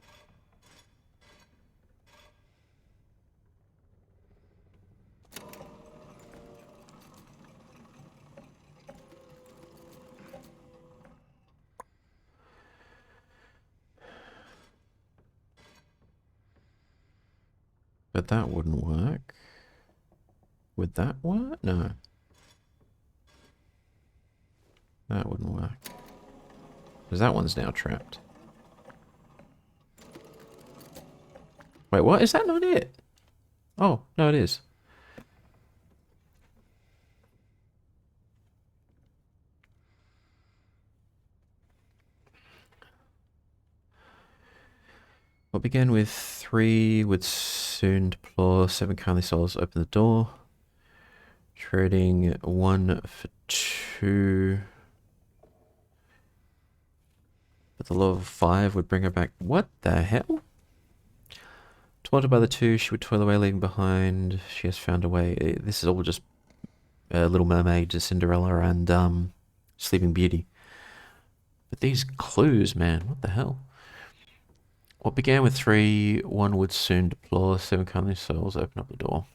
But that wouldn't work. Would that work? No. That wouldn't work. Because that one's now trapped. Wait, what? Is that not it? Oh, no it is. What began with 3 would soon deplore. 7 kindly souls open the door. Trading 1 for 2. But the love of 5 would bring her back. What the hell? Taunted by the 2, she would toil away, leaving behind. She has found a way. This is all just Little Mermaid, Cinderella, and Sleeping Beauty. But these clues, man, what the hell? What began with 3, 1 would soon deplore. 7 kindly souls open up the door.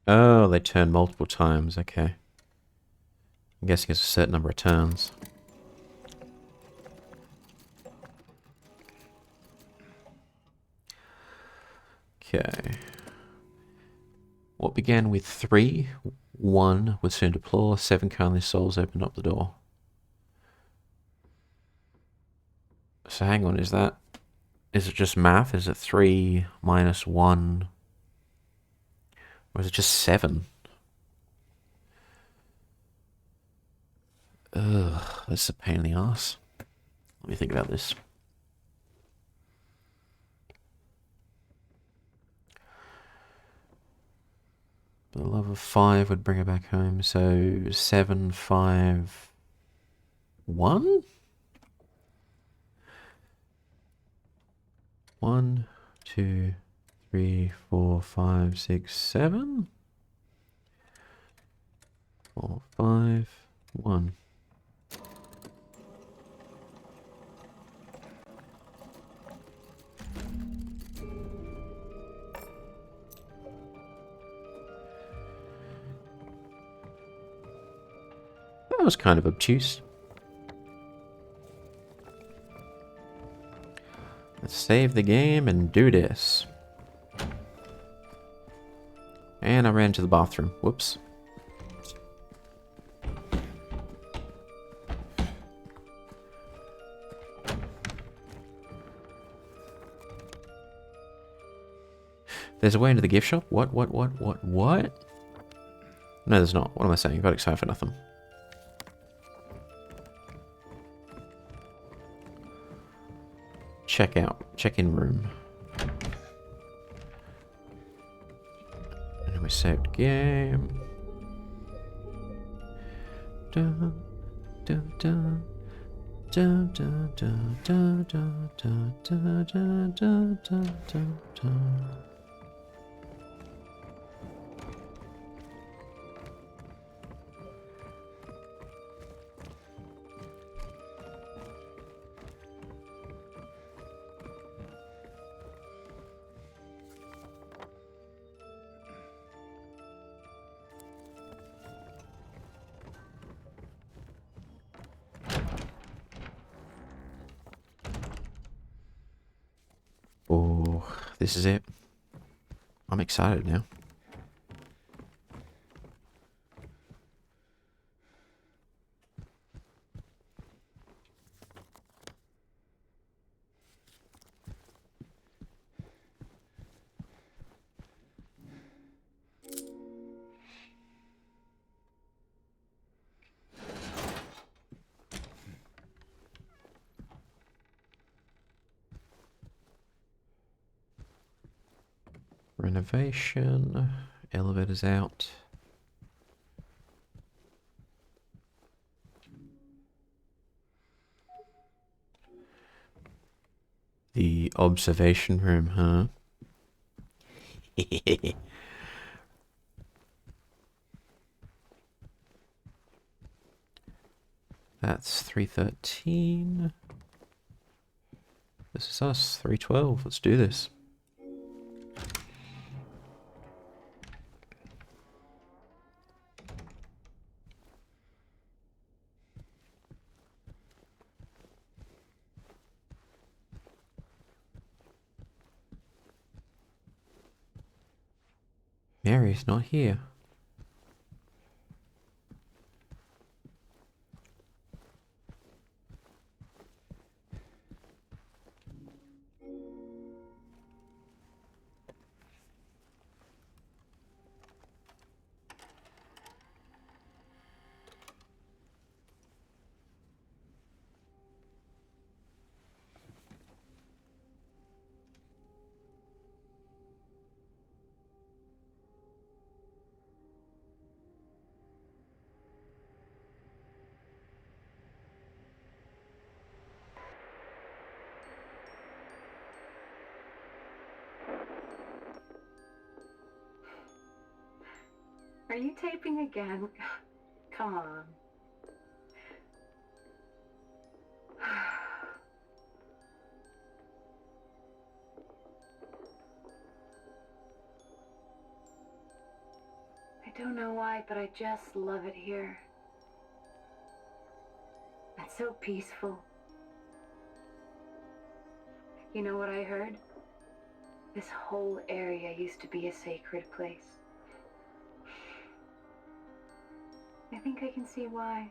Oh, they turn multiple times, okay. I'm guessing it's a certain number of turns. Okay. What began with 3, 1 would soon deplore. 7 kindly souls opened up the door. So hang on, is it just math? Is it 3 minus 1? Or is it just 7? Ugh, that's a pain in the ass. Let me think about this. The love of 5 would bring her back home, so 7, 5, 1? 1, 2, 3, 4, 5, 6, 7? 4, 5, 1. That was kind of obtuse. Let's save the game and do this. And I ran to the bathroom. Whoops. There's a way into the gift shop? What? No, there's not. What am I saying? I got excited for nothing. Check out. Check-in room. And we saved game. Dun, dun, dun. Dun, dun, dun, dun, dun, dun, dun, dun, dun, dun, dun, dun. Oh, this is it. I'm excited now. Renovation. Elevators out. The observation room, huh? That's 313. This is us, 312. Let's do this. Mary's not here. Are you taping again? Come on. I don't know why, but I just love it here. It's so peaceful. You know what I heard? This whole area used to be a sacred place. I think I can see why.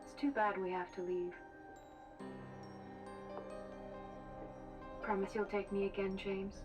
It's too bad we have to leave. Promise you'll take me again, James.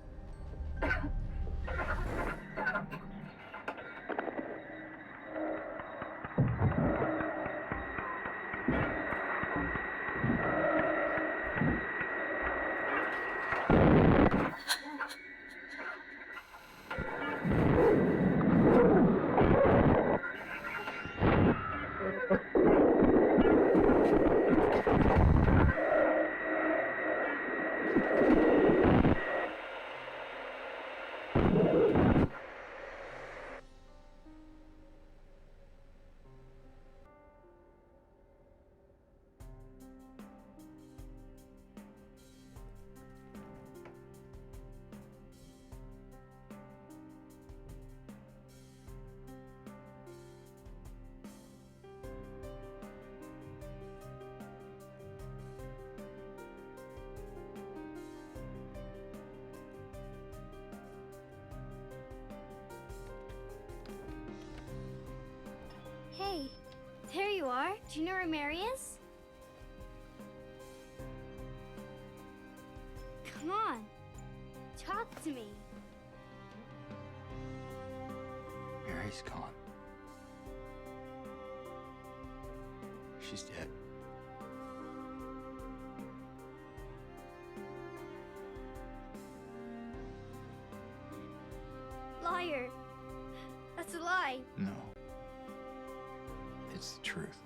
Hey, there you are. Do you know where Mary is? Come on, talk to me. Mary's gone. She's dead. Liar. That's a lie. No. It's the truth.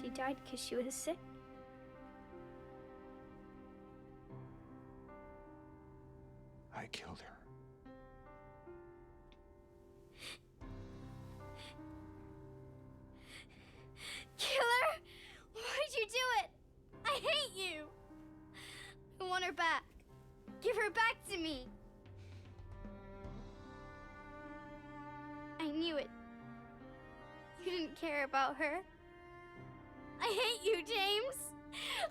She died because she was sick? I killed her. Killer? Why'd you do it? I hate you. I want her back. Give her back to me. I knew it. You didn't care about her. I hate you, James.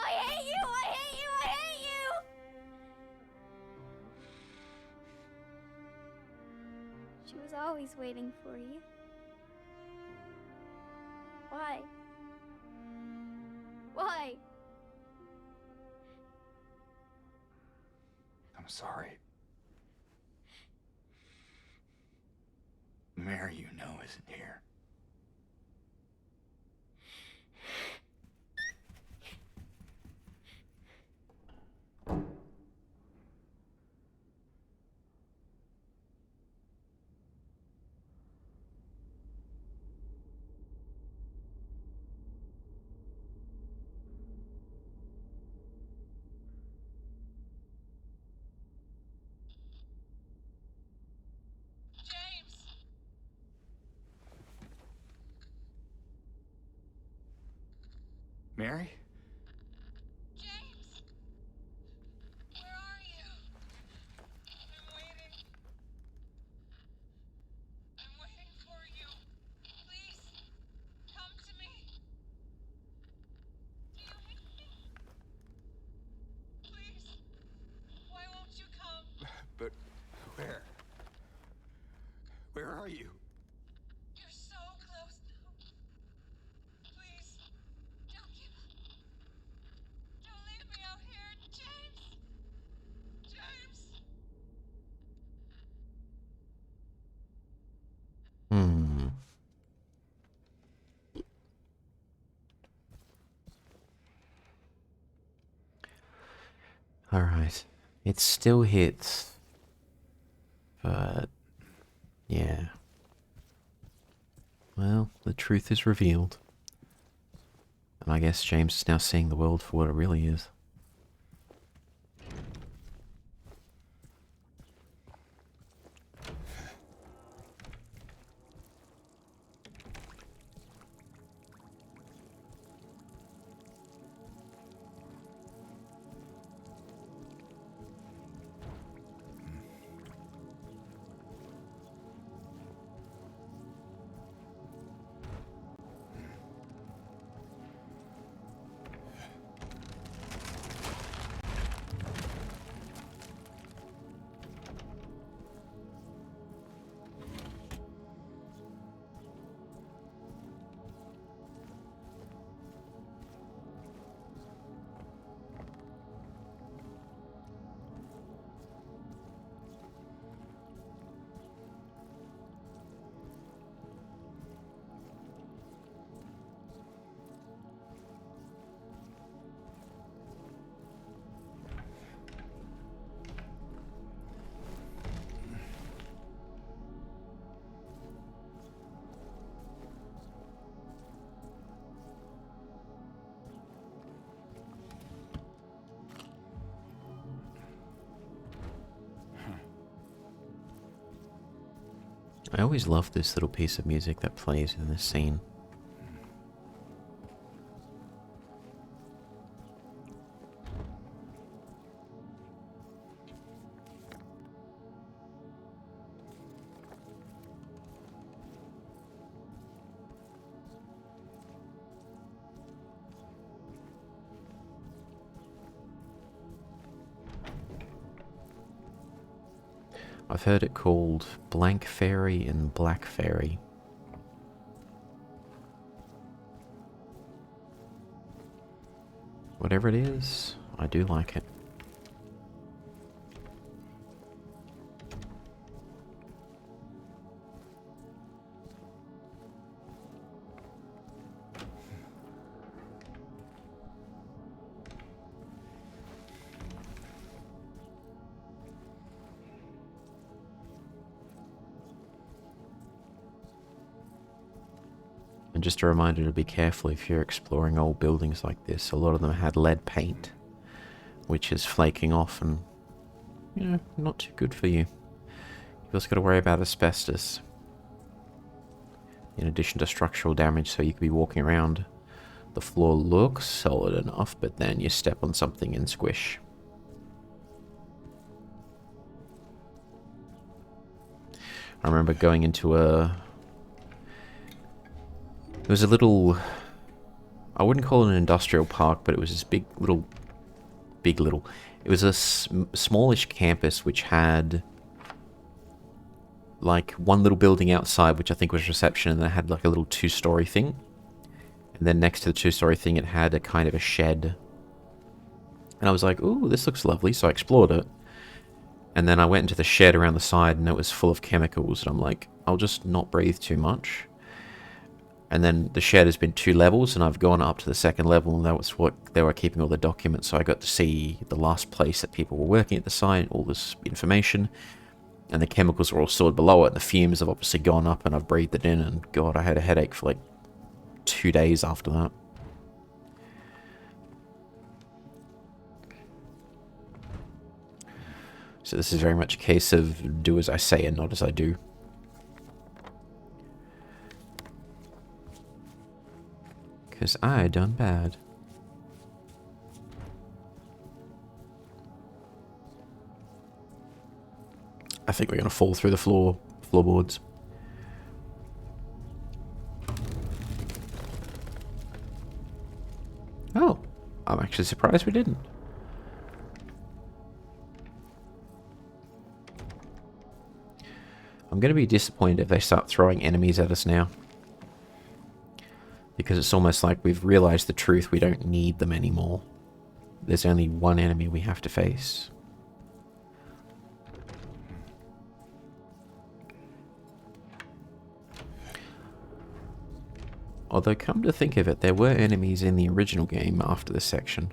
I hate you. I hate you. I hate you. She was always waiting for you. Why? Why? I'm sorry. Mary, you know, isn't here. Mary? James! Where are you? I'm waiting. I'm waiting for you. Please, come to me. Do you hear me? Please, why won't you come? But where? Where are you? You're so close now. Please, don't give up. Don't leave me out here, James! James! Hmm. Alright. It still hits. But... yeah. Well, the truth is revealed. And I guess James is now seeing the world for what it really is. I always love this little piece of music that plays in this scene. I've heard it called Blank Fairy and Black Fairy. Whatever it is, I do like it. And just a reminder to be careful if you're exploring old buildings like this. A lot of them had lead paint, which is flaking off and, you know, not too good for you. You've also got to worry about asbestos, in addition to structural damage, so you could be walking around. The floor looks solid enough, but then you step on something and squish. I remember going into it was a little, I wouldn't call it an industrial park, but it was this big little, it was a smallish campus which had like one little building outside, which I think was reception, and then it had like a little two-story thing. And then next to the two-story thing, it had a kind of a shed. And I was like, ooh, this looks lovely, so I explored it. And then I went into the shed around the side, and it was full of chemicals, and I'm like, I'll just not breathe too much. And then the shed has been 2 levels, and I've gone up to the 2nd level, and that was what they were keeping all the documents. So I got to see the last place that people were working at the site, all this information, and the chemicals were all stored below it, and the fumes have obviously gone up, and I've breathed it in, and God, I had a headache for like 2 days after that. So this is very much a case of do as I say and not as I do. Because I done bad. I think we're going to fall through the floorboards. Oh, I'm actually surprised we didn't. I'm going to be disappointed if they start throwing enemies at us now. Because it's almost like we've realized the truth, we don't need them anymore. There's only one enemy we have to face. Although, come to think of it, there were enemies in the original game after this section.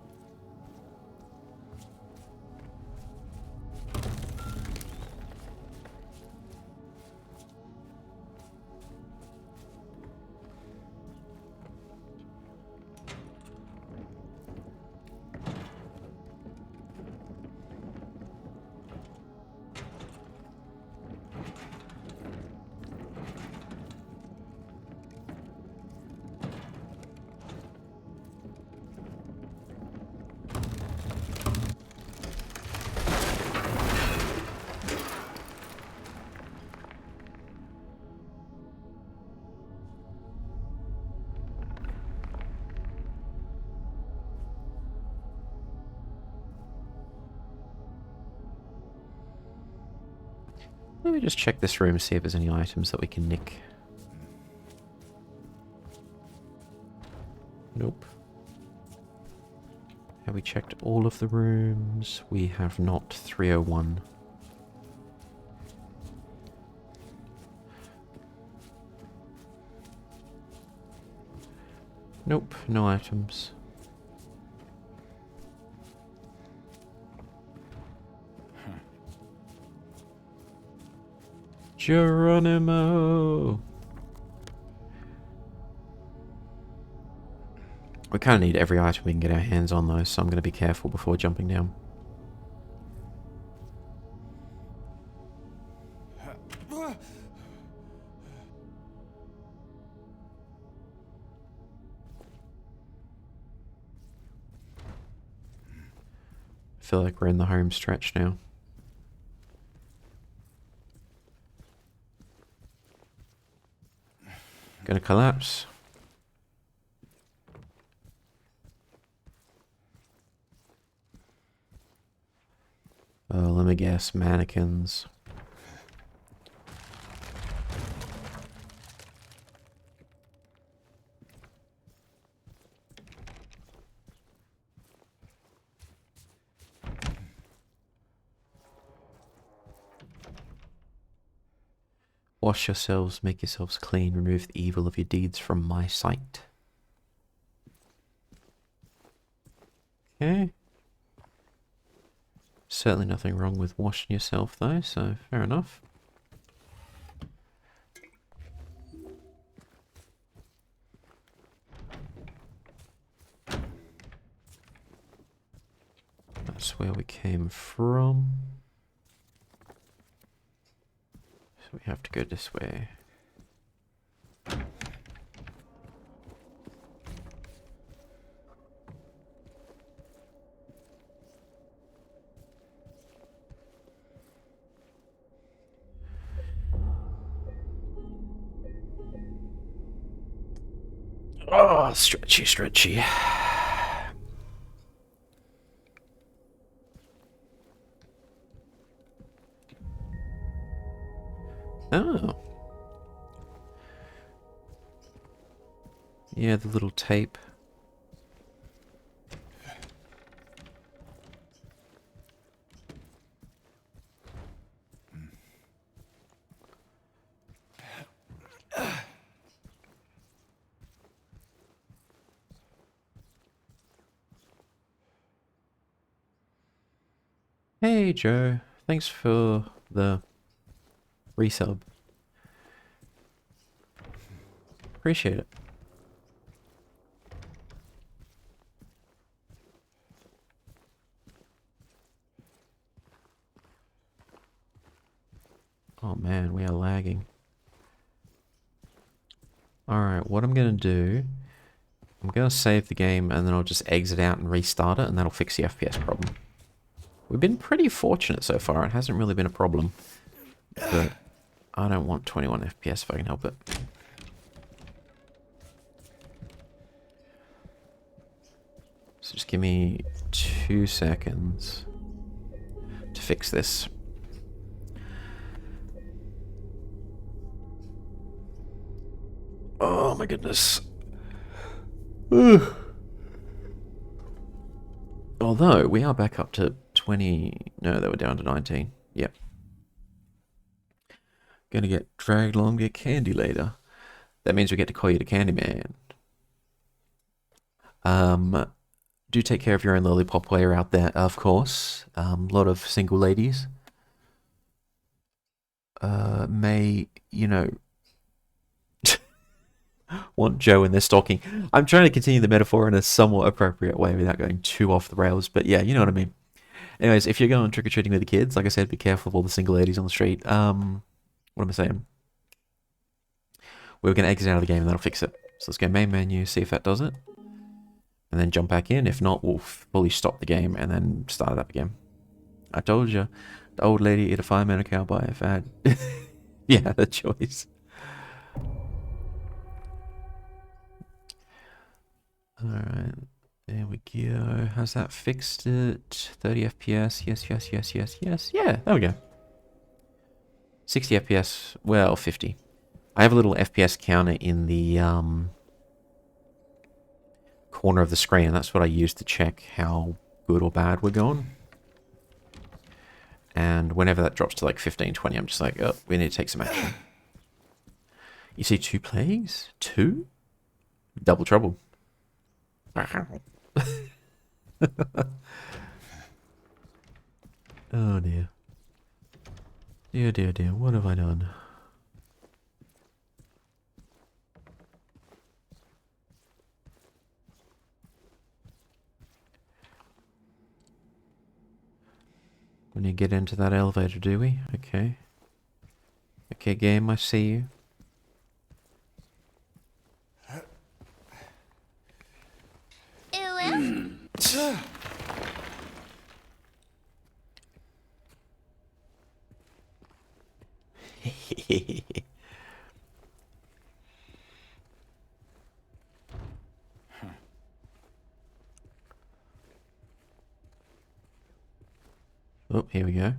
Let me just check this room, see if there's any items that we can nick. Nope. Have we checked all of the rooms? We have not. 301. Nope, no items. Geronimo! We kind of need every item we can get our hands on though, so I'm going to be careful before jumping down. I feel like we're in the home stretch now. Gonna collapse. Let me guess, mannequins. Wash yourselves, make yourselves clean, remove the evil of your deeds from my sight. Okay. Certainly nothing wrong with washing yourself though, so fair enough. That's where we came from. So we have to go this way. Oh, stretchy, stretchy. Oh. Yeah, the little tape. Hey Joe, thanks for the resub. Appreciate it. Oh man, we are lagging. Alright, what I'm gonna do, I'm gonna save the game and then I'll just exit out and restart it and that'll fix the FPS problem. We've been pretty fortunate so far, it hasn't really been a problem. but I don't want 21 FPS if I can help it. So just give me 2 seconds to fix this. Oh my goodness. Although we are back up to 20. No, they were down to 19. Yep. Gonna get dragged along to get candy later. That means we get to call you the Candyman. Do take care of your own lollipop while you're out there, of course. A lot of single ladies may, you know, want Joe in their stocking. I'm trying to continue the metaphor in a somewhat appropriate way without going too off the rails, but yeah, you know what I mean. Anyways, if you're going trick-or-treating with the kids, like I said, be careful of all the single ladies on the street. What am I saying? We're going to exit out of the game and that'll fix it. So let's go main menu, see if that does it. And then jump back in. If not, we'll fully stop the game and then start it up again. I told you, the old lady ate a fireman or cowboy if I had... yeah, the choice. Alright, there we go. Has that fixed it? 30 FPS, yes, yes, yes, yes, yes. Yeah, there we go. 60 FPS, well, 50. I have a little FPS counter in the corner of the screen, and that's what I use to check how good or bad we're going. And whenever that drops to like 15, 20, I'm just like, oh, we need to take some action. You see 2 plays? 2? Double trouble. Oh dear. Dear, dear, dear, what have I done? We need to get into that elevator, do we? Okay. Okay, game, I see you. Oh, here we go.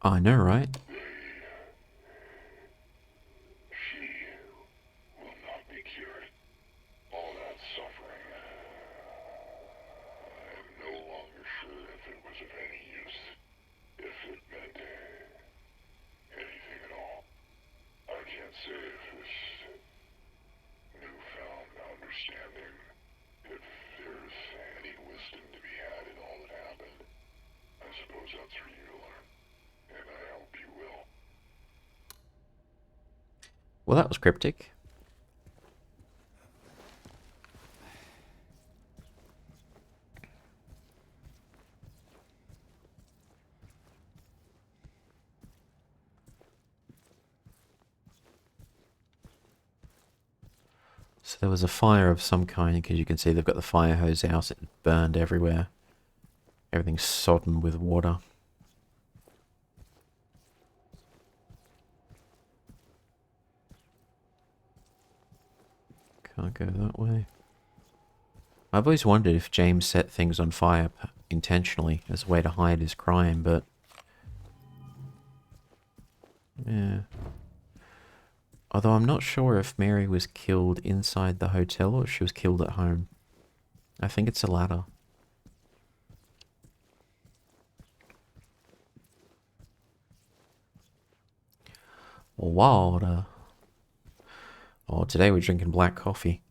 I know, right? She will not be cured. All that suffering. I am no longer sure if it was of any use. If it meant anything at all. I can't say if this newfound understanding, if there's any wisdom to be had in all that happened. I suppose that's for you to learn. And I hope you will. Well, that was cryptic. So there was a fire of some kind, because you can see they've got the fire hose out. It burned everywhere. Everything's sodden with water. Can't go that way. I've always wondered if James set things on fire intentionally as a way to hide his crime, but... yeah. Although I'm not sure if Mary was killed inside the hotel or if she was killed at home. I think it's the latter. Water. Oh, today we're drinking black coffee.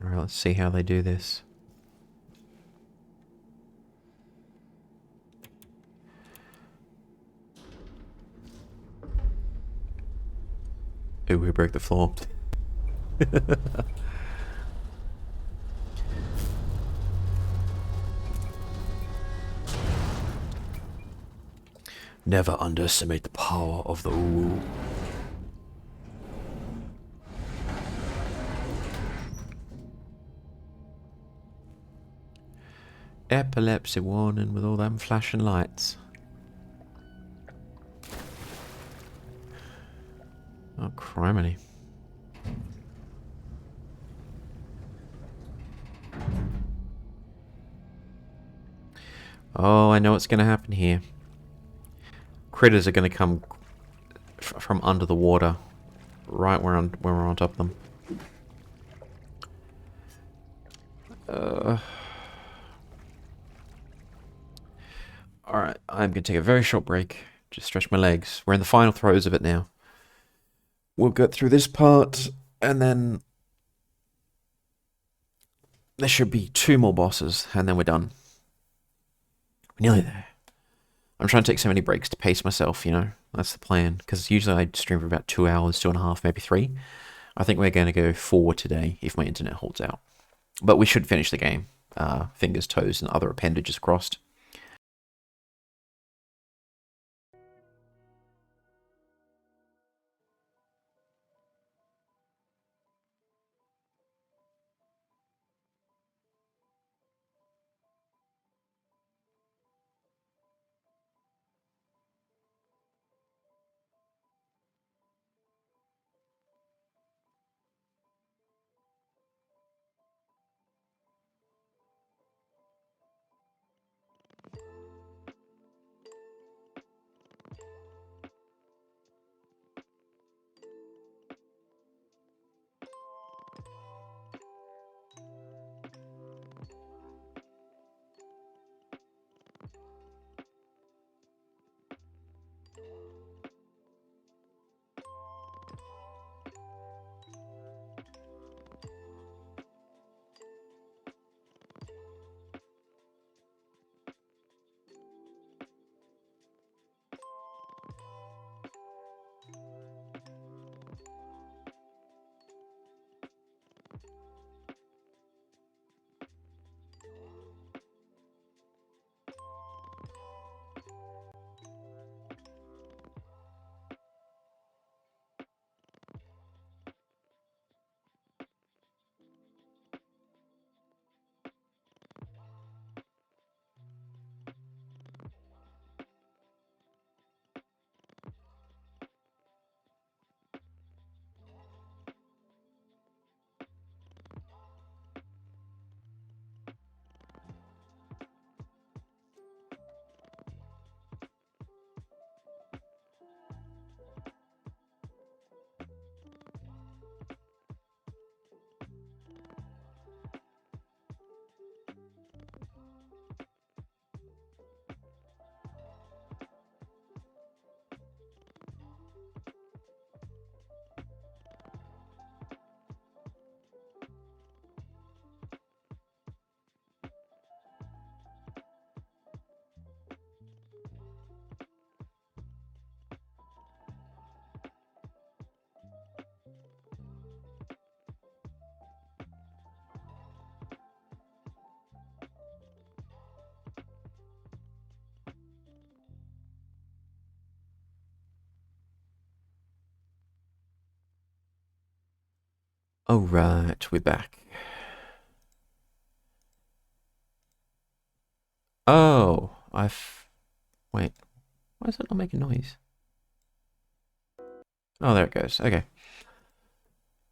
Alright, let's see how they do this. Ooh, we broke the floor. Never underestimate the power of the ooh. Epilepsy warning with all them flashing lights. Oh, criminy. Oh, I know what's going to happen here. Critters are going to come from under the water, right when we're on top of them. Alright, I'm going to take a very short break. Just stretch my legs. We're in the final throes of it now. We'll get through this part, and then there should be 2 more bosses, and then we're done. We're nearly there. I'm trying to take so many breaks to pace myself, you know. That's the plan, because usually I stream for about 2 hours, 2.5, maybe 3. I think we're going to go 4 today, if my internet holds out. But we should finish the game. Fingers, toes, and other appendages crossed. Alright, we're back. Oh, wait, why is it not making noise? Oh, there it goes. Okay.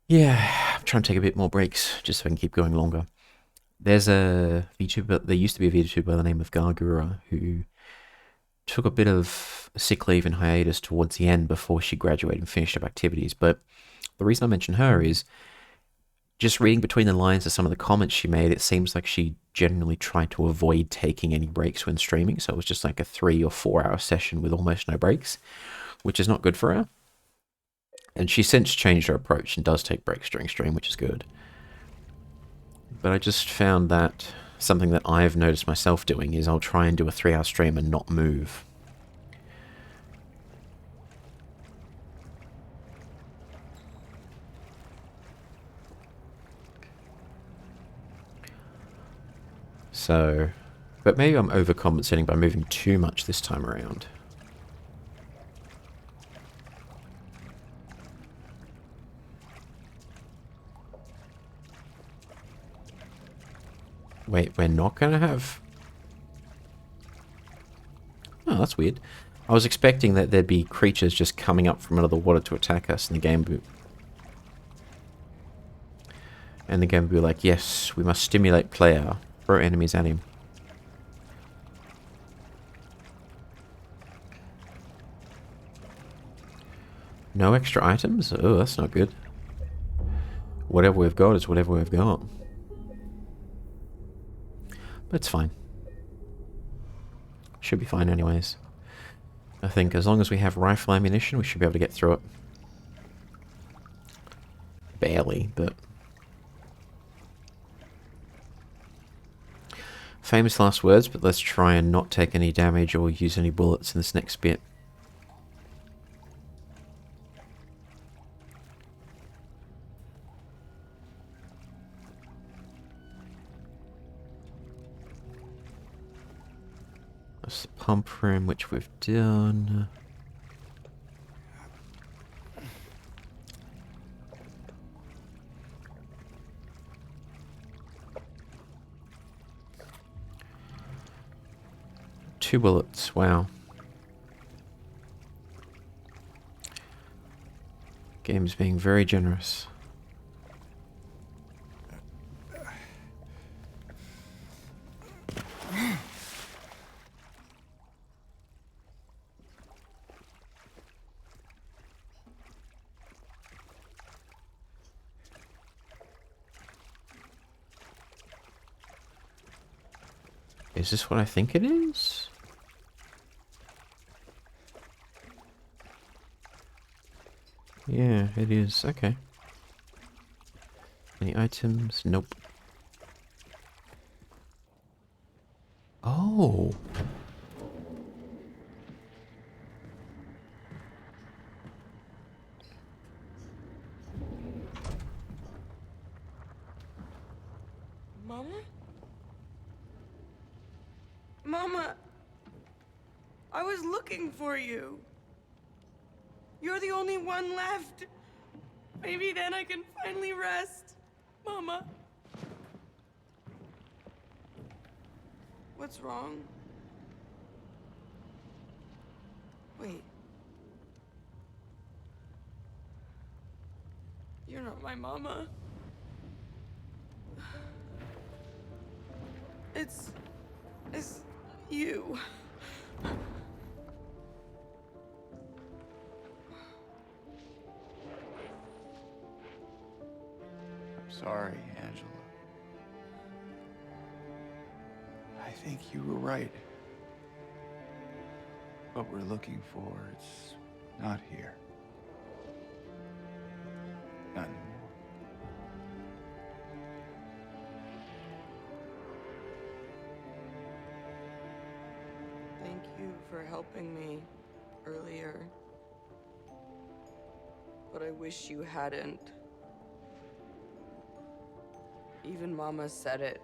Yeah, I'm trying to take a bit more breaks just so I can keep going longer. There's a VTuber, there used to be a VTuber by the name of Gargura who took a bit of sick leave and hiatus towards the end before she graduated and finished up activities. But the reason I mention her is just reading between the lines of some of the comments she made, it seems like she generally tried to avoid taking any breaks when streaming. So it was just like a 3 or 4 hour session with almost no breaks, which is not good for her. And she's since changed her approach and does take breaks during stream, which is good. But I just found that something that I've noticed myself doing is I'll try and do a 3-hour stream and not move. So, but maybe I'm overcompensating by moving too much this time around. Wait, we're not gonna have Oh, that's weird. I was expecting that there'd be creatures just coming up from under the water to attack us, and the game would be like, yes, we must stimulate player. Throw enemies at him. No extra items? Oh, that's not good. Whatever we've got is whatever we've got. But it's fine. Should be fine anyways. I think as long as we have rifle ammunition, we should be able to get through it. Barely, but... Famous last words, but let's try and not take any damage or use any bullets in this next bit. That's the pump room, which we've done. Two bullets, wow. Game's being very generous. Is this what I think it is? Yeah, it is. Okay. Any items? Nope. Oh. Mama? Mama! I was looking for you. You're the only one left. Maybe then I can finally rest. Mama. What's wrong? Wait. You're not my mama. It's you. Sorry, Angela. I think you were right. What we're looking for, it's not here. Not anymore. Thank you for helping me earlier. But I wish you hadn't. Even Mama said it.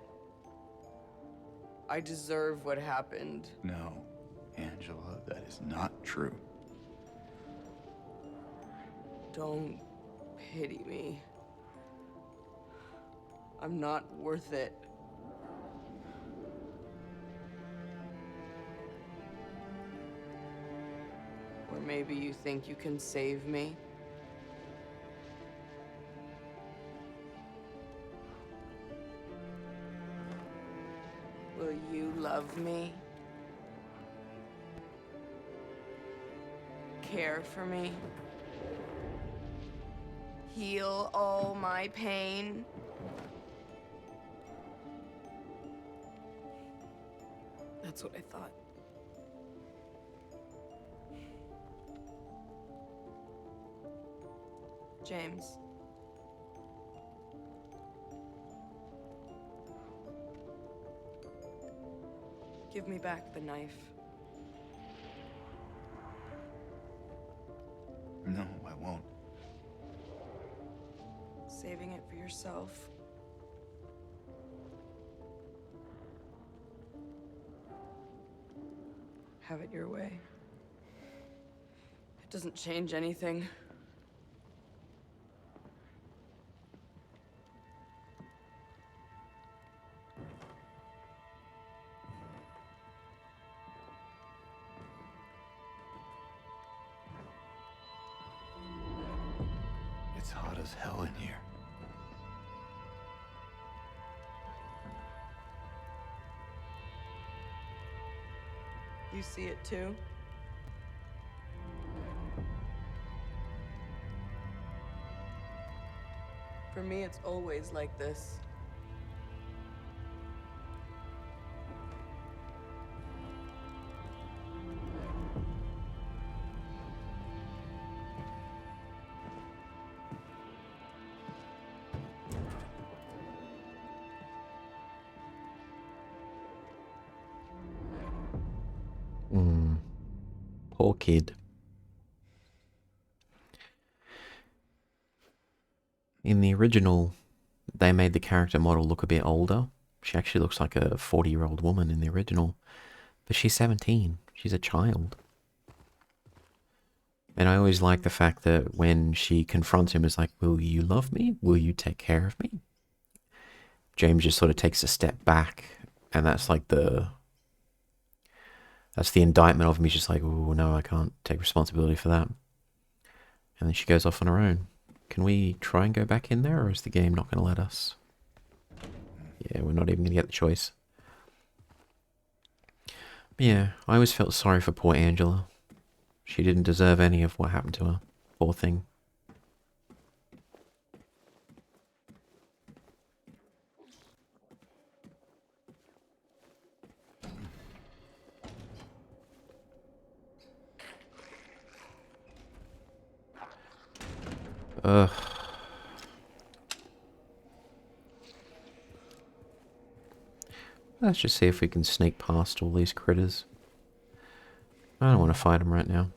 I deserve what happened. No, Angela, that is not true. Don't pity me. I'm not worth it. Or maybe you think you can save me? Will you love me? Care for me? Heal all my pain? That's what I thought. James. Give me back the knife. No, I won't. Saving it for yourself. Have it your way. It doesn't change anything. hot as hell in here. You see it too? For me, it's always like this. Poor kid. In the original, they made the character model look a bit older. She actually looks like a 40-year-old woman in the original. But she's 17. She's a child. And I always like the fact that when she confronts him, it's like, will you love me? Will you take care of me? James just sort of takes a step back, and that's like that's the indictment of him. He's just like, oh no, I can't take responsibility for that. And then she goes off on her own. Can we try and go back in there, or is the game not going to let us? Yeah, we're not even going to get the choice. But yeah, I always felt sorry for poor Angela. She didn't deserve any of what happened to her. Poor thing. Ugh. Let's just see if we can sneak past all these critters. I don't want to fight them right now.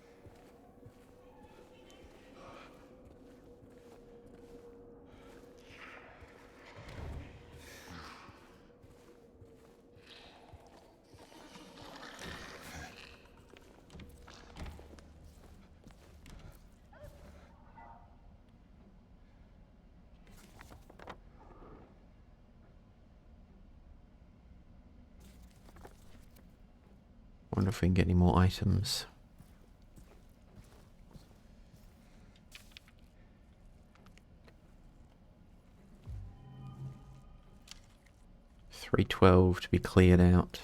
Wonder if we can get any more items. $312 to be cleared out.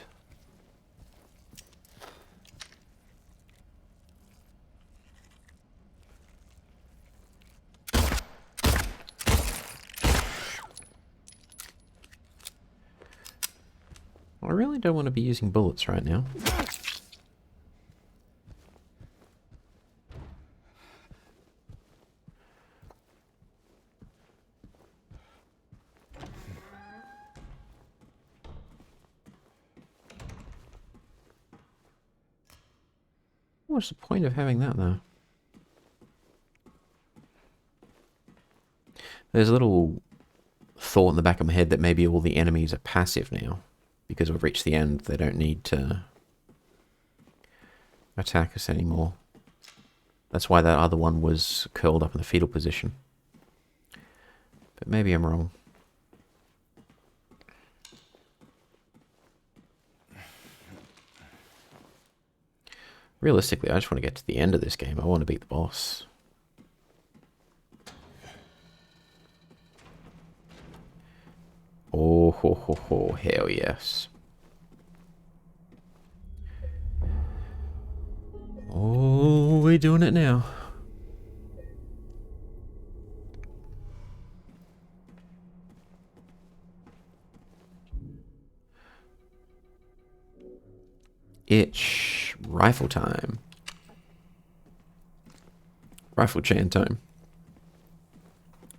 I really don't want to be using bullets right now. What's the point of having that, though? There's a little thought in the back of my head that maybe all the enemies are passive now. Because we've reached the end, they don't need to attack us anymore. That's why that other one was curled up in the fetal position. But maybe I'm wrong. Realistically, I just want to get to the end of this game. I want to beat the boss. Oh, ho, ho, ho. Hell yes. Oh, we're doing it now. Itch. Rifle time. Rifle chain time.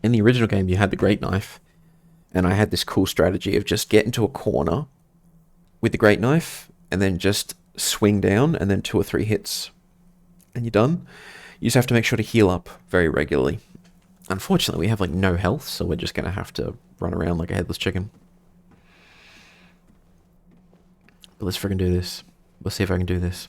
In the original game, you had the great knife. And I had this cool strategy of just get into a corner with the great knife and then just swing down and then 2 or 3 hits and you're done. You just have to make sure to heal up very regularly. Unfortunately, we have like no health, so we're just going to have to run around like a headless chicken. But let's freaking do this. Let's see if I can do this.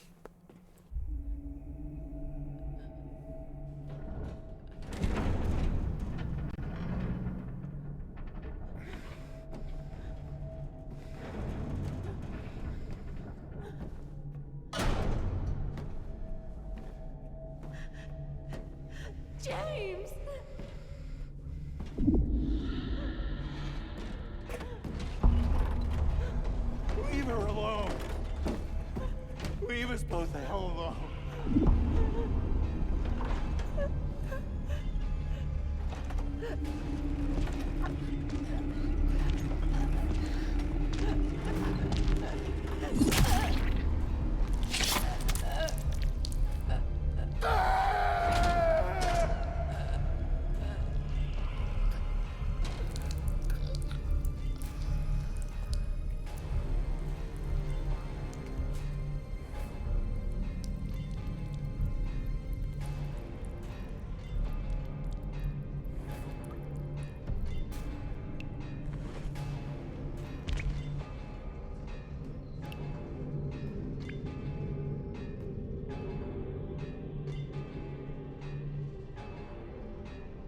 James! us both the hell alone.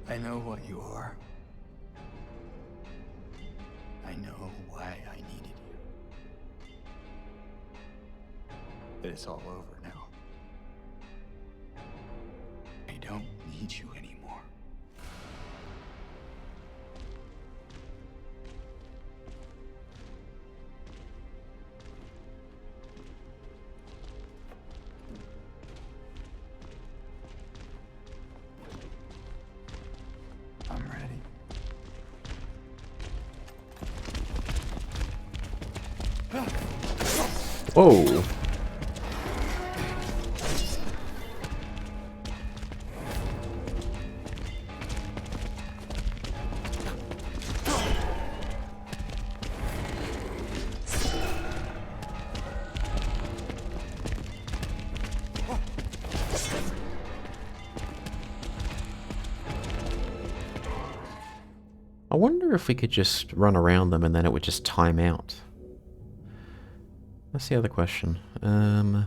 I know what you are. I know why I needed you. But it's all over now. I don't need you anymore. I'm ready. Whoa. I wonder if we could just run around them and then it would just time out. That's the other question. How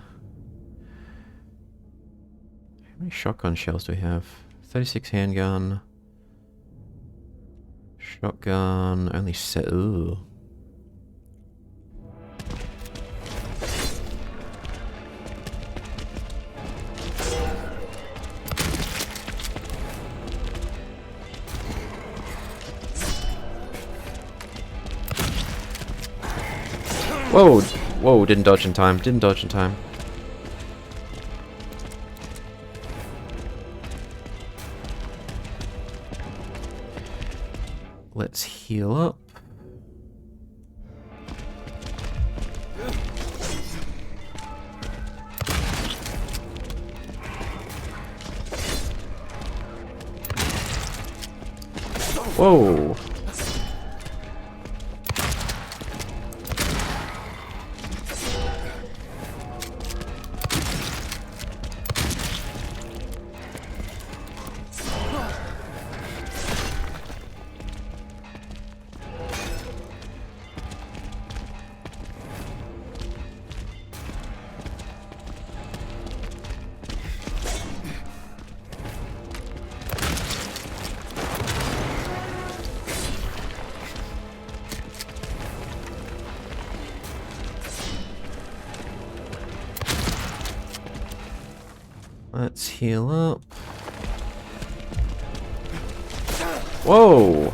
many shotgun shells do we have? 36 handgun. Shotgun, only set. Ooh. Whoa! Whoa, didn't dodge in time. Didn't dodge in time. Let's heal up. Whoa! Let's heal up. Whoa!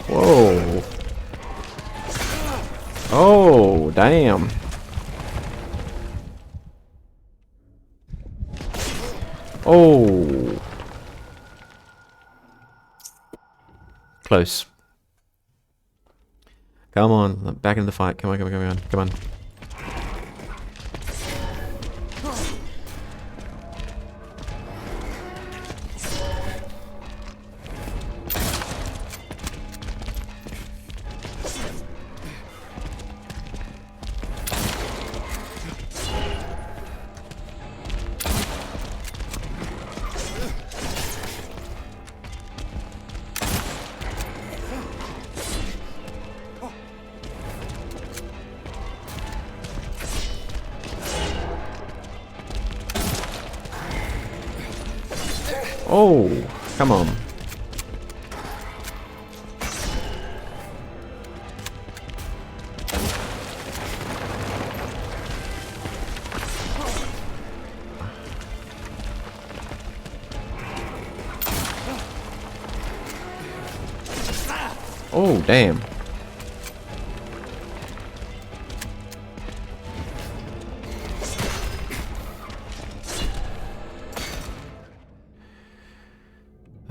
Whoa. Oh, damn. Oh. Close. Come on, back into the fight. Come on, come on, come on, come on. Oh, come on. Oh, damn.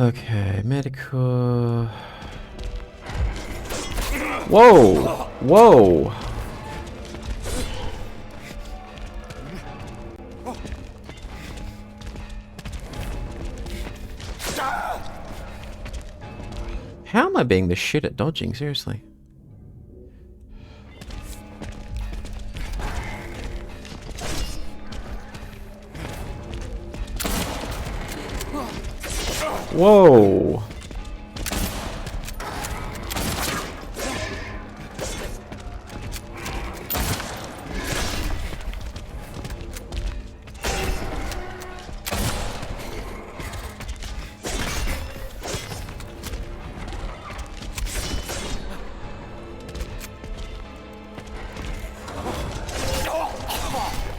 Okay, medical. Whoa! Whoa! How am I being the shit at dodging? Seriously. Whoa!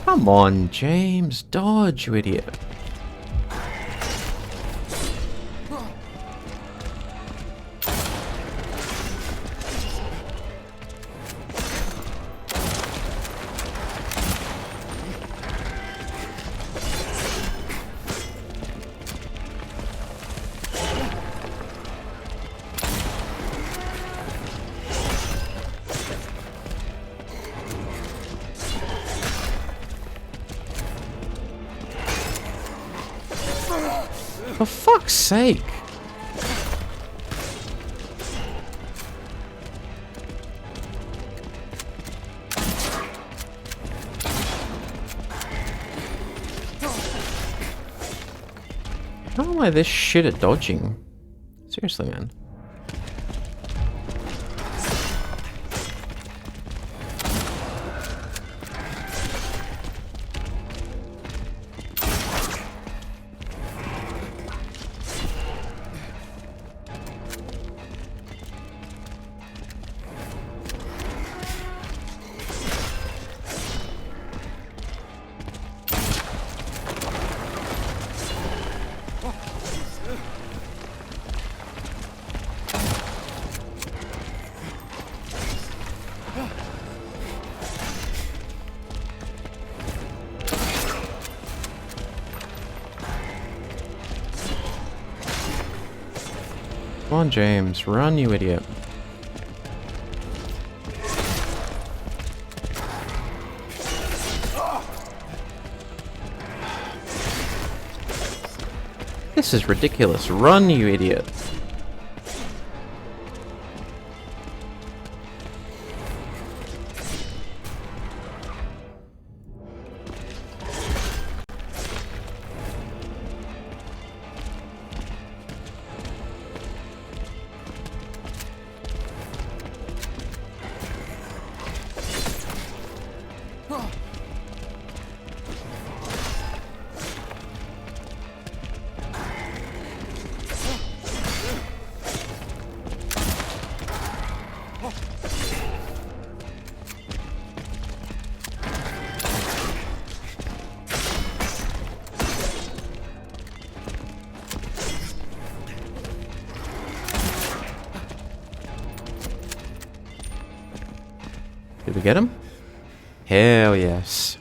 Come on, James, dodge, you idiot. For fuck's sake! How am I this shit at dodging? Seriously, man. Come on, James, run, you idiot. This is ridiculous. Run, you idiot. Did we get him? Hell yes.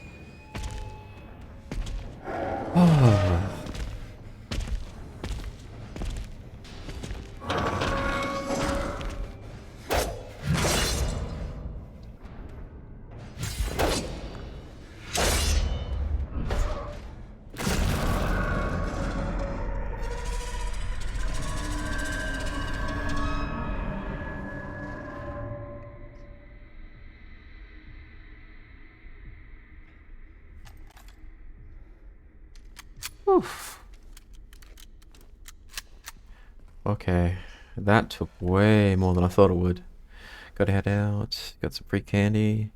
Oh. Oof. Okay, that took way more than I thought it would. Gotta head out, got some free candy.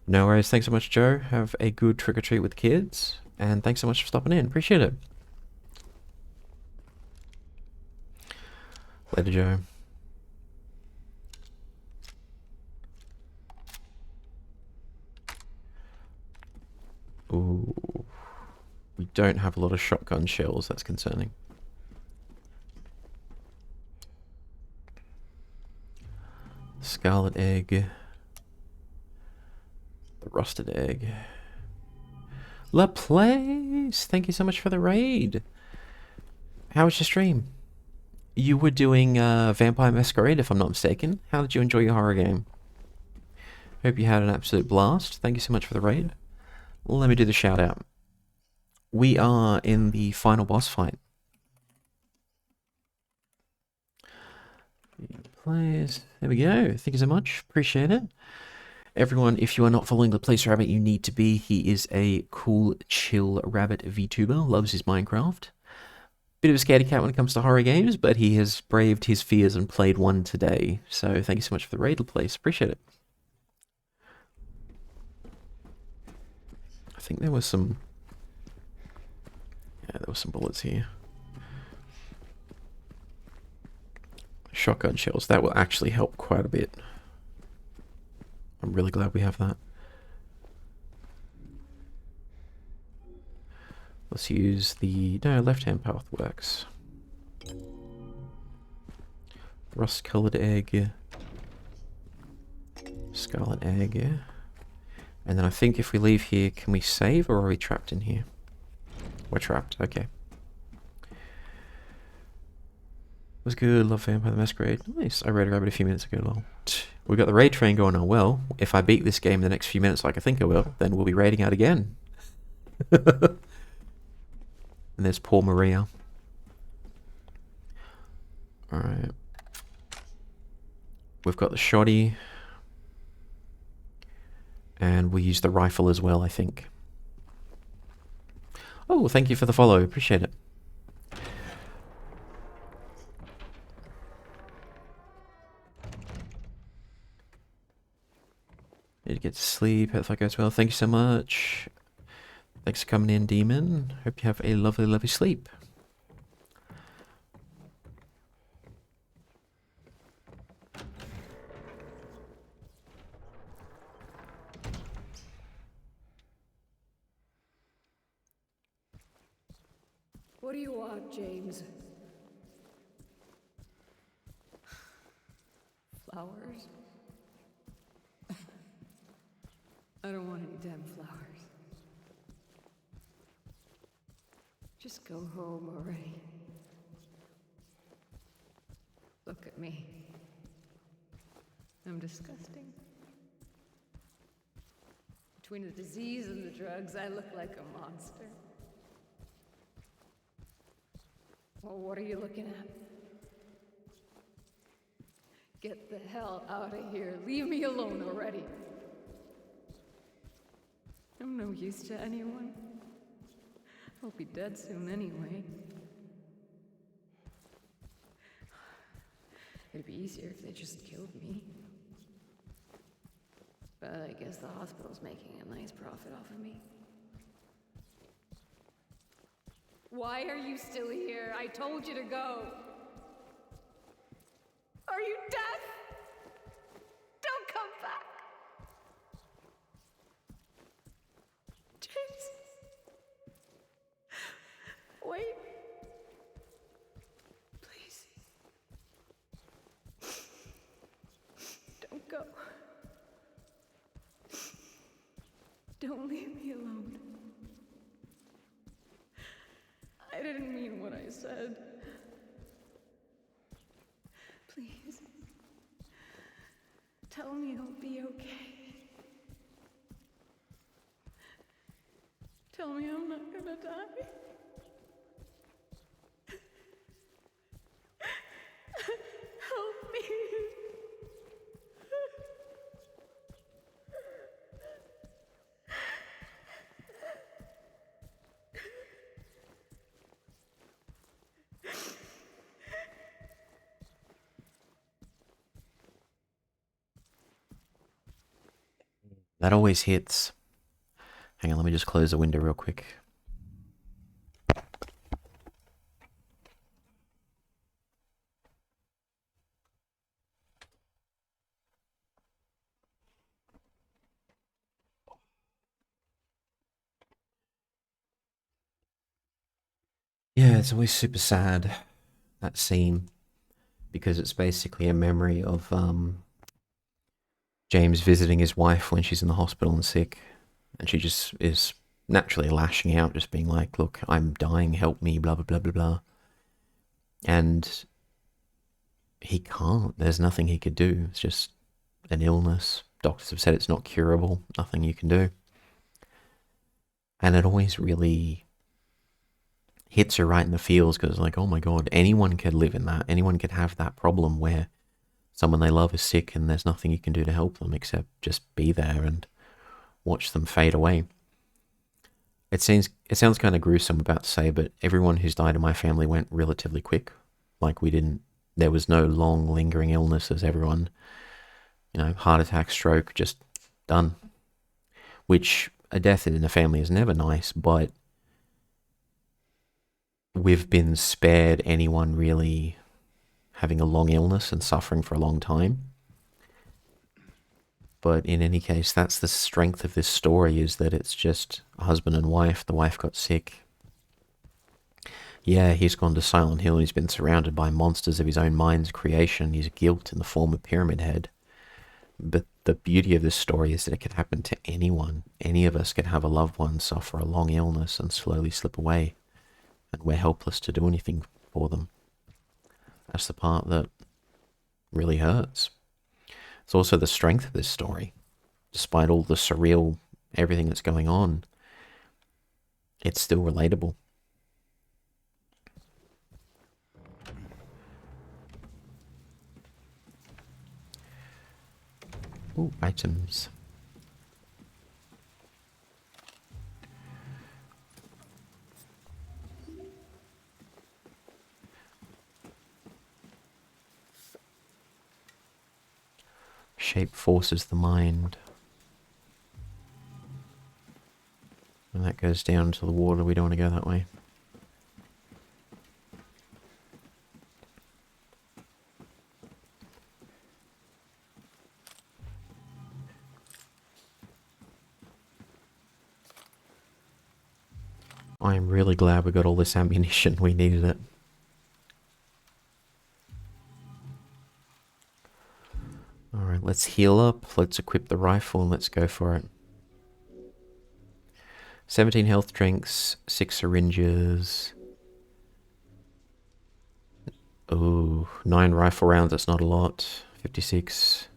No worries, thanks so much, Joe. Have a good trick-or-treat with kids, and thanks so much for stopping in, appreciate it. Later, Joe. Ooh. We don't have a lot of shotgun shells, that's concerning. Scarlet egg. The rusted egg. Laplace! Thank you so much for the raid. How was your stream? You were doing Vampire Masquerade, if I'm not mistaken. How did you enjoy your horror game? Hope you had an absolute blast. Thank you so much for the raid. Let me do the shout out. We are in the final boss fight. Players. There we go. Thank you so much. Appreciate it. Everyone, if you are not following Laplace Rabbit, you need to be. He is a cool, chill rabbit VTuber. Loves his Minecraft. Bit of a scaredy cat when it comes to horror games, but he has braved his fears and played one today. So thank you so much for the raid, Laplace. Appreciate it. I think there was some... Yeah, there were some bullets here. Shotgun shells. That will actually help quite a bit. I'm really glad we have that. Let's use the... No, left-hand path works. Rust-colored egg. Scarlet egg. And then I think if we leave here, can we save or are we trapped in here? We're trapped, okay. Was good, love Vampire the Masquerade. Nice, I read a rabbit a few minutes ago, lol. We got the raid train going on well. If I beat this game in the next few minutes like I think I will, then we'll be raiding out again. And there's poor Maria. Alright. We've got the shoddy. And we'll use the rifle as well, I think. Oh, thank you for the follow. Appreciate it. Need to get to sleep. Hope that goes well. Thank you so much. Thanks for coming in, Demon. Hope you have a lovely, lovely sleep. What do you want, James? Flowers? I don't want any damn flowers. Just go home already. Look at me. I'm disgusting. Between the disease and the drugs, I look like a monster. Well, what are you looking at? Get the hell out of here. Leave me alone already. I'm no use to anyone. I'll be dead soon anyway. It'd be easier if they just killed me. But I guess the hospital's making a nice profit off of me. Why are you still here? I told you to go. Are you deaf? Don't come back. James. Wait. Please. Don't go. Don't leave me alone. I didn't mean what I said. Please. Tell me I'll be okay. Tell me I'm not gonna die. Help me. That always hits. Hang on, let me just close the window real quick. Yeah, it's always super sad, that scene, because it's basically a memory of James visiting his wife when she's in the hospital and sick, and she just is naturally lashing out, just being like, "Look, I'm dying, help me," blah blah blah blah blah. And he can't. There's nothing he could do. It's just an illness. Doctors have said it's not curable. Nothing you can do. And it always really hits her right in the feels because, like, oh my god, anyone could live in that. Anyone could have that problem where someone they love is sick and there's nothing you can do to help them except just be there and watch them fade away. It sounds kind of gruesome about to say, but everyone who's died in my family went relatively quick. Like there was no long lingering illnesses. Everyone, heart attack, stroke, just done. Which a death in the family is never nice, but we've been spared anyone really having a long illness and suffering for a long time. But in any case, that's the strength of this story, is that it's just a husband and wife. The wife got sick. Yeah, he's gone to Silent Hill and he's been surrounded by monsters of his own mind's creation. He's guilt in the form of Pyramid Head. But the beauty of this story is that it could happen to anyone. Any of us could have a loved one suffer a long illness and slowly slip away, and we're helpless to do anything for them. That's the part that really hurts. It's also the strength of this story. Despite all the surreal, everything that's going on, it's still relatable. Ooh, items. Shape forces the mind. And that goes down to the water. We don't want to go that way. I'm really glad we got all this ammunition. We needed it. Alright, let's heal up. Let's equip the rifle and let's go for it. 17 health drinks, 6 syringes. Ooh, 9 rifle rounds, that's not a lot. 56.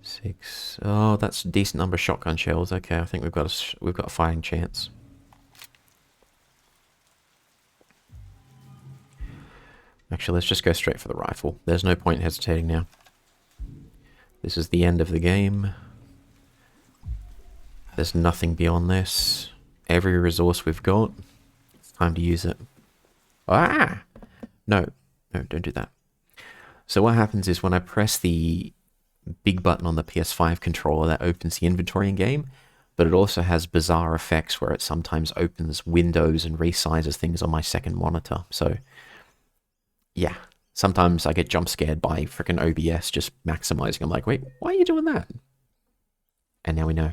6. Oh, that's a decent number of shotgun shells. Okay, I think we've got a fighting chance. Actually, let's just go straight for the rifle. There's no point hesitating now. This is the end of the game. There's nothing beyond this. Every resource we've got, it's time to use it. Ah! No, don't do that. So what happens is when I press the big button on the PS5 controller, that opens the inventory in game, but it also has bizarre effects where it sometimes opens windows and resizes things on my second monitor. So, yeah. Sometimes I get jump scared by freaking OBS just maximizing. I'm like, wait, why are you doing that? And now we know.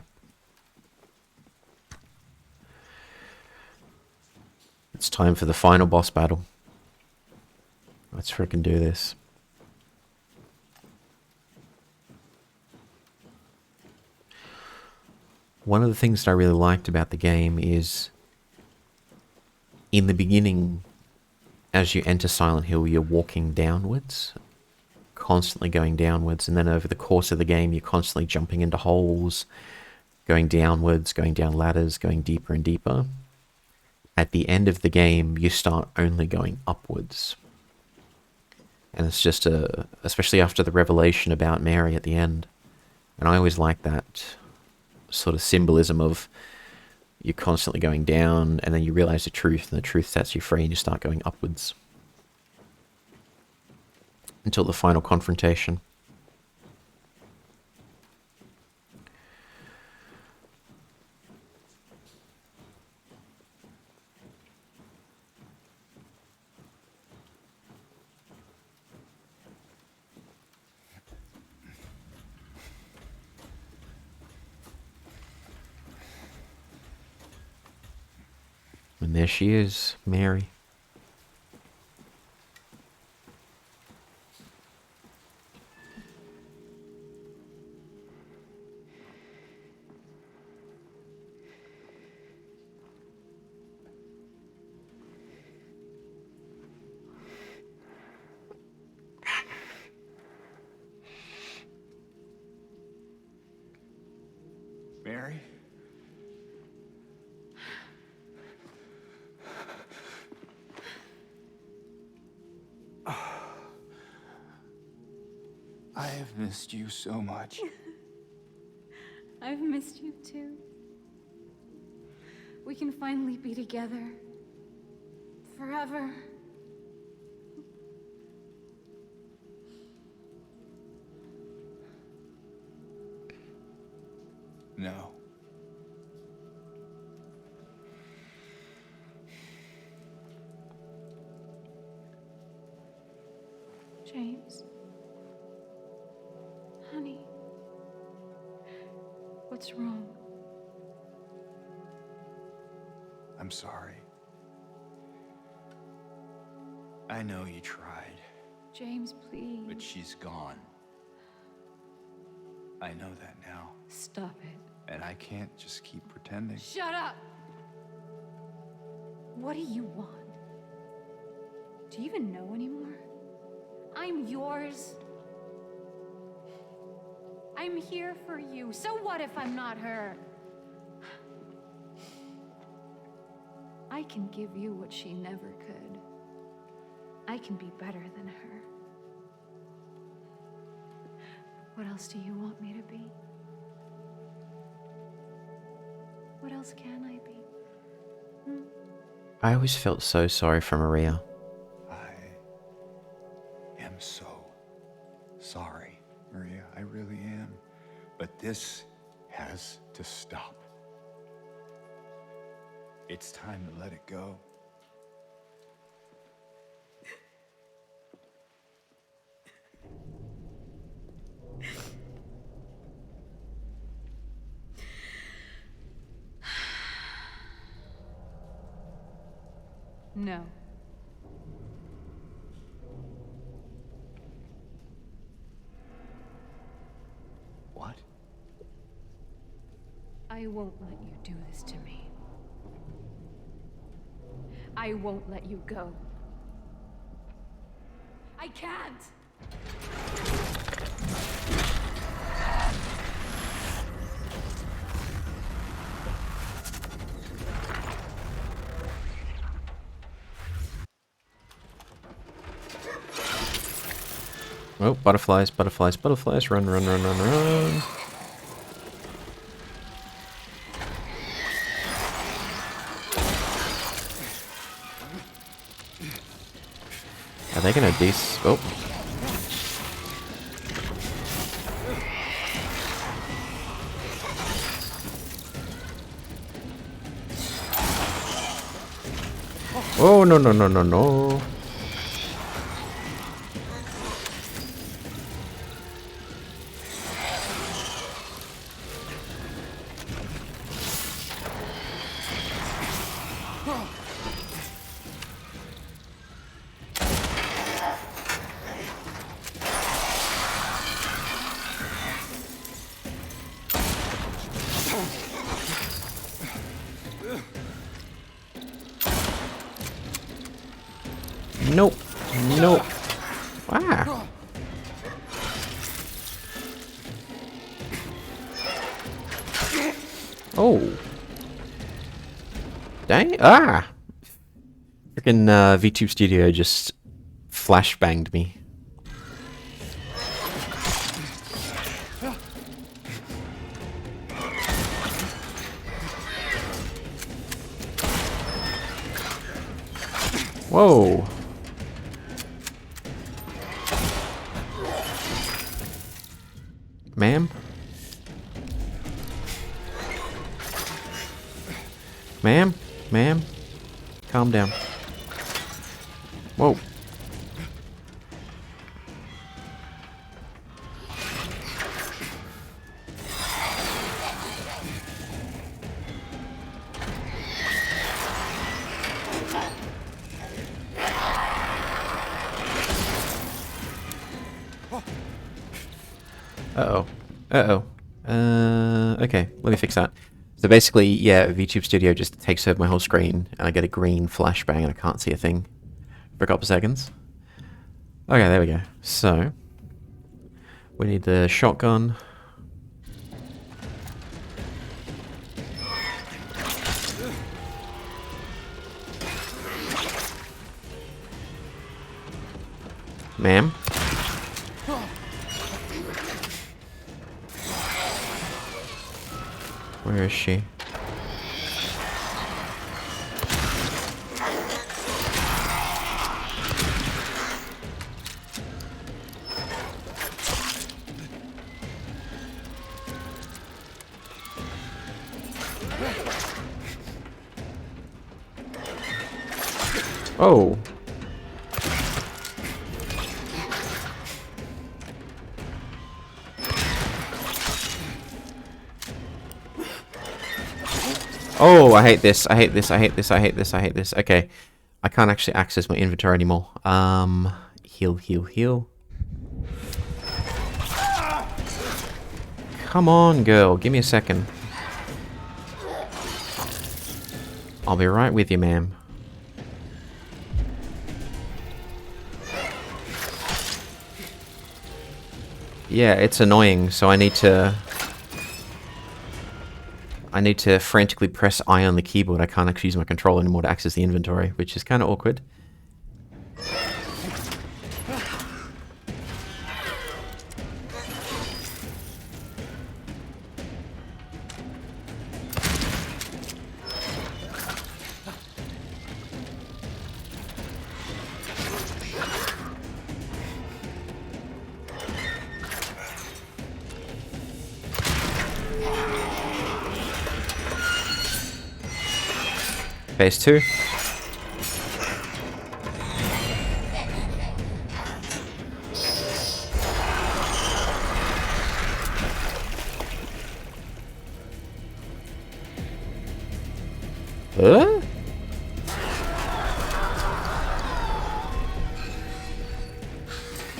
It's time for the final boss battle. Let's freaking do this. One of the things that I really liked about the game is in the beginning, as you enter Silent Hill, you're walking downwards, constantly going downwards, and then over the course of the game, you're constantly jumping into holes, going downwards, going down ladders, going deeper and deeper. At the end of the game, you start only going upwards. And it's just especially after the revelation about Mary at the end. And I always like that sort of symbolism of you're constantly going down, and then you realize the truth, and the truth sets you free, and you start going upwards. Until the final confrontation. And there she is, Mary. Mary? I have missed you so much. I've missed you too. We can finally be together. Forever. No. James. Honey. What's wrong? I'm sorry. I know you tried, James, please. but she's gone. I know that now, Stop it. and I can't just keep pretending. Shut up! What do you want? Do you even know anymore? I'm yours. I'm here for you. So what if I'm not her? I can give you what she never could. I can be better than her. What else do you want me to be? What else can I be? I always felt so sorry for Maria. I am so sorry, Maria. I really am. But this has to stop. It's time to let it go. No. What? I won't let you do this to me. I won't let you go. I can't! Oh, butterflies, butterflies, butterflies. Run, run, run, run, run. Are they gonna Oh. Oh, no, no, no, no, no. Nope. Nope. Ah. Oh. Dang. Ah. Freaking VTube Studio just flashbanged me. Whoa. Ma'am? Ma'am? Ma'am? Calm down. Whoa. Uh-oh. Uh-oh. Okay, let me fix that. So basically, yeah, VTube Studio just takes over my whole screen, and I get a green flashbang, and I can't see a thing for a couple seconds. Okay, there we go. So, we need the shotgun. Ma'am? Where is she? Oh. Oh, I hate this. I hate this. I hate this. I hate this. I hate this. Okay. I can't actually access my inventory anymore. Heal, heal, heal. Come on, girl. Give me a second. I'll be right with you, ma'am. Yeah, it's annoying, so I need to frantically press I on the keyboard. I can't actually use my controller anymore to access the inventory, which is kind of awkward. Phase 2.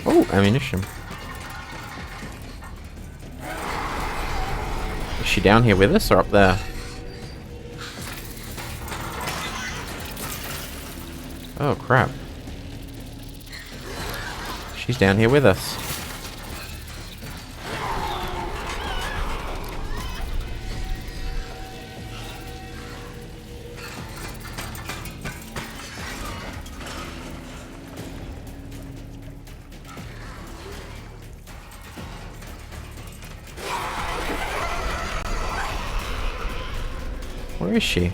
Oh, ammunition. Is she down here with us or up there? Oh, crap. She's down here with us. Where is she?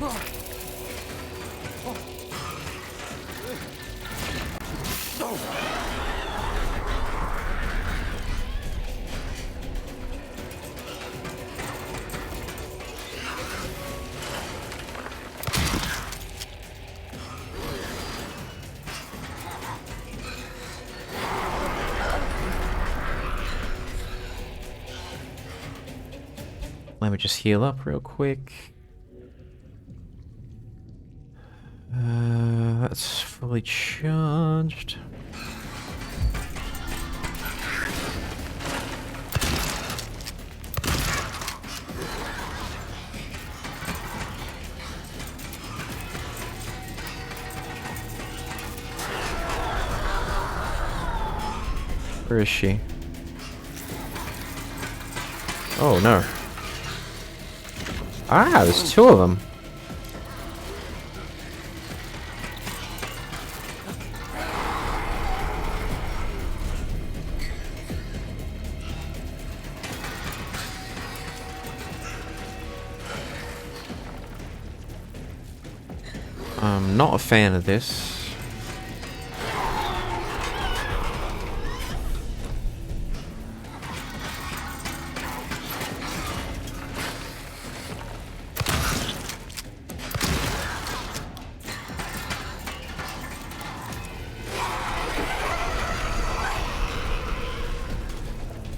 Let me just heal up real quick. That's fully charged. Where is she? Oh no. Ah, there's two of them. I'm not a fan of this.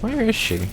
Where is she?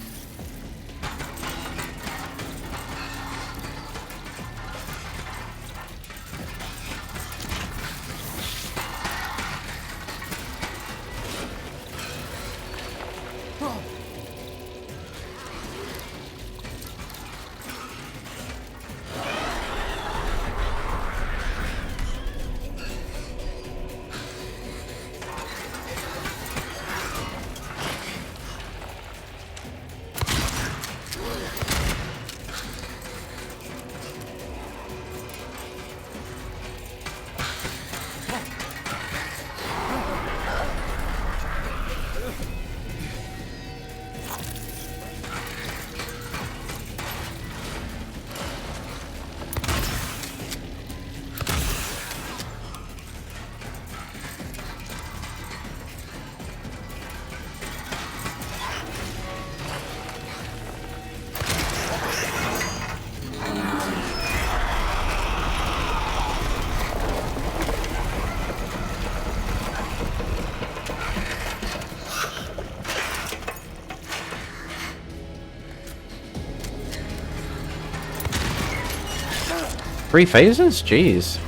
3 phases? Jeez.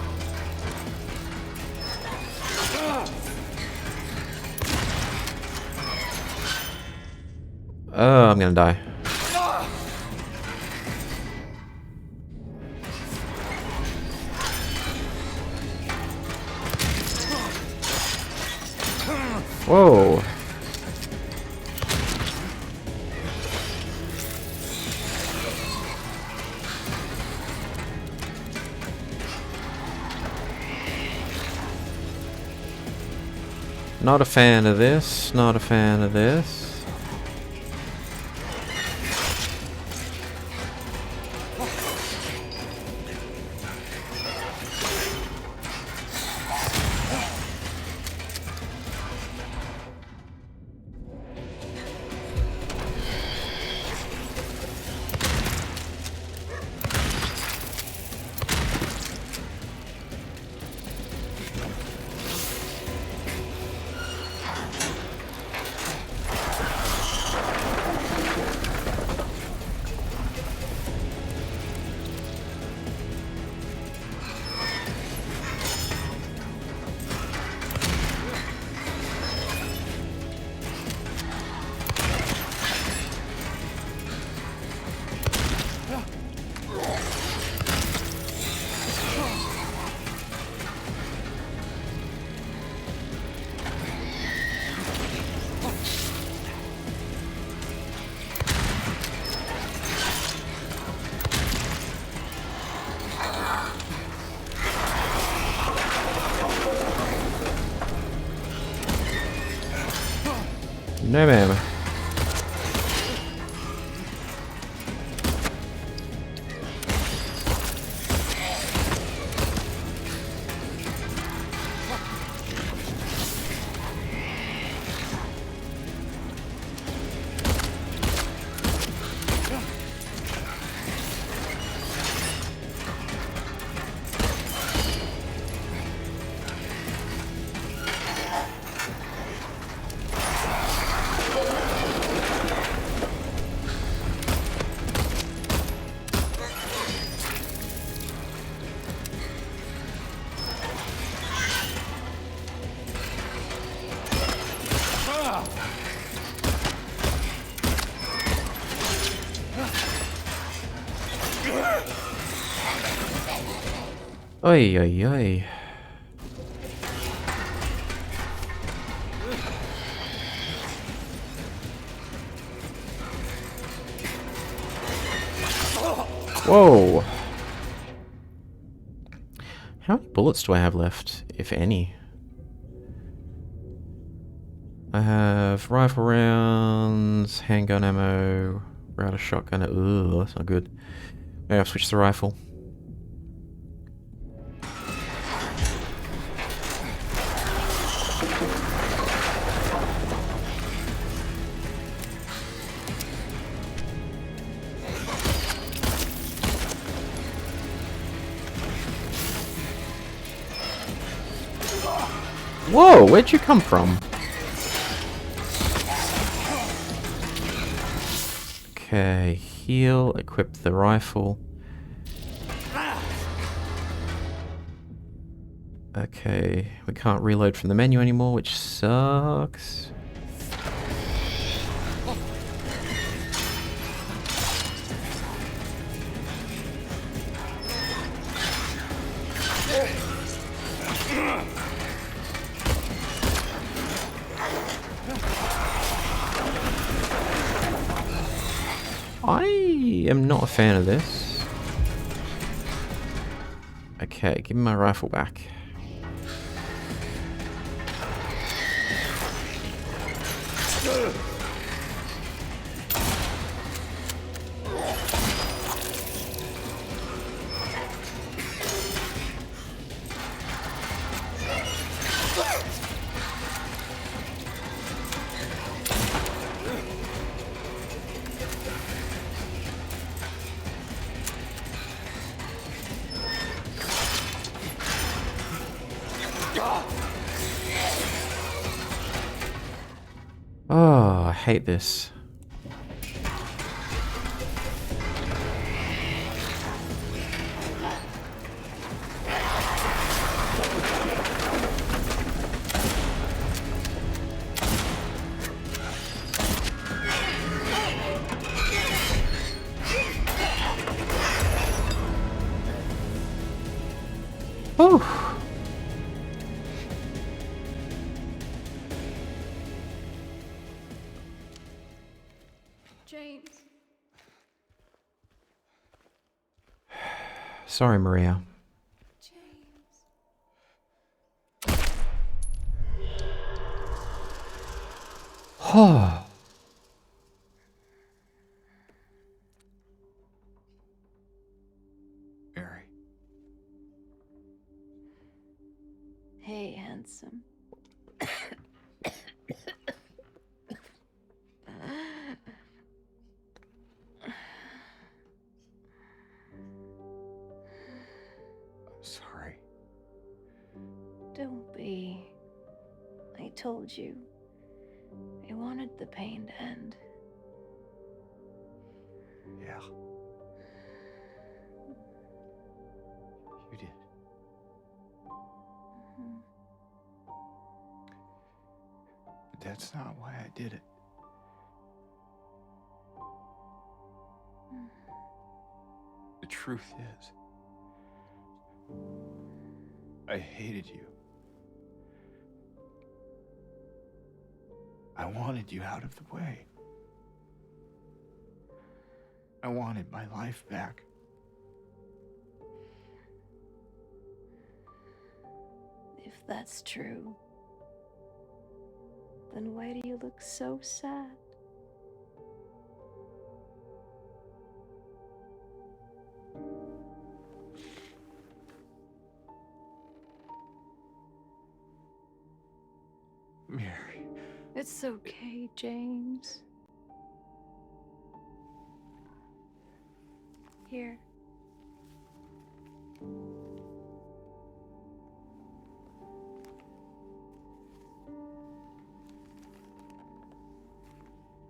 Oh, I'm gonna die. Whoa. Not a fan of this, not a fan of this. No, ma'am. Oi, oi, oi. Whoa. How many bullets do I have left, if any? I have rifle rounds, handgun ammo, we're out of shotgun. Ooh, that's not good. Maybe I'll switch to the rifle. Whoa, where'd you come from? Okay, heal, equip the rifle. Okay, we can't reload from the menu anymore, which sucks. I am not a fan of this. Okay, give me my rifle back. Oh, I hate this. Oh. James. Sorry, Maria. James. Oh. Mary. Hey, handsome. I'm sorry. Don't be. I told you. I wanted the pain to end. Yeah. You did. Mhm. But that's not why I did it. The truth is, I hated you. I wanted you out of the way. I wanted my life back. If that's true, then why do you look so sad? Mary. It's okay, James. Here.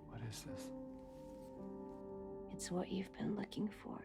What is this? It's what you've been looking for.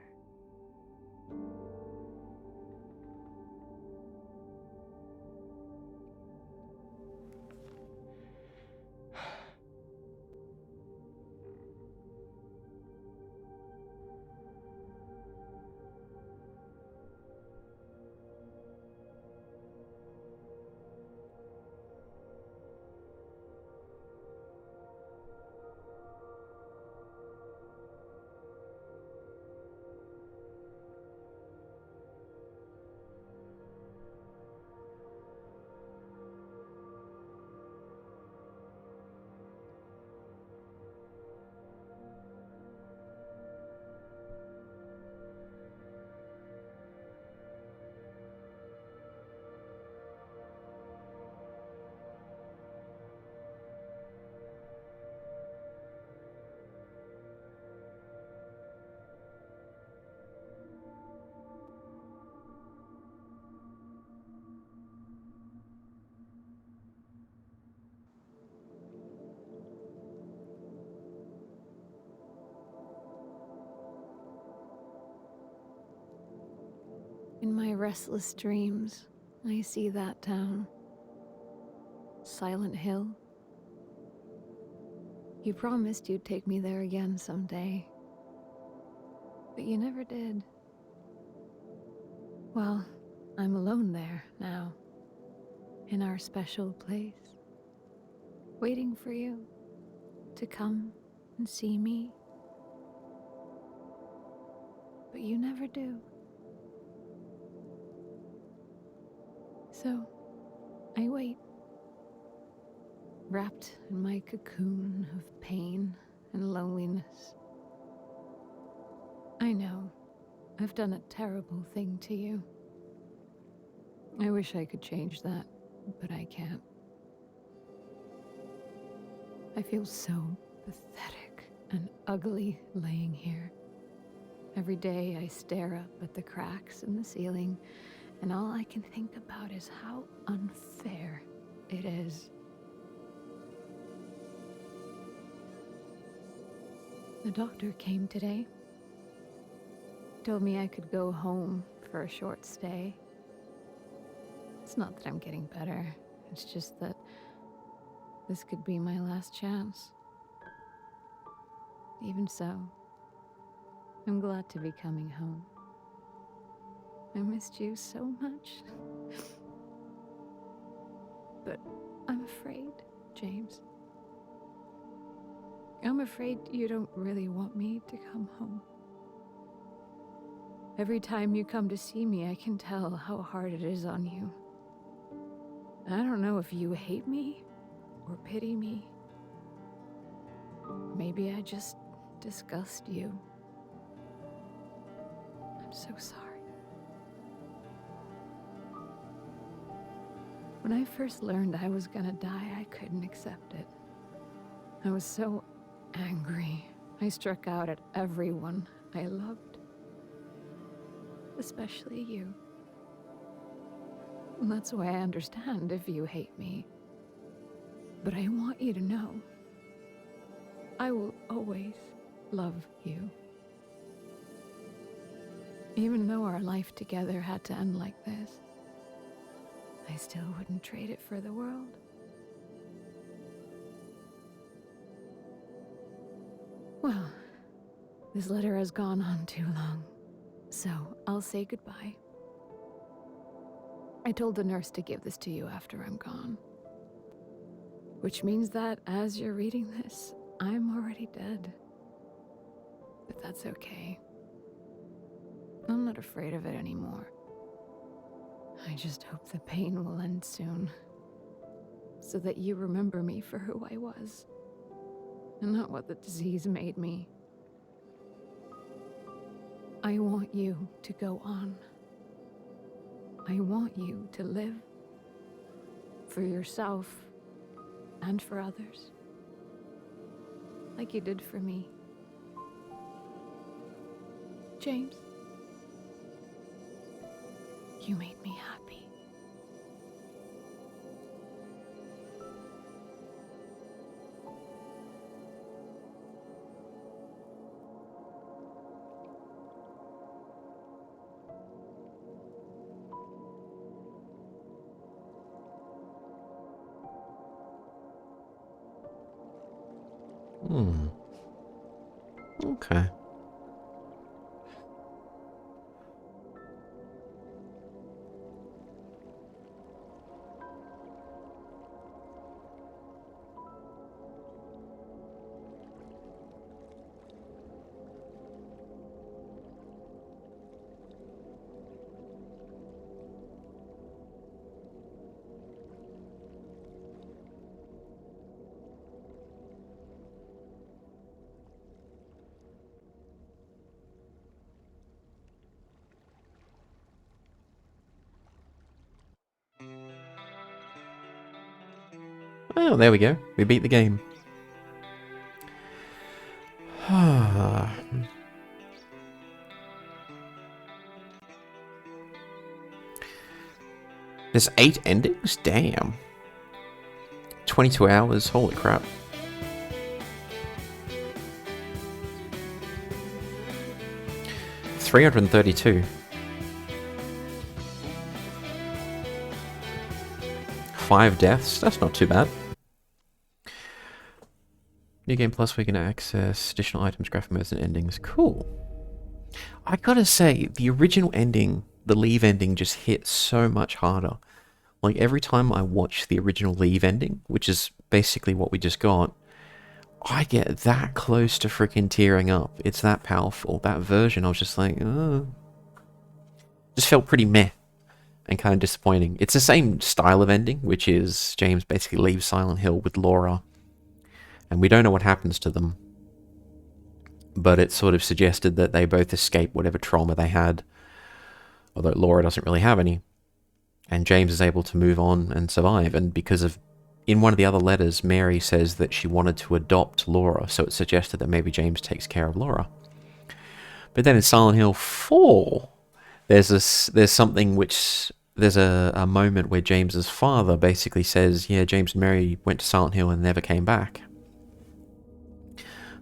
In my restless dreams, I see that town. Silent Hill. You promised you'd take me there again someday. But you never did. Well, I'm alone there now. In our special place. Waiting for you to come and see me. But you never do. So, I wait. Wrapped in my cocoon of pain and loneliness. I know, I've done a terrible thing to you. I wish I could change that, but I can't. I feel so pathetic and ugly laying here. Every day I stare up at the cracks in the ceiling, and all I can think about is how unfair it is. The doctor came today. Told me I could go home for a short stay. It's not that I'm getting better. It's just that this could be my last chance. Even so, I'm glad to be coming home. I missed you so much. But I'm afraid, James. I'm afraid you don't really want me to come home. Every time you come to see me, I can tell how hard it is on you. I don't know if you hate me or pity me. Maybe I just disgust you. I'm so sorry. When I first learned I was gonna die, I couldn't accept it. I was so angry. I struck out at everyone I loved. Especially you. And that's why I understand if you hate me. But I want you to know, I will always love you. Even though our life together had to end like this, I still wouldn't trade it for the world. Well, this letter has gone on too long, so I'll say goodbye. I told the nurse to give this to you after I'm gone. Which means that as you're reading this, I'm already dead. But that's okay. I'm not afraid of it anymore. I just hope the pain will end soon, so that you remember me for who I was, and not what the disease made me. I want you to go on. I want you to live. For yourself, and for others. Like you did for me. James, you made me happy. Okay. Oh, there we go. We beat the game. There's 8 endings? Damn. 22 hours, holy crap. $332. 5 deaths, that's not too bad. New Game Plus, we can access additional items, graphic modes, and endings. Cool. I gotta say, the original ending, the Leave ending, just hit so much harder. Like, every time I watch the original Leave ending, which is basically what we just got, I get that close to freaking tearing up. It's that powerful. That version, I was just like, just felt pretty meh and kind of disappointing. It's the same style of ending, which is James basically leaves Silent Hill with Laura, and we don't know what happens to them. But it sort of suggested that they both escape whatever trauma they had, although Laura doesn't really have any. And James is able to move on and survive, and because of... In one of the other letters, Mary says that she wanted to adopt Laura, so it suggested that maybe James takes care of Laura. But then in Silent Hill 4, there's something which... There's a moment where James's father basically says, yeah, James and Mary went to Silent Hill and never came back.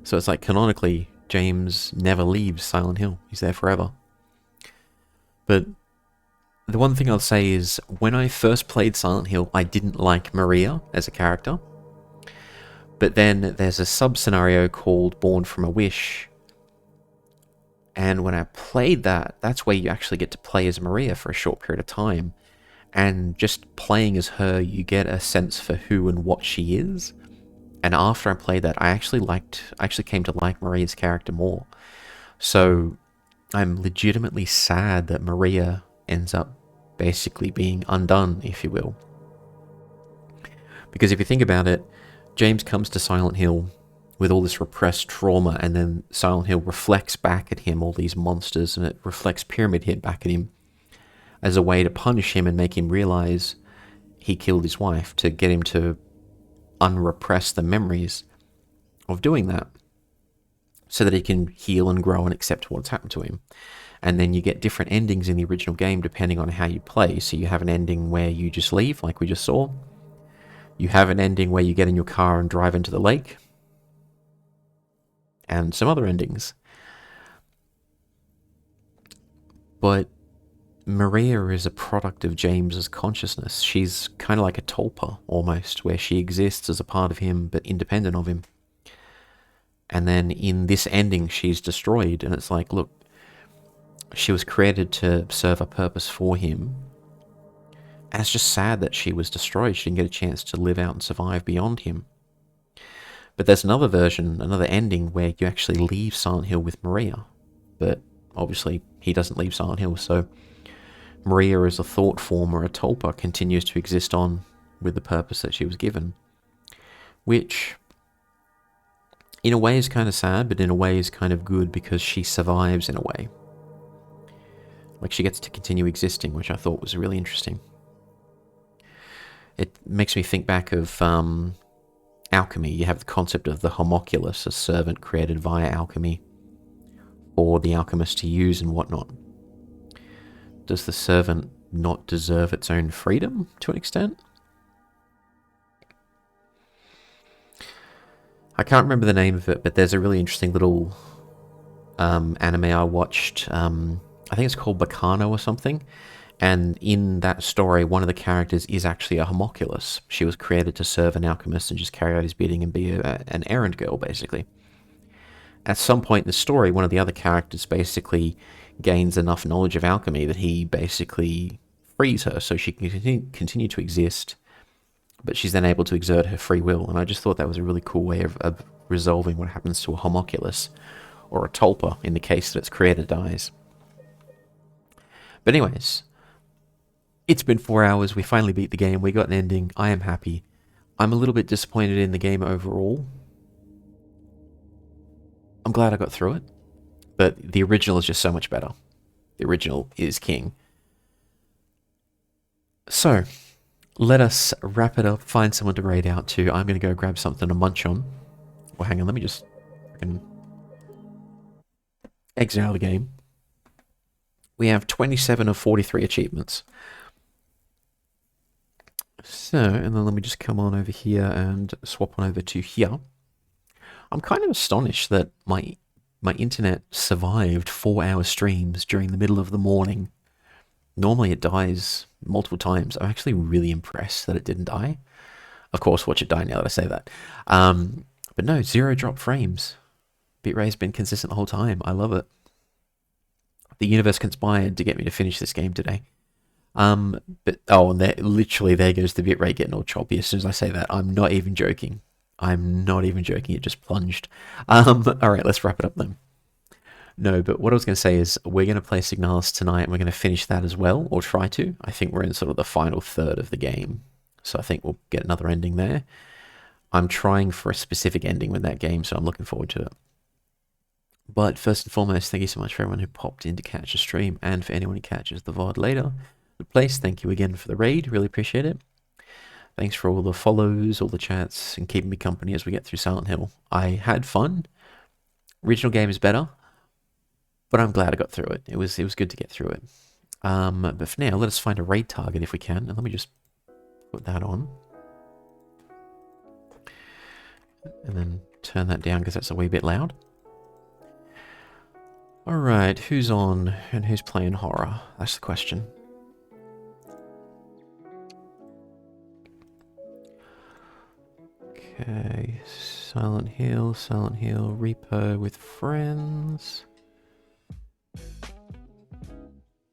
So it's like, canonically, James never leaves Silent Hill. He's there forever. But the one thing I'll say is, when I first played Silent Hill, I didn't like Maria as a character. But then there's a sub-scenario called Born from a Wish. And when I played that, that's where you actually get to play as Maria for a short period of time. And just playing as her, you get a sense for who and what she is. And after I played that, I actually came to like Maria's character more. So I'm legitimately sad that Maria ends up basically being undone, if you will. Because if you think about it, James comes to Silent Hill with all this repressed trauma, and then Silent Hill reflects back at him all these monsters, and it reflects Pyramid Head back at him as a way to punish him and make him realize he killed his wife, to get him to unrepress the memories of doing that, so that he can heal and grow and accept what's happened to him. And then you get different endings in the original game depending on how you play. So you have an ending where you just leave, like we just saw. You have an ending where you get in your car and drive into the lake. And some other endings. But Maria is a product of James's consciousness. She's kind of like a tulpa, almost, where she exists as a part of him, but independent of him. And then in this ending, she's destroyed, and it's like, look, she was created to serve a purpose for him. And it's just sad that she was destroyed. She didn't get a chance to live out and survive beyond him. But there's another version, another ending, where you actually leave Silent Hill with Maria. But obviously, he doesn't leave Silent Hill, so Maria as a thought form or a tulpa continues to exist on with the purpose that she was given. Which, in a way, is kind of sad, but in a way is kind of good because she survives in a way. Like, she gets to continue existing, which I thought was really interesting. It makes me think back of alchemy. You have the concept of the homunculus, a servant created via alchemy for the alchemist to use and whatnot. Does the servant not deserve its own freedom to an extent? I can't remember the name of it, but there's a really interesting little anime I watched. I think it's called Bacano or something. And in that story, one of the characters is actually a homunculus. She was created to serve an alchemist and just carry out his bidding and be an errand girl, basically. At some point in the story, one of the other characters basically gains enough knowledge of alchemy that he basically frees her so she can continue to exist, but she's then able to exert her free will. And I just thought that was a really cool way of resolving what happens to a homunculus, or a tulpa in the case that its creator dies. But anyways, it's been 4 hours, we finally beat the game, we got an ending, I am happy. I'm a little bit disappointed in the game overall. I'm glad I got through it. But the original is just so much better. The original is king. So, let us wrap it up, find someone to raid out to. I'm going to go grab something to munch on. Well, hang on, let me just exit out of the game. We have 27 of 43 achievements. So, and then let me just come on over here and swap on over to here. I'm kind of astonished that my internet survived 4-hour streams during the middle of the morning. Normally it dies multiple times. I'm actually really impressed that it didn't die. Of course, watch it die now that I say that. But no, 0 drop frames. Bitrate's been consistent the whole time. I love it. The universe conspired to get me to finish this game today. And literally there goes the bitrate getting all choppy as soon as I say that. I'm not even joking. It just plunged. Alright, let's wrap it up then. No, but what I was going to say is we're going to play Signalis tonight and we're going to finish that as well, or try to. I think we're in sort of the final third of the game, so I think we'll get another ending there. I'm trying for a specific ending with that game, so I'm looking forward to it. But first and foremost, thank you so much for everyone who popped in to catch the stream, and for anyone who catches the VOD later. The place, thank you again for the raid, really appreciate it. Thanks for all the follows, all the chats, and keeping me company as we get through Silent Hill. I had fun. Original game is better, but I'm glad I got through it. It was good to get through it. But for now, let us find a raid target if we can, and let me just put that on. And then turn that down because that's a wee bit loud. Alright, who's on and who's playing horror? That's the question. Okay, Silent Hill, Repo with friends.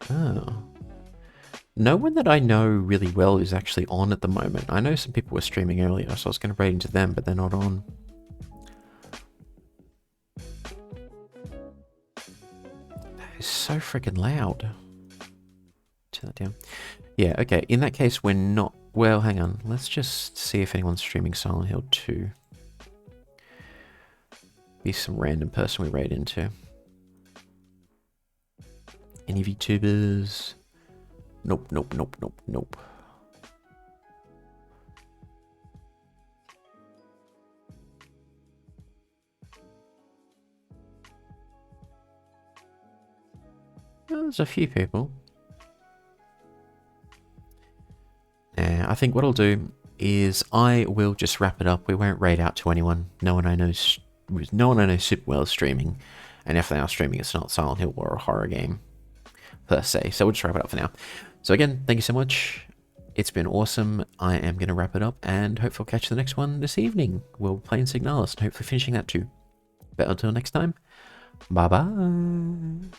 Oh. No one that I know really well is actually on at the moment. I know some people were streaming earlier, so I was going to raid into them, but they're not on. That is so freaking loud. Turn that down. Yeah, okay. In that case, we're not... Well, hang on. Let's just see if anyone's streaming Silent Hill 2. Be some random person we raid into. Any VTubers? Nope, nope, nope, nope, nope. Well, there's a few people. I think what I'll do is I will just wrap it up. We won't raid out to anyone. No one I know super well is streaming, and if they are streaming, it's not Silent Hill or a horror game per se. So we'll just wrap it up for now. So again, thank you so much. It's been awesome. I am going to wrap it up, and hopefully I'll catch the next one this evening. We'll play in Signalis, and hopefully finishing that too. But until next time, bye bye.